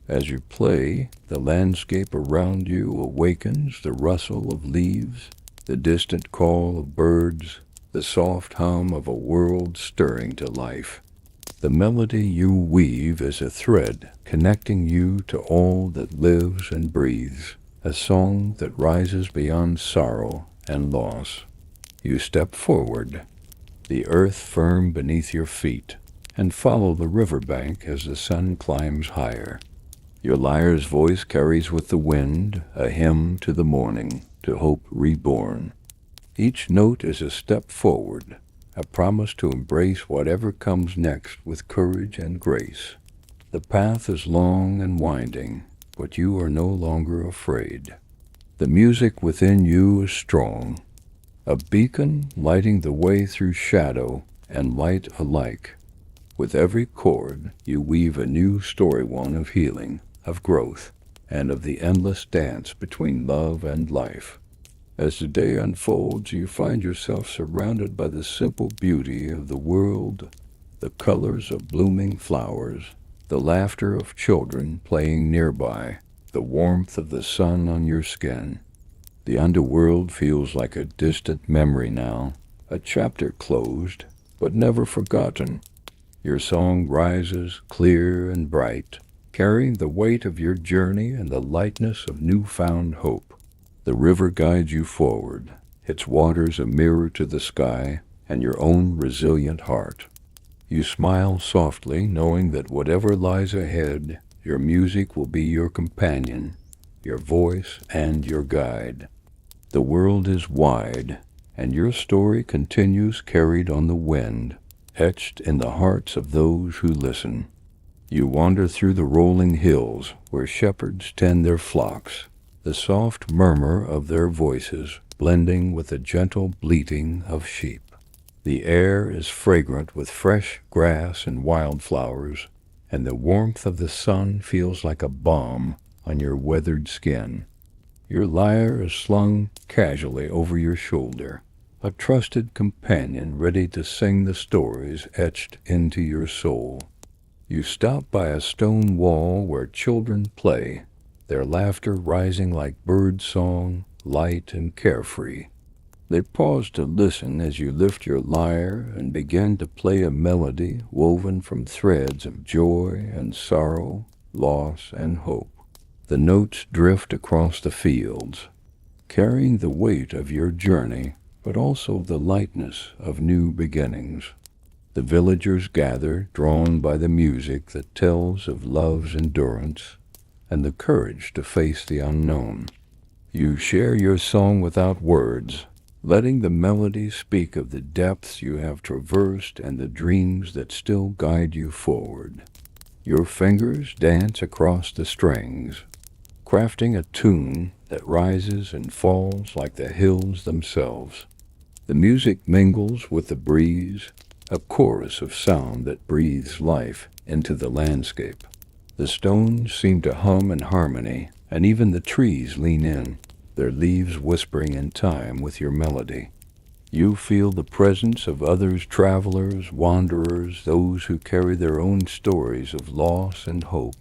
As you play, the landscape around you awakens, the rustle of leaves, the distant call of birds, the soft hum of a world stirring to life. The melody you weave is a thread connecting you to all that lives and breathes, a song that rises beyond sorrow and loss. You step forward, the earth firm beneath your feet, and follow the riverbank as the sun climbs higher. Your lyre's voice carries with the wind a hymn to the morning, to hope reborn. Each note is a step forward, a promise to embrace whatever comes next with courage and grace. The path is long and winding, but you are no longer afraid. The music within you is strong, a beacon lighting the way through shadow and light alike. With every chord, you weave a new story, one of healing, of growth, and of the endless dance between love and life. As the day unfolds, you find yourself surrounded by the simple beauty of the world, the colors of blooming flowers, the laughter of children playing nearby, the warmth of the sun on your skin. The underworld feels like a distant memory now, a chapter closed, but never forgotten. Your song rises clear and bright, carrying the weight of your journey and the lightness of newfound hope. The river guides you forward, its waters a mirror to the sky and your own resilient heart. You smile softly, knowing that whatever lies ahead, your music will be your companion, your voice, and your guide. The world is wide, and your story continues carried on the wind, etched in the hearts of those who listen. You wander through the rolling hills where shepherds tend their flocks, the soft murmur of their voices blending with the gentle bleating of sheep. The air is fragrant with fresh grass and wildflowers, and the warmth of the sun feels like a balm on your weathered skin. Your lyre is slung casually over your shoulder, a trusted companion ready to sing the stories etched into your soul. You stop by a stone wall where children play, their laughter rising like bird song, light and carefree. They pause to listen as you lift your lyre and begin to play a melody woven from threads of joy and sorrow, loss and hope. The notes drift across the fields, carrying the weight of your journey, but also the lightness of new beginnings. The villagers gather, drawn by the music that tells of love's endurance and the courage to face the unknown. You share your song without words, letting the melody speak of the depths you have traversed and the dreams that still guide you forward. Your fingers dance across the strings, crafting a tune that rises and falls like the hills themselves. The music mingles with the breeze, a chorus of sound that breathes life into the landscape. The stones seem to hum in harmony, and even the trees lean in, their leaves whispering in time with your melody. You feel the presence of others, travelers, wanderers, those who carry their own stories of loss and hope.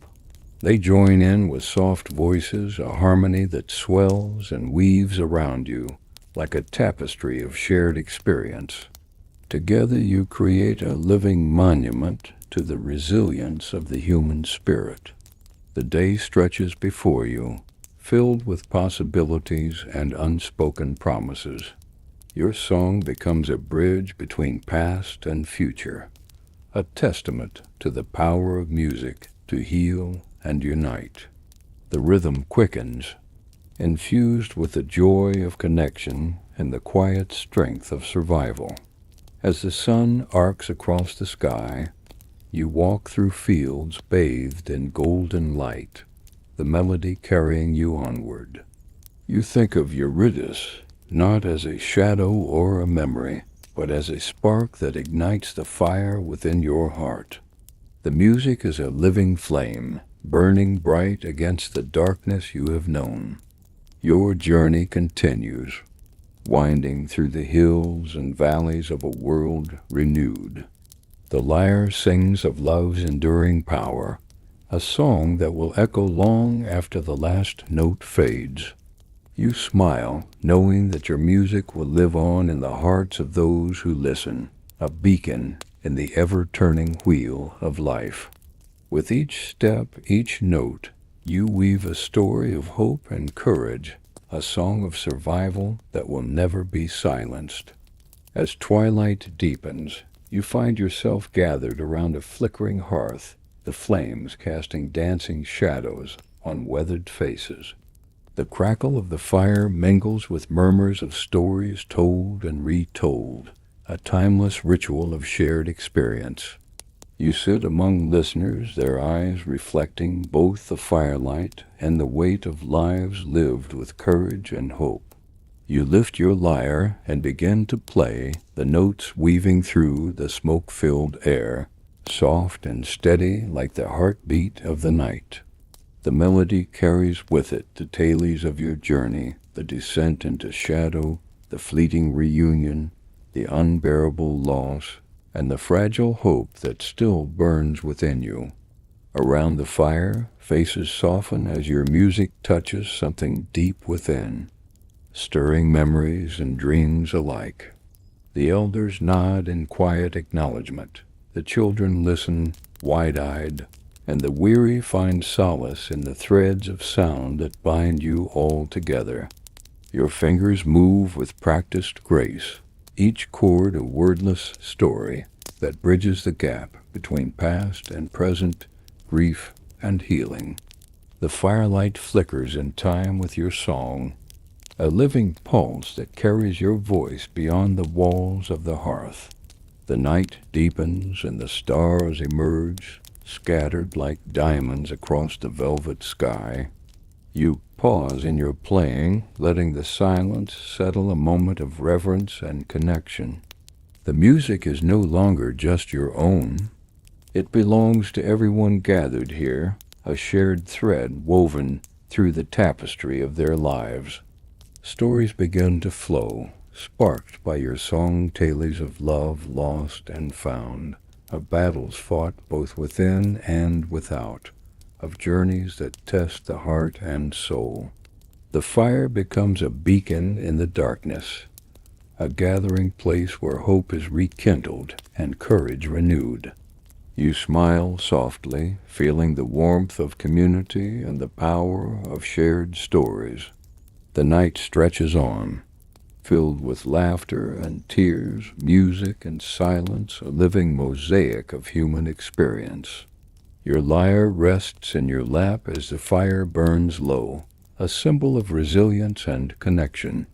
They join in with soft voices, a harmony that swells and weaves around you like a tapestry of shared experience. Together you create a living monument to the resilience of the human spirit. The day stretches before you, filled with possibilities and unspoken promises. Your song becomes a bridge between past and future, a testament to the power of music to heal and unite. The rhythm quickens, infused with the joy of connection and the quiet strength of survival. As the sun arcs across the sky, you walk through fields bathed in golden light, the melody carrying you onward. You think of Eurydice not as a shadow or a memory, but as a spark that ignites the fire within your heart. The music is a living flame, burning bright against the darkness you have known. Your journey continues, winding through the hills and valleys of a world renewed. The lyre sings of love's enduring power, a song that will echo long after the last note fades. You smile, knowing that your music will live on in the hearts of those who listen, a beacon in the ever-turning wheel of life. With each step, each note, you weave a story of hope and courage, a song of survival that will never be silenced. As twilight deepens, you find yourself gathered around a flickering hearth, the flames casting dancing shadows on weathered faces. The crackle of the fire mingles with murmurs of stories told and retold, a timeless ritual of shared experience. You sit among listeners, their eyes reflecting both the firelight and the weight of lives lived with courage and hope. You lift your lyre and begin to play, the notes weaving through the smoke-filled air, soft and steady like the heartbeat of the night. The melody carries with it the tales of your journey, the descent into shadow, the fleeting reunion, the unbearable loss, and the fragile hope that still burns within you. Around the fire, faces soften as your music touches something deep within, stirring memories and dreams alike. The elders nod in quiet acknowledgement. The children listen, wide-eyed, and the weary find solace in the threads of sound that bind you all together. Your fingers move with practiced grace, each chord a wordless story that bridges the gap between past and present, grief and healing. The firelight flickers in time with your song, a living pulse that carries your voice beyond the walls of the hearth. The night deepens and the stars emerge, scattered like diamonds across the velvet sky. You pause in your playing, letting the silence settle, a moment of reverence and connection. The music is no longer just your own. It belongs to everyone gathered here, a shared thread woven through the tapestry of their lives. Stories begin to flow, sparked by your song tales of love lost and found, of battles fought both within and without, of journeys that test the heart and soul. The fire becomes a beacon in the darkness, a gathering place where hope is rekindled and courage renewed. You smile softly, feeling the warmth of community and the power of shared stories. The night stretches on, filled with laughter and tears, music and silence, a living mosaic of human experience. Your lyre rests in your lap as the fire burns low, a symbol of resilience and connection.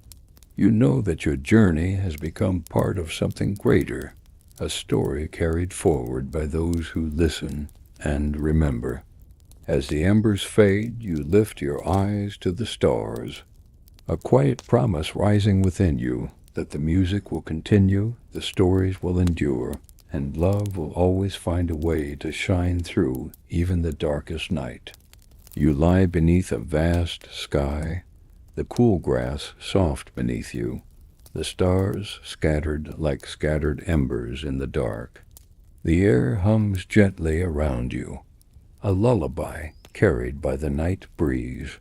You know that your journey has become part of something greater, a story carried forward by those who listen and remember. As the embers fade, you lift your eyes to the stars, a quiet promise rising within you that the music will continue, the stories will endure, and love will always find a way to shine through even the darkest night. You lie beneath a vast sky, the cool grass soft beneath you, the stars scattered like scattered embers in the dark. The air hums gently around you, a lullaby carried by the night breeze,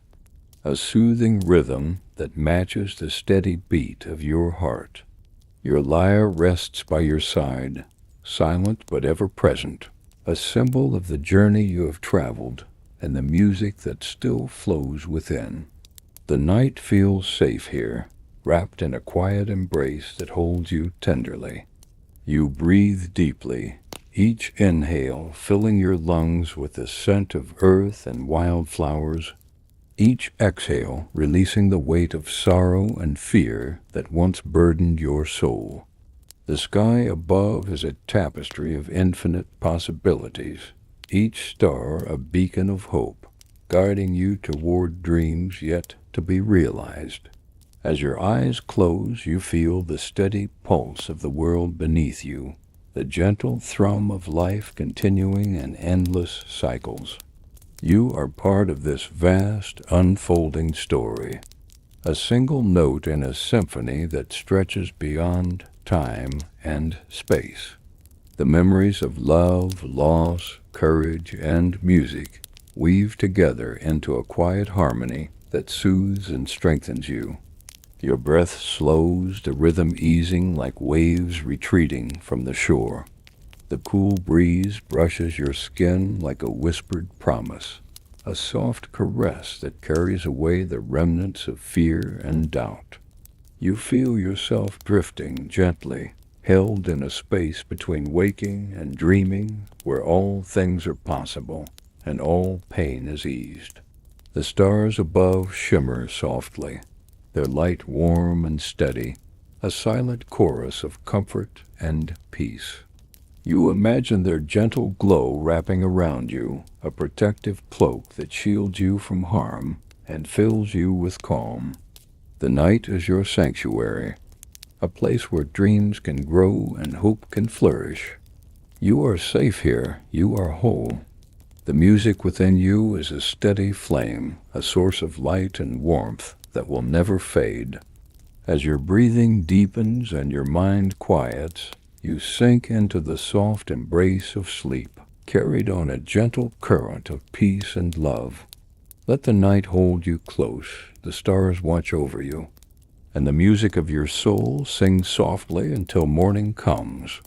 a soothing rhythm that matches the steady beat of your heart. Your lyre rests by your side, silent but ever present, a symbol of the journey you have traveled and the music that still flows within. The night feels safe here, wrapped in a quiet embrace that holds you tenderly. You breathe deeply, each inhale filling your lungs with the scent of earth and wildflowers, each exhale releasing the weight of sorrow and fear that once burdened your soul. The sky above is a tapestry of infinite possibilities, each star a beacon of hope, guiding you toward dreams yet to be realized. As your eyes close, you feel the steady pulse of the world beneath you, the gentle thrum of life continuing in endless cycles. You are part of this vast, unfolding story, a single note in a symphony that stretches beyond time and space. The memories of love, loss, courage, and music weave together into a quiet harmony that soothes and strengthens you. Your breath slows, the rhythm easing like waves retreating from the shore. The cool breeze brushes your skin like a whispered promise, a soft caress that carries away the remnants of fear and doubt. You feel yourself drifting gently, held in a space between waking and dreaming where all things are possible and all pain is eased. The stars above shimmer softly, their light warm and steady, a silent chorus of comfort and peace. You imagine their gentle glow wrapping around you, a protective cloak that shields you from harm and fills you with calm. The night is your sanctuary, a place where dreams can grow and hope can flourish. You are safe here, you are whole. The music within you is a steady flame, a source of light and warmth that will never fade. As your breathing deepens and your mind quiets, you sink into the soft embrace of sleep, carried on a gentle current of peace and love. Let the night hold you close, the stars watch over you, and the music of your soul sing softly until morning comes.